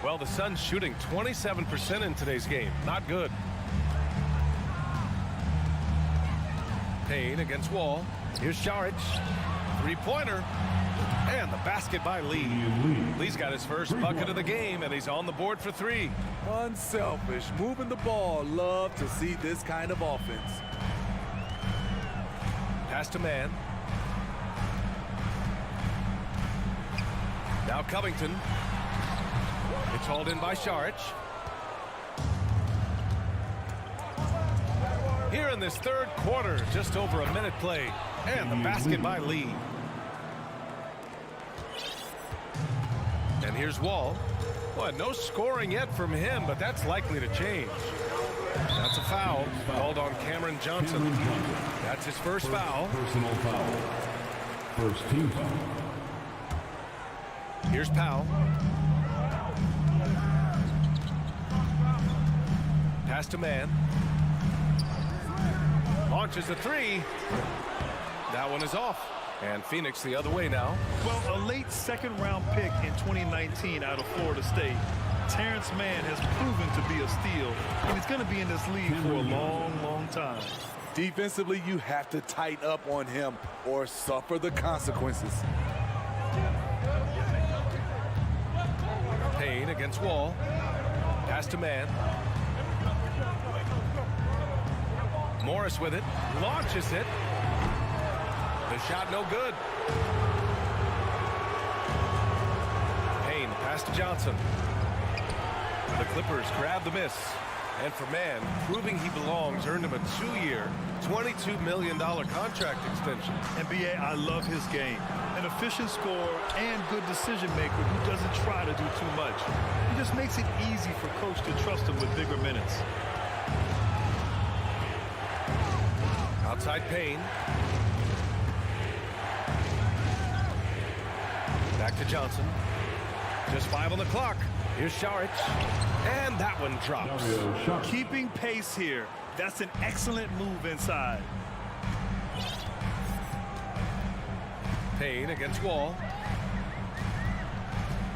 Well, the Suns shooting 27% in today's game. Not good. Payne against Wall. Here's Saric. 3-pointer. And the basket by Lee. Lee's got his first bucket of the game, and he's on the board for 3. Unselfish, moving the ball. Love to see this kind of offense. Pass to Mann. Now Covington. It's hauled in by Saric. Here in this third quarter, just over a minute played. And the basket by Lee. And here's Wall. Boy, no scoring yet from him, but that's likely to change. That's a foul called on Cameron Johnson. That's his first foul. Personal foul. First team foul. Here's Powell. Pass to Mann. Launches a 3. That one is off. And Phoenix the other way now. Well, a late second-round pick in 2019 out of Florida State. Terrence Mann has proven to be a steal, and he's going to be in this league for a long, long time. Defensively, you have to tighten up on him or suffer the consequences. Payne against Wall. Pass to Mann. Morris with it. Launches it. The shot no good. Payne pass to Johnson. The Clippers grab the miss. And for Mann, proving he belongs, earned him a 2-year, $22 million contract extension. And B.A., I love his game. An efficient scorer and good decision maker who doesn't try to do too much. He just makes it easy for coach to trust him with bigger minutes. Outside Payne. Back to Johnson. Just 5 on the clock. Here's Šarić. And that one drops. Keeping pace here. That's an excellent move inside. Payne against Wall.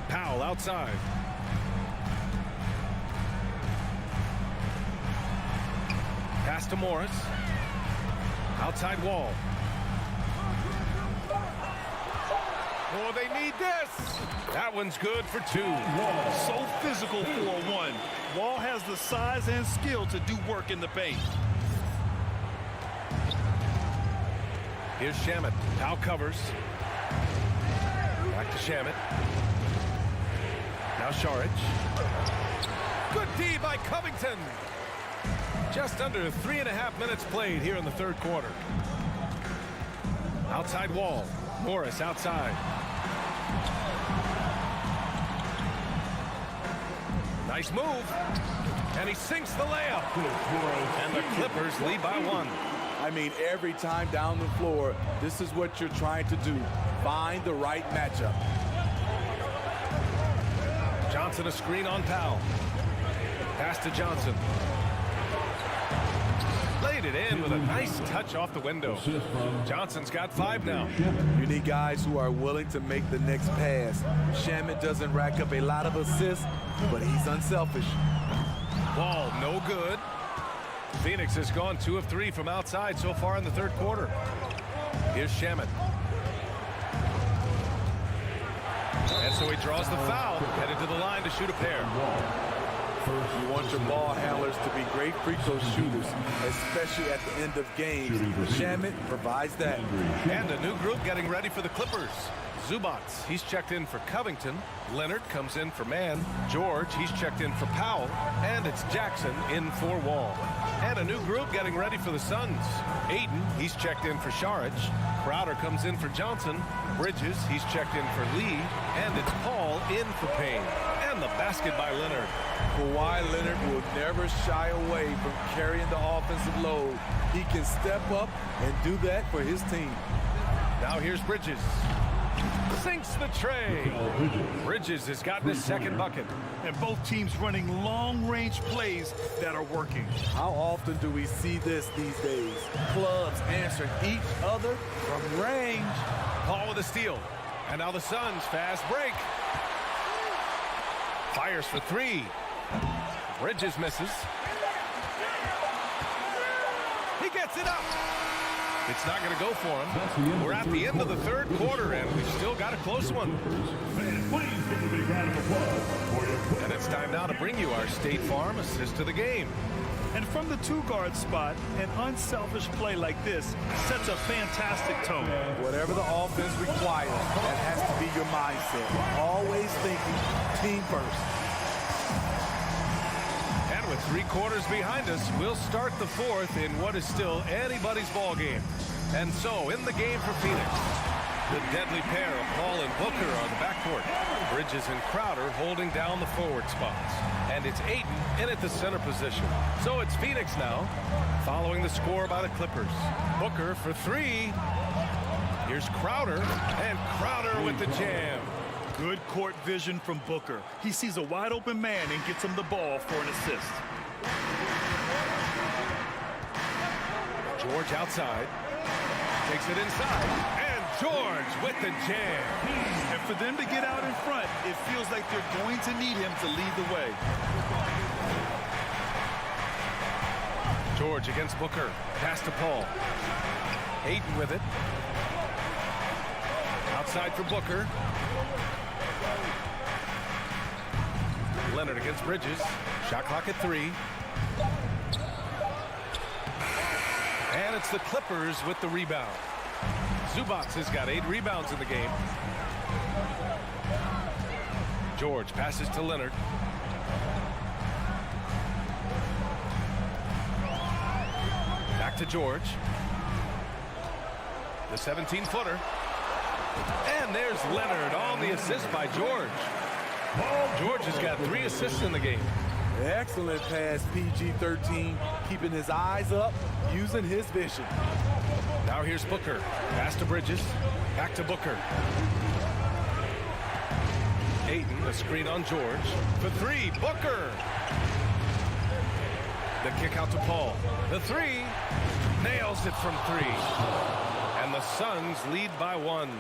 Powell outside. Pass to Morris. Outside Wall. Oh, they need this. That one's good for 2. Wall, so physical for a 1. Wall has the size and skill to do work in the paint. Here's Shamet. Powell covers. Back to Shamet. Now Šarić. Good D by Covington. Just under 3.5 minutes played here in the third quarter. Outside Wall. Morris outside. Nice move. And he sinks the layup. And the Clippers lead by 1. I mean, every time down the floor, this is what you're trying to do. Find the right matchup. Johnson a screen on Powell. Pass to Johnson. Laid it in with a nice touch off the window. Johnson's got 5 now. You need guys who are willing to make the next pass. Shamet doesn't rack up a lot of assists, but he's unselfish. Ball no good. Phoenix has gone 2 of 3 from outside so far in the third quarter. Here's Shamet. And so he draws the foul, headed to the line to shoot a pair. You want your ball handlers to be great free throw shooters, especially at the end of games. Shamet provides that. And a new group getting ready for the Clippers. Zubac, he's checked in for Covington. Leonard comes in for Mann. George, he's checked in for Powell. And it's Jackson in for Wall. And a new group getting ready for the Suns. Ayton, he's checked in for Šarić. Crowder comes in for Johnson. Bridges, he's checked in for Lee. And it's Paul in for Payne. And the basket by Leonard. Kawhi Leonard will never shy away from carrying the offensive load. He can step up and do that for his team. Now here's Bridges. Sinks the tray. Bridges has gotten his second bucket. And both teams running long-range plays that are working. How often do we see this these days? Clubs answering each other from range. Paul with a steal. And now the Suns fast break. Fires for 3. Bridges misses. He gets it up. It's not going to go for him. We're at the end of the third quarter, and we've still got a close one. And it's time now to bring you our State Farm assist to the game. And from the 2-guard spot, an unselfish play like this sets a fantastic tone. Whatever the offense requires, that has to be your mindset. Always thinking team first. And with 3 quarters behind us, we'll start the fourth in what is still anybody's ball game. And so, in the game for Phoenix, the deadly pair of Paul and Booker on the backcourt. Bridges and Crowder holding down the forward spots. And it's Ayton in at the center position. So it's Phoenix now, following the score by the Clippers. Booker for 3. Here's Crowder, and Crowder with the jam. Good court vision from Booker. He sees a wide open man and gets him the ball for an assist. George outside. Takes it inside and George with the jam. And for them to get out in front, it feels like they're going to need him to lead the way. George against Booker. Pass to Paul. Ayton with it. Outside for Booker. Leonard against Bridges. Shot clock at 3. And it's the Clippers with the rebound. Zubac has got 8 rebounds in the game. George passes to Leonard. Back to George. The 17-footer. And there's Leonard on the assist by George. George has got 3 assists in the game. Excellent pass, PG-13, keeping his eyes up, using his vision. Now here's Booker. Pass to Bridges. Back to Booker. Ayton, a screen on George. For 3, Booker. The kick out to Paul. The 3. Nails it from 3. And the Suns lead by 1.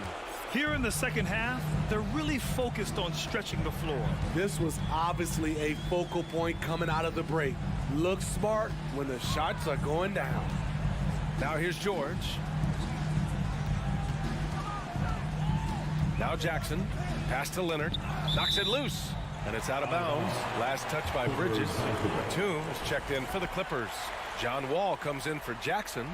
Here in the second half, they're really focused on stretching the floor. This was obviously a focal point coming out of the break. Look smart when the shots are going down. Now here's George. Now Jackson. Pass to Leonard. Knocks it loose. And it's out of bounds. Last touch by Bridges. Batum is checked in for the Clippers. John Wall comes in for Jackson.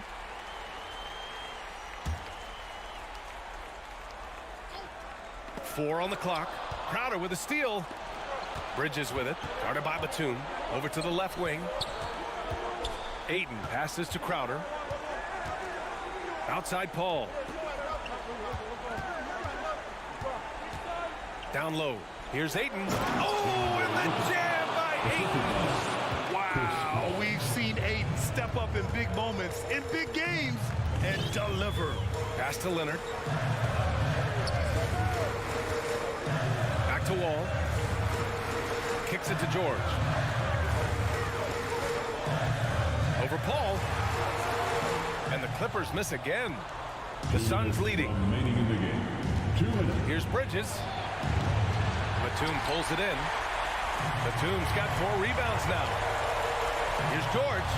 Four on the clock. Crowder with a steal. Bridges with it. Guarded by Batum. Over to the left wing. Ayton passes to Crowder. Outside Paul. Down low. Here's Ayton. Oh, and the jam by Ayton. Wow, we've seen Ayton step up in big moments, in big games, and deliver. Pass to Leonard. Back to Wall. Kicks it to George. Over Paul. And the Clippers miss again. The Suns leading. Remaining in the game. 2 minutes. Here's Bridges. Batum pulls it in. Batum's got 4 rebounds now. Here's George.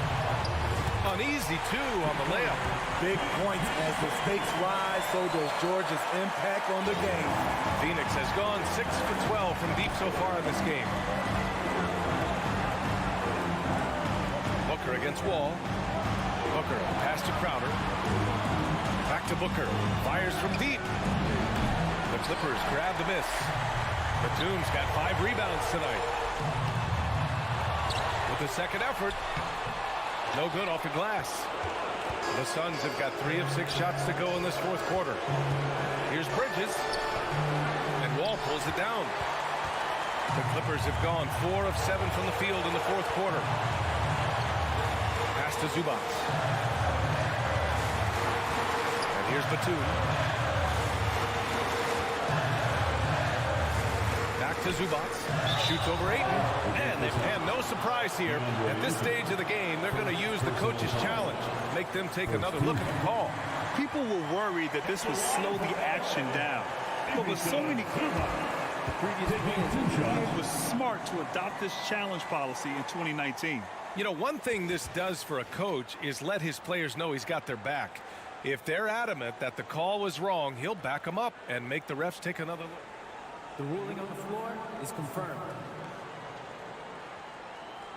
An easy 2 on the layup. Big points as the stakes rise, so does George's impact on the game. Phoenix has gone 6 for 12 from deep so far in this game. Booker against Wall. Booker, pass to Crowder. Back to Booker. Fires from deep. The Clippers grab the miss. Batum's got 5 rebounds tonight. With the second effort, no good off the glass. The Suns have got 3 of 6 shots to go in this fourth quarter. Here's Bridges. And Wall pulls it down. The Clippers have gone 4 of 7 from the field in the fourth quarter. Pass to Zubac. And here's Batum. Back to Zubac. Shoots over Ayton. And no surprise here. At this stage of the game, they're going to use the coach's challenge. Make them take another look at the call. People were worried that this would slow the action down. But with so many The previous play it was smart to adopt this challenge policy in 2019. You know, one thing this does for a coach is let his players know he's got their back. If they're adamant that the call was wrong, he'll back them up and make the refs take another look. The ruling on the floor is confirmed.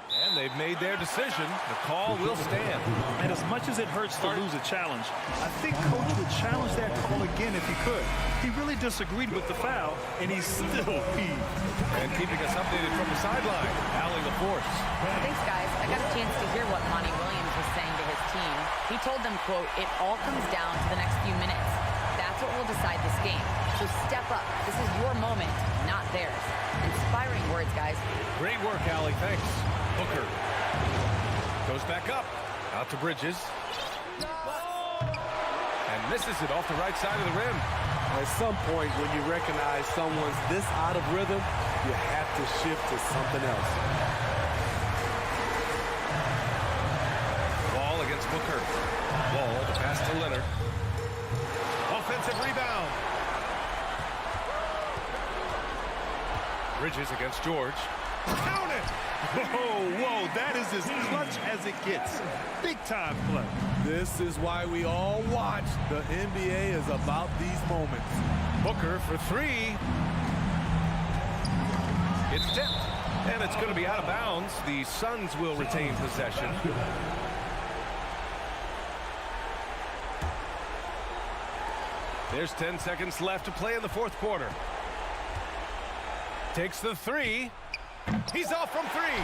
And they've made their decision. The call will stand. And as much as it hurts to lose a challenge, I think Coach would challenge that call again if he could. He really disagreed with the foul, and he's still peeved. And keeping us updated from the sideline, Allie LaForce. Thanks, guys. I got a chance to hear what Monty Williams was saying to his team. He told them, quote, "It all comes down to the next few minutes. That's what will decide this game. So step up. This is your moment, not theirs." Inspiring words, guys. Great work, Allie. Thanks. Booker goes back up. Out to Bridges. And misses it off the right side of the rim. At some point, when you recognize someone's this out of rhythm, you have to shift to something else. Ball against Booker. Wall, the pass to Leonard. Offensive rebound. Bridges against George. Count it! Whoa, that is as clutch as it gets. Big time play. This is why we all watch. The NBA is about these moments. Booker for three. It's tipped, and it's going to be out of bounds. The Suns will retain possession. There's 10 seconds left to play in the fourth quarter. Takes the three. He's off from three.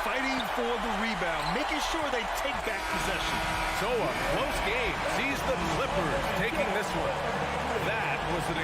Fighting for the rebound, making sure they take back possession. So a close game sees the Clippers taking this one. That was an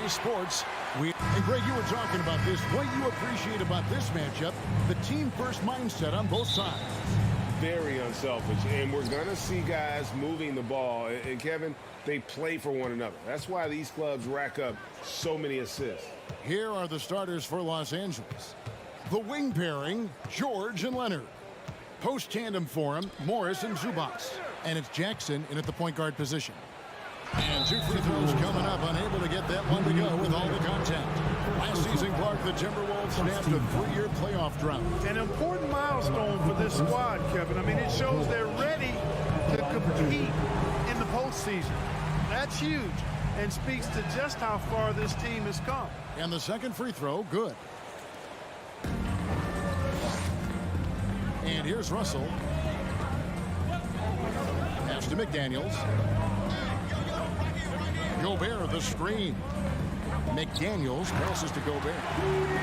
Sports. And Greg, you were talking about this. What you appreciate about this matchup, the team-first mindset on both sides. Very unselfish, and we're going to see guys moving the ball. And, Kevin, they play for one another. That's why these clubs rack up so many assists. Here are the starters for Los Angeles. The wing pairing, George and Leonard. Post tandem for him, Morris and Zubats. And it's Jackson in at the point guard position. And 2 free throws coming up, unable to get that one to go with all the contact. Last season, Clark, the Timberwolves snapped a 3-year playoff drought. An important milestone for this squad, Kevin. I mean, it shows they're ready to compete in the postseason. That's huge and speaks to just how far this team has come. And the second free throw, good. And here's Russell. Pass to McDaniels. Gobert, the screen. McDaniels passes to Gobert.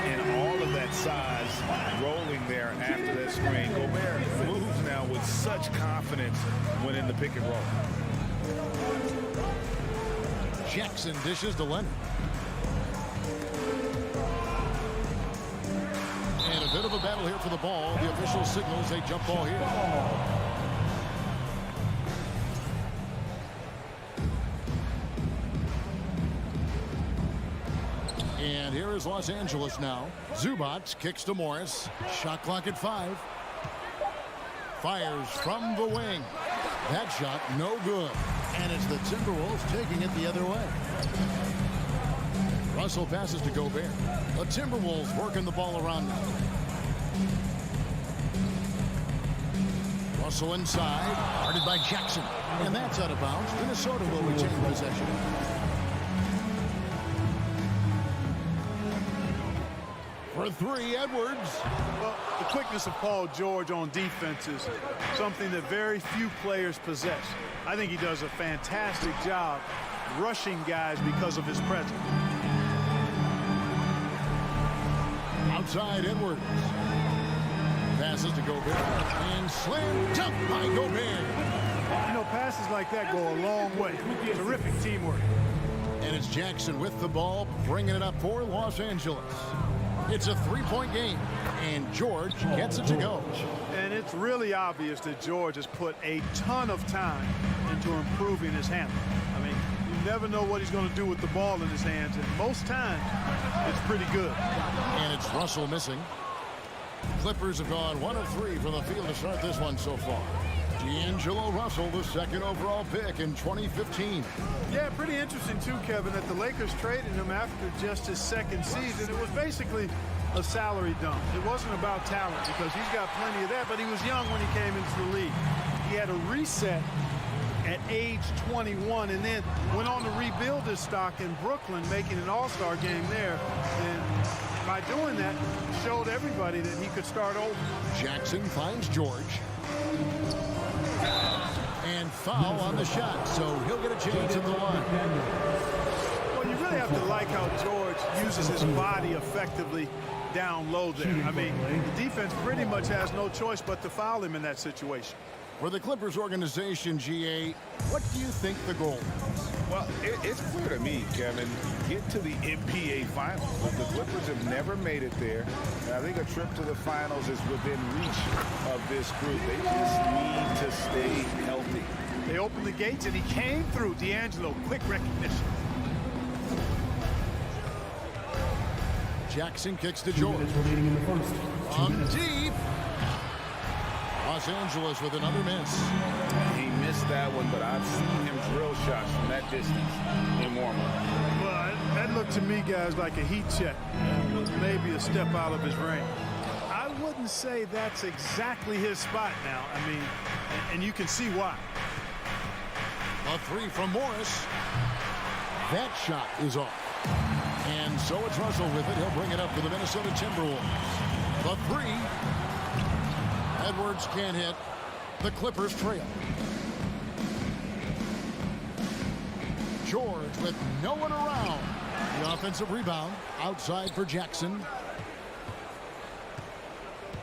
And all of that size rolling there after that screen. Gobert moves now with such confidence when in the pick and roll. Jackson dishes to Leonard. And a bit of a battle here for the ball. The official signals a jump ball here. And here is Los Angeles now. Zubats kicks to Morris. Shot clock at 5. Fires from the wing. That shot no good. And it's the Timberwolves taking it the other way. Russell passes to Gobert. The Timberwolves working the ball around now. Russell inside. Guarded by Jackson. And that's out of bounds. Minnesota will retain possession. For 3, Edwards. Well, the quickness of Paul George on defense is something that very few players possess. I think he does a fantastic job rushing guys because of his presence. Outside Edwards. Passes to Gobert. And slam dunk by Gobert. You know, passes like that go a long way. Terrific teamwork. And it's Jackson with the ball, bringing it up for Los Angeles. It's a 3-point game, and George gets it to go. And it's really obvious that George has put a ton of time into improving his handling. I mean, you never know what he's going to do with the ball in his hands, and most times it's pretty good. And it's Russell missing. Clippers have gone 1 of 3 from the field to start this one so far. D'Angelo Russell, the 2nd overall pick in 2015. Yeah, pretty interesting too, Kevin, that the Lakers traded him after just his 2nd season. It was basically a salary dump. It wasn't about talent because he's got plenty of that, but he was young when he came into the league. He had a reset at age 21 and then went on to rebuild his stock in Brooklyn, making an all-star game there. And by doing that, showed everybody that he could start over. Jackson finds George. And foul on the shot, so he'll get a chance at the line. Well, you really have to like how George uses his body effectively down low there. I mean, the defense pretty much has no choice but to foul him in that situation. For the Clippers organization, GA, what do you think the goal is? Well, it's clear to me, Kevin, get to the NBA Finals. The Clippers have never made it there. And I think a trip to the Finals is within reach of this group. They just need to stay healthy. They opened the gates and he came through. D'Angelo, quick recognition. Jackson kicks to George. From deep. Los Angeles with another miss. He missed that one, but I've seen him drill shots from that distance in warm-up. Well, that looked to me, guys, like a heat check. Maybe a step out of his range. I wouldn't say that's exactly his spot now. I mean, and you can see why. A 3 from Morris. That shot is off. And so it's Russell with it. He'll bring it up for the Minnesota Timberwolves. The 3. Edwards can't hit. The Clippers trail. George with no one around. The offensive rebound outside for Jackson.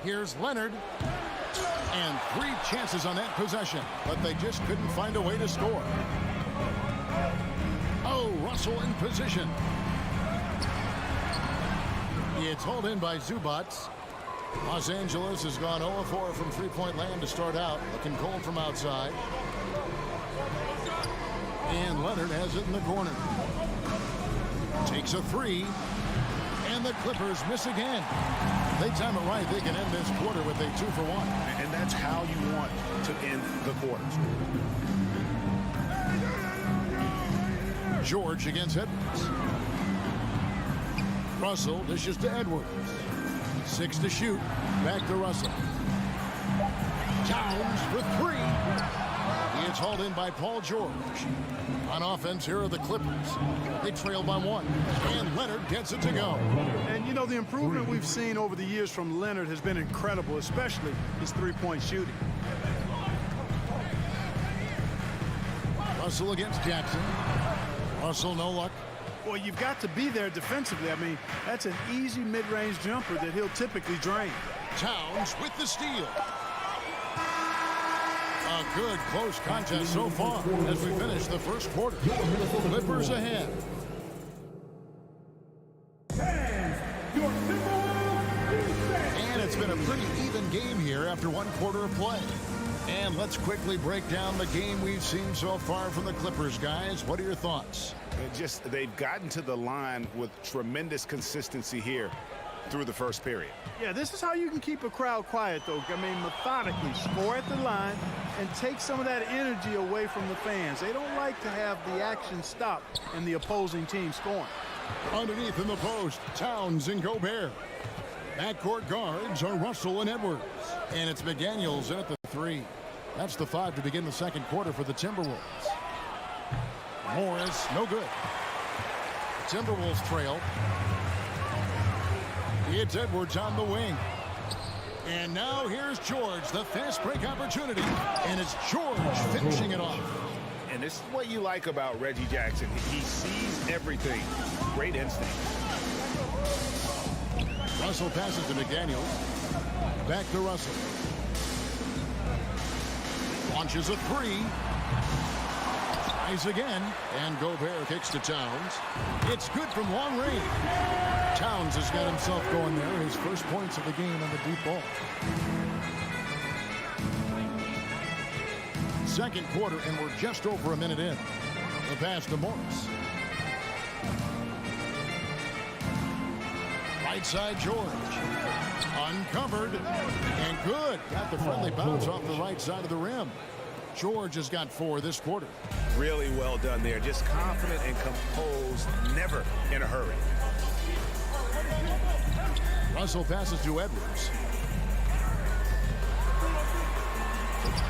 Here's Leonard. And 3 chances on that possession, but they just couldn't find a way to score. Oh, Russell in position. It's hauled in by Zubats. Los Angeles has gone 0-4 from three-point land to start out. Looking cold from outside. And Leonard has it in the corner. Takes a 3. And the Clippers miss again. They time it right. They can end this quarter with a 2-for-1. And that's how you want to end the quarters. George against Edwards. Russell dishes to Edwards. 6 to shoot. Back to Russell. Towns for 3. He is hauled in by Paul George. On offense, here are the Clippers. They trail by 1. And Leonard gets it to go. And, you know, the improvement we've seen over the years from Leonard has been incredible, especially his three-point shooting. Russell against Jackson. Russell, no luck. Well, you've got to be there defensively. I mean, that's an easy mid-range jumper that he'll typically drain. Towns with the steal. A good close contest so far as we finish the first quarter. Clippers ahead. And it's been a pretty even game here after 1 quarter of play. And let's quickly break down the game we've seen so far from the Clippers, guys. What are your thoughts? They've gotten to the line with tremendous consistency here through the first period. Yeah, this is how you can keep a crowd quiet, though. I mean, methodically score at the line and take some of that energy away from the fans. They don't like to have the action stop and the opposing team scoring. Underneath in the post, Towns and Gobert. Backcourt guards are Russell and Edwards. And it's McDaniels in at the 3. That's the 5 to begin the second quarter for the Timberwolves. Morris, no good. Timberwolves trail. It's Edwards on the wing. And now here's George, the fast break opportunity. And it's George finishing it off. And this is what you like about Reggie Jackson. He sees everything. Great instinct. Russell passes to McDaniels. Back to Russell. Launches a 3. Tries again. And Gobert kicks to Towns. It's good from long range. Towns has got himself going there. His first points of the game on the deep ball. Second quarter, and we're just over a minute in. The pass to Morris. Right side, George. Uncovered. And good. Got the friendly bounce off the right side of the rim. George has got 4 this quarter. Really well done there. Just confident and composed. Never in a hurry. Russell passes to Edwards.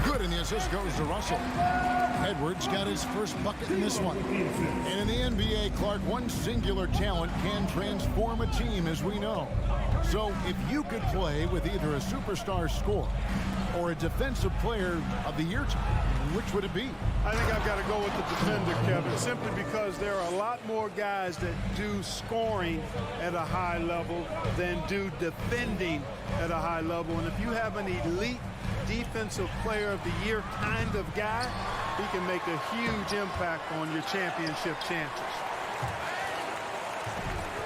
Good, and the assist goes to Russell. Edwards got his first bucket in this one. And in the NBA, Clark, one singular talent can transform a team, as we know. So if you could play with either a superstar scorer or a defensive player of the year team, which would it be? I think I've got to go with the defender, Kevin, simply because there are a lot more guys that do scoring at a high level than do defending at a high level. And if you have an elite defensive player of the year kind of guy, he can make a huge impact on your championship chances.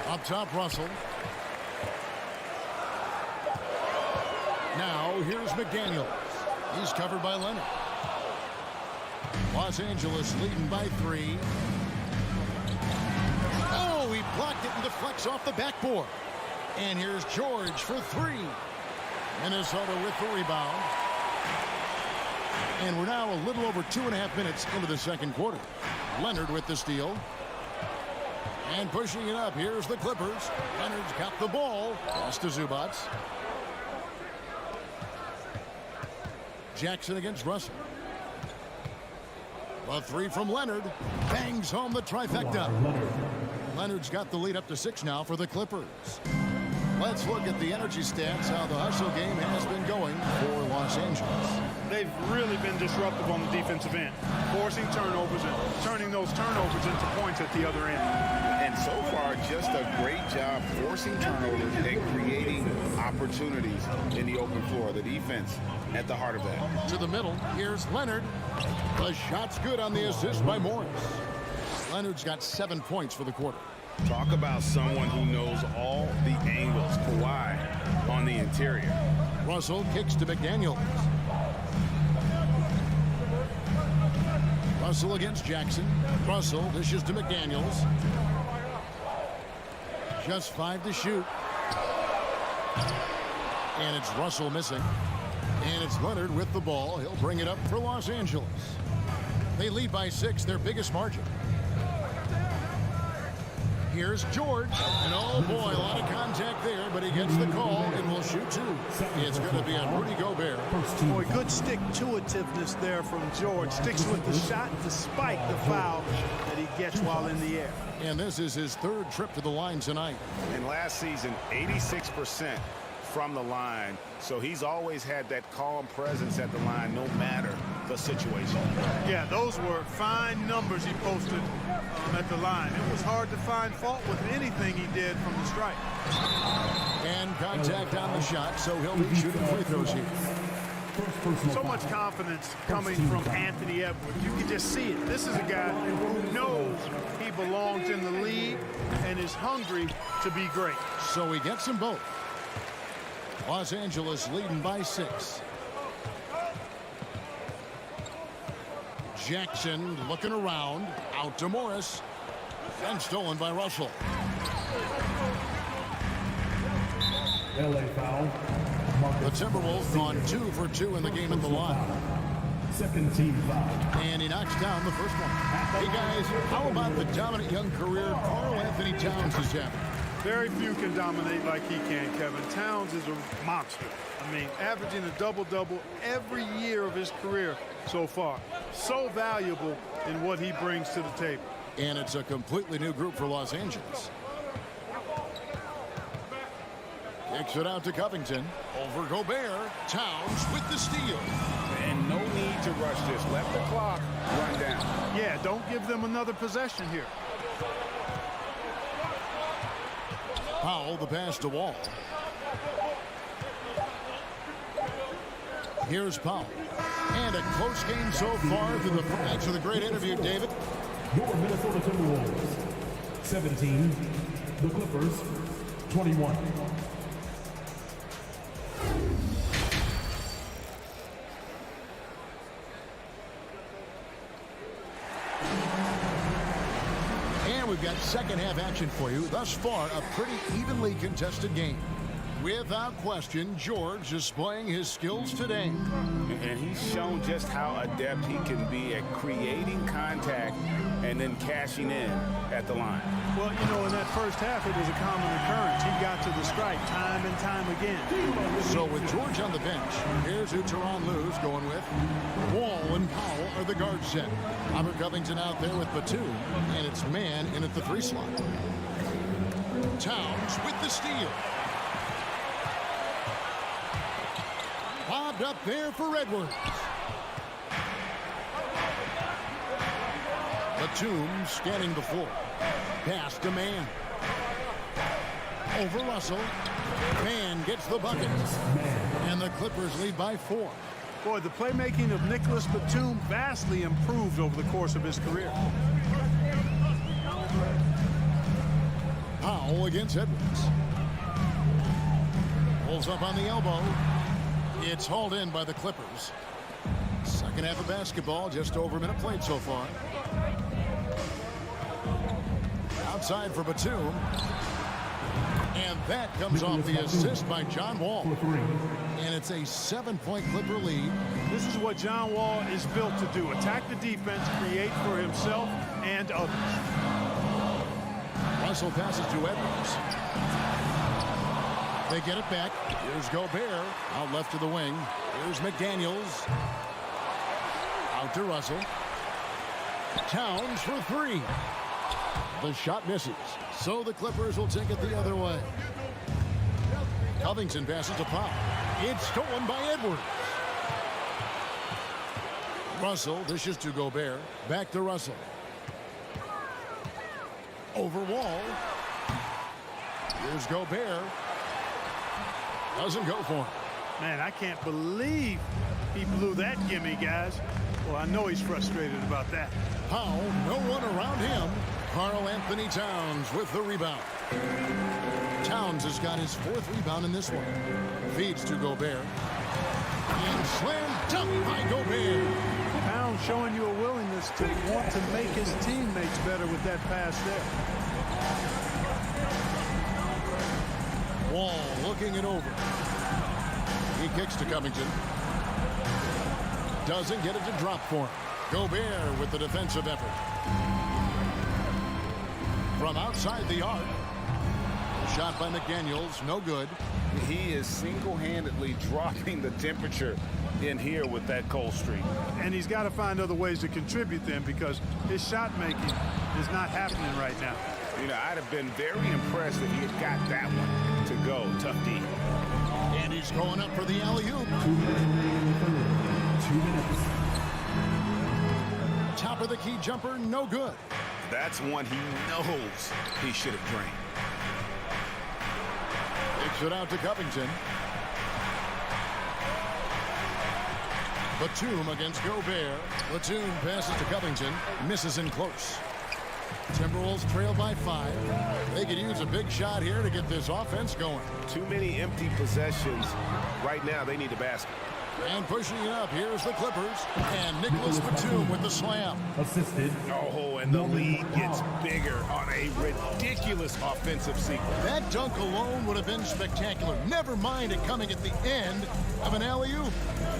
Up top, Russell. Now, here's McDaniels. He's covered by Leonard. Los Angeles leading by 3. Oh, he blocked it and deflects off the backboard. And here's George for 3. Minnesota with the rebound. And we're now a little over 2.5 minutes into the second quarter. Leonard with the steal. And pushing it up, here's the Clippers. Leonard's got the ball. Pass to Zubac. Jackson against Russell. A 3 from Leonard. Bangs home the trifecta. Leonard's got the lead up to 6 now for the Clippers. Let's look at the energy stats, how the hustle game has been going for Los Angeles. They've really been disruptive on the defensive end, forcing turnovers and turning those turnovers into points at the other end. And so far, just a great job forcing turnovers and creating opportunities in the open floor. The defense at the heart of that. To the middle, here's Leonard. The shot's good on the assist by Morris. Leonard's got 7 points for the quarter. Talk about someone who knows all the angles. Kawhi on the interior. Russell kicks to McDaniels. Russell against Jackson. Russell dishes to McDaniels. Just 5 to shoot. And it's Russell missing. And it's Leonard with the ball. He'll bring it up for Los Angeles. They lead by 6, their biggest margin. Here's George. And oh boy, a lot of contact there, but he gets the call and will shoot 2. It's going to be on Rudy Gobert. Boy, good stick-to-itiveness there from George. Sticks with the shot despite the foul that he gets while in the air. And this is his 3rd trip to the line tonight. And last season, 86% from the line. So he's always had that calm presence at the line no matter the situation. Yeah, those were fine numbers he posted at the line. It was hard to find fault with anything he did from the stripe. And contact on the shot, so he'll be shooting free throws here. So much confidence coming from Anthony Edwards. You can just see it. This is a guy who knows he belongs in the league and is hungry to be great. So he gets them both. Los Angeles leading by 6. Jackson looking around. Out to Morris. And stolen by Russell. LA foul. The Timberwolves gone 2 for 2 in the game at the line. Second team foul. And he knocks down the first one. Hey guys, how about the dominant young career Karl Anthony Towns is having? Very few can dominate like he can, Kevin. Towns is a monster. I mean, averaging a double-double every year of his career so far. So valuable in what he brings to the table. And it's a completely new group for Los Angeles. Kicks it out to Covington. Over Gobert. Towns with the steal. And no need to rush this. Let the clock run down. Yeah, don't give them another possession here. Powell, the pass to Wall. Here's Powell. And a close game so far. Thanks for the great interview, David. Your Minnesota Timberwolves. 17. The Clippers. 21. We've got second half action for you. Thus far, a pretty evenly contested game. Without question, George displaying his skills today. And he's shown just how adept he can be at creating contact and then cashing in at the line. Well, you know, in that first half, it was a common occurrence. He got to the strike time and time again. So with George on the bench, here's who Tyronn Lue's going with. Wall and Powell are the guard set. Robert Covington out there with Batum, and it's man in at the 3 slot. Towns with the steal. Bobbed up there for Edwards. Batum scanning the floor. Pass to Mann. Over Russell. Mann gets the bucket. And the Clippers lead by 4. Boy, the playmaking of Nicholas Batum vastly improved over the course of his career. Powell against Edwards. Pulls up on the elbow. It's hauled in by the Clippers. Second half of basketball, just over a minute played so far. Outside for Batum. And that comes off the assist by John Wall. And it's a 7-point Clipper lead. This is what John Wall is built to do. Attack the defense, create for himself and others. Russell passes to Edwards. They get it back. Here's Gobert. Out left to the wing. Here's McDaniels. Out to Russell. Towns for 3. The shot misses. So the Clippers will take it the other way. Covington passes to Powell. It's stolen by Edwards. Russell dishes to Gobert. Back to Russell. Over Wall. Here's Gobert. Doesn't go for him. Man, I can't believe he blew that gimme, guys. Well, I know he's frustrated about that. Powell, no one around him. Karl Anthony Towns with the rebound. Towns has got his 4th rebound in this one. Feeds to Gobert. And slam dunk by Gobert. Towns showing you a willingness to want to make his teammates better with that pass there. Wall looking it over. He kicks to Covington. Doesn't get it to drop for him. Gobert with the defensive effort. From outside the arc. Shot by McDaniels, no good. He is single-handedly dropping the temperature in here with that cold streak. And he's got to find other ways to contribute then, because his shot making is not happening right now. You know, I'd have been very impressed if he had got that one to go. Tough D. And he's going up for the alley-oop. 2 minutes. 2 minutes. Top of the key jumper, no good. That's one he knows he should have drained. Kicks it out to Covington. Batum against Gobert. Batum passes to Covington. Misses in close. Timberwolves trail by 5. They could use a big shot here to get this offense going. Too many empty possessions. Right now, they need a basket. And pushing it up, here's the Clippers. And Nicholas Batum with the slam. Assisted. Oh, and the lead gets bigger on a ridiculous offensive sequence. That dunk alone would have been spectacular. Never mind it coming at the end of an alley-oop.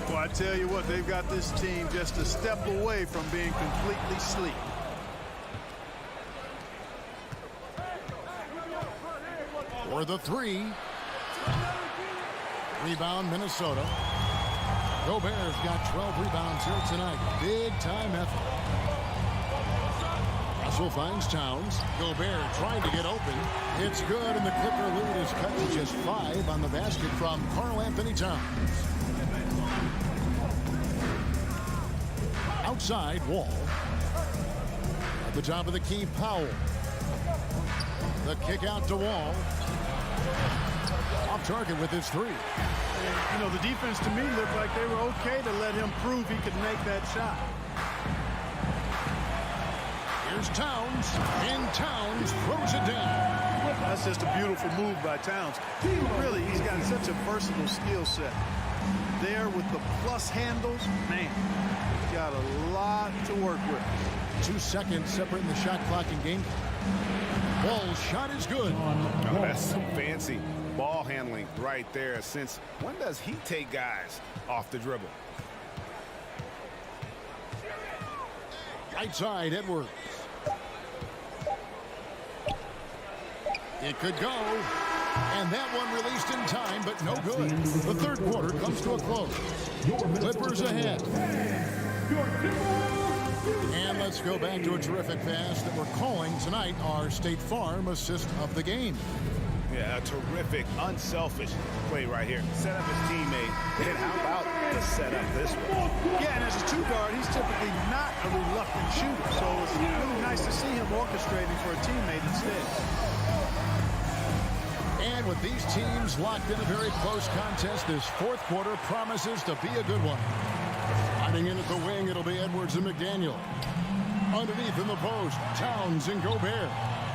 Well, I tell you what, they've got this team just a step away from being completely asleep. For the 3. Rebound, Minnesota. Gobert's got 12 rebounds here tonight. Big time effort. Russell finds Towns. Gobert trying to get open. It's good, and the Clipper lead is cut to just 5 on the basket from Karl Anthony Towns. Outside, Wall. At the top of the key, Powell. The kick out to Wall. Off target with his 3. You know, the defense to me looked like they were okay to let him prove he could make that shot. Here's Towns, and Towns throws it down. That's just a beautiful move by Towns. Really, he's got such a versatile skill set. There with the plus handles, man, he's got a lot to work with. 2 seconds separating the shot clock and game. Wall's shot is good. Oh, that's some fancy ball handling right there. Since when does he take guys off the dribble? Right side, Edwards. It could go. And that one released in time, but no good. The third quarter comes to a close. Clippers ahead. And let's go back to a terrific pass that we're calling tonight our State Farm assist of the game. Yeah, a terrific, unselfish play right here. Set up his teammate. And how about the setup this way? Yeah, and as a 2-guard, he's typically not a reluctant shooter. So it's really nice to see him orchestrating for a teammate instead. And with these teams locked in a very close contest, this fourth quarter promises to be a good one. Hiding in at the wing, it'll be Edwards and McDaniel. Underneath in the post, Towns and Gobert.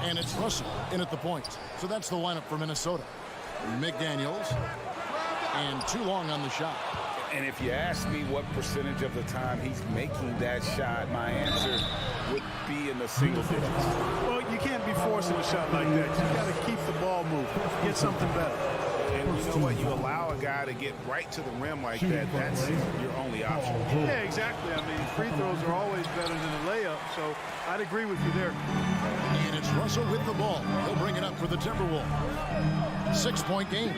And it's Russell in at the point. So that's the lineup for Minnesota. McDaniels and too long on the shot. And if you ask me what percentage of the time he's making that shot, my answer would be in the single digits. Well, you can't be forcing a shot like that. You got to keep the ball moving. Get something better. And you know what? You allow a guy to get right to the rim like that, that's your only option. Yeah, exactly. I mean, free throws are always better than a layup, so I'd agree with you there. And it's Russell with the ball. He'll bring it up for the Timberwolves. 6-point game.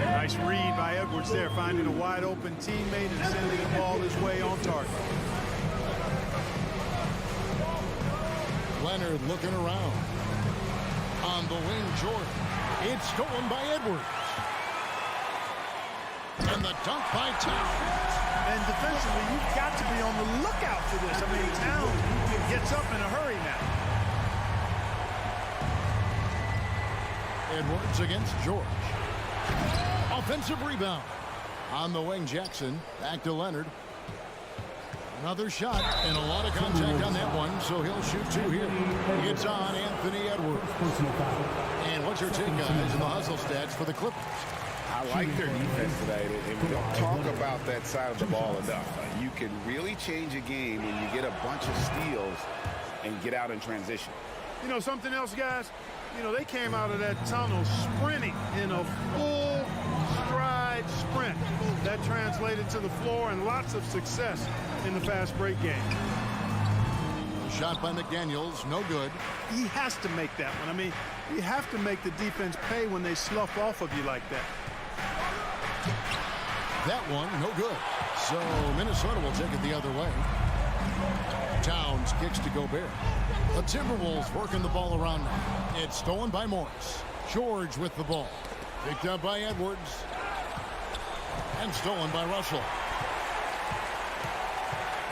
Nice read by Edwards there, finding a wide open teammate and sending the ball his way on target. Leonard looking around. On the wing, Jordan. It's stolen by Edwards. And the dunk by Towns. And defensively, you've got to be on the lookout for this. I mean, Towns gets up in a hurry now. Edwards against George. Offensive rebound. On the wing, Jackson. Back to Leonard. Another shot and a lot of contact on that one, so he'll shoot 2 here. It's on Anthony Edwards. And what's your take, guys, in the hustle stats for the Clippers? I like their defense today, and we don't talk about that side of the ball enough. You can really change a game when you get a bunch of steals and get out in transition. You know something else, guys? You know, they came out of that tunnel sprinting in a full stride sprint. That translated to the floor and lots of success in the fast break game. Shot by McDaniels, no good. He has to make that one. I mean, you have to make the defense pay when they slough off of you like that. That one, no good. So Minnesota will take it the other way. Towns kicks to Gobert. The Timberwolves working the ball around now. It's stolen by Morris. George with the ball. Picked up by Edwards. And stolen by Russell.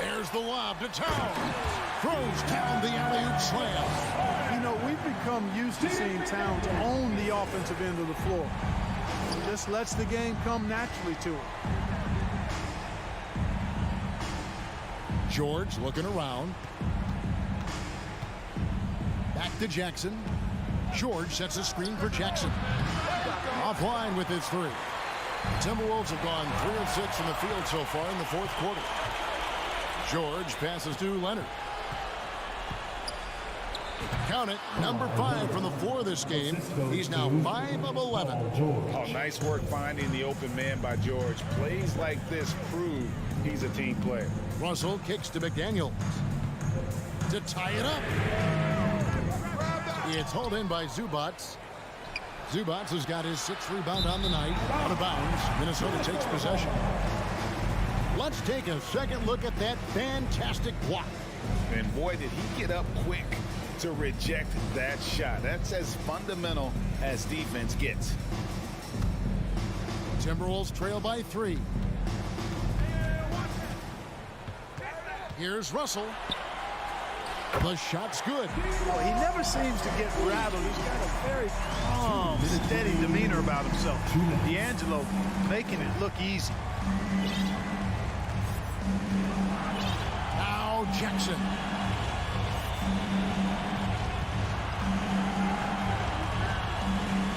There's the lob to Towns. Throws down the alley-oop slam. You know, we've become used to seeing Towns own the offensive end of the floor. He just lets the game come naturally to him. George looking around. Back to Jackson. George sets a screen for Jackson. Offline with his three. The Timberwolves have gone 3 of 6 from the field so far in the fourth quarter. George passes to Leonard. Count it, number 5 from the floor this game. He's now 5 of 11. Oh, nice work finding the open man by George. Plays like this prove he's a team player. Russell kicks to McDaniels to tie it up. It's hauled in by Zubats. Zubats has got his 6th rebound on the night. Out of bounds. Minnesota takes possession. Let's take a second look at that fantastic block. And boy, did he get up quick to reject that shot. That's as fundamental as defense gets. Timberwolves trail by 3. Here's Russell. The shot's good. Well, he never seems to get rattled. He's got a very calm, steady demeanor about himself. D'Angelo making it look easy. Now Jackson.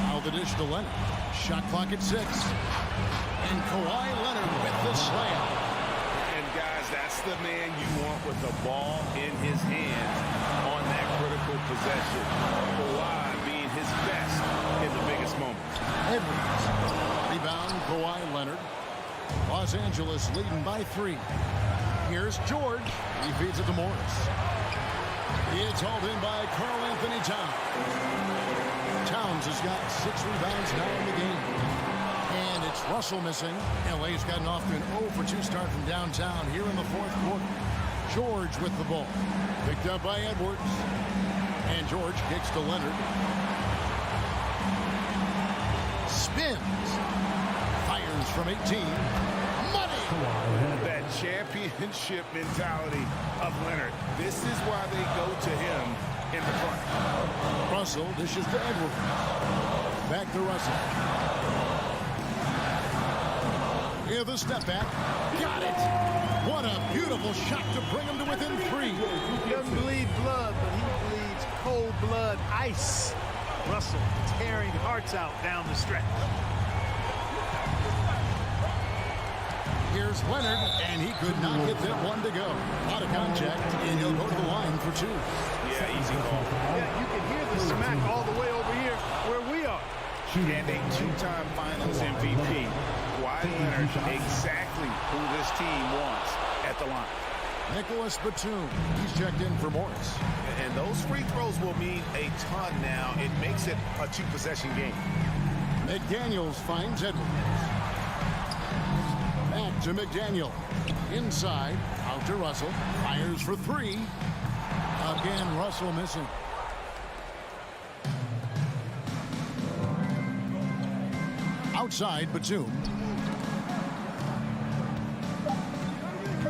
Now the dish to Leonard. Shot clock at 6. And Kawhi Leonard with the slam. And guys, that's the man you want with the ball in his hands on that critical possession. Kawhi being his best in the biggest moments. Edwards. Rebound, Kawhi Leonard. Los Angeles leading by 3. Here's George. He feeds it to Morris. It's hauled in by Karl Anthony Towns. Towns has got 6 rebounds now in the game. And it's Russell missing. LA's gotten off to an 0-for-2 start from downtown here in the fourth quarter. George with the ball. Picked up by Edwards. And George kicks to Leonard. Spins. Fires from 18. Money! That championship mentality of Leonard. This is why they go to him in the front. Russell dishes to Edwards. Back to Russell. Here the step back. Got it! What a beautiful shot to bring him to within 3. He doesn't bleed blood, but he bleeds cold blood ice. Russell tearing hearts out down the stretch. Here's Leonard, and he could not get that one to go. Out of contact, and he'll go to the line for 2. Yeah, easy call. Yeah, you can hear the smack all the way over here where we are. And a 2-time Finals MVP. Kawhi Leonard, exactly who this team wants at the line. Nicholas Batum, he's checked in for Morris. And those free throws will mean a ton now. It makes it a 2-possession game. McDaniels finds Edwards. Back to McDaniel. Inside, out to Russell. Fires for 3. Again, Russell missing. Outside, Batum.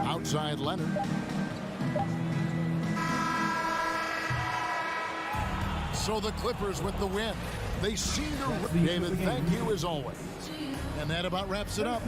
Outside, Leonard. So the Clippers with the win. They seem to... David, thank you as always. And that about wraps it up.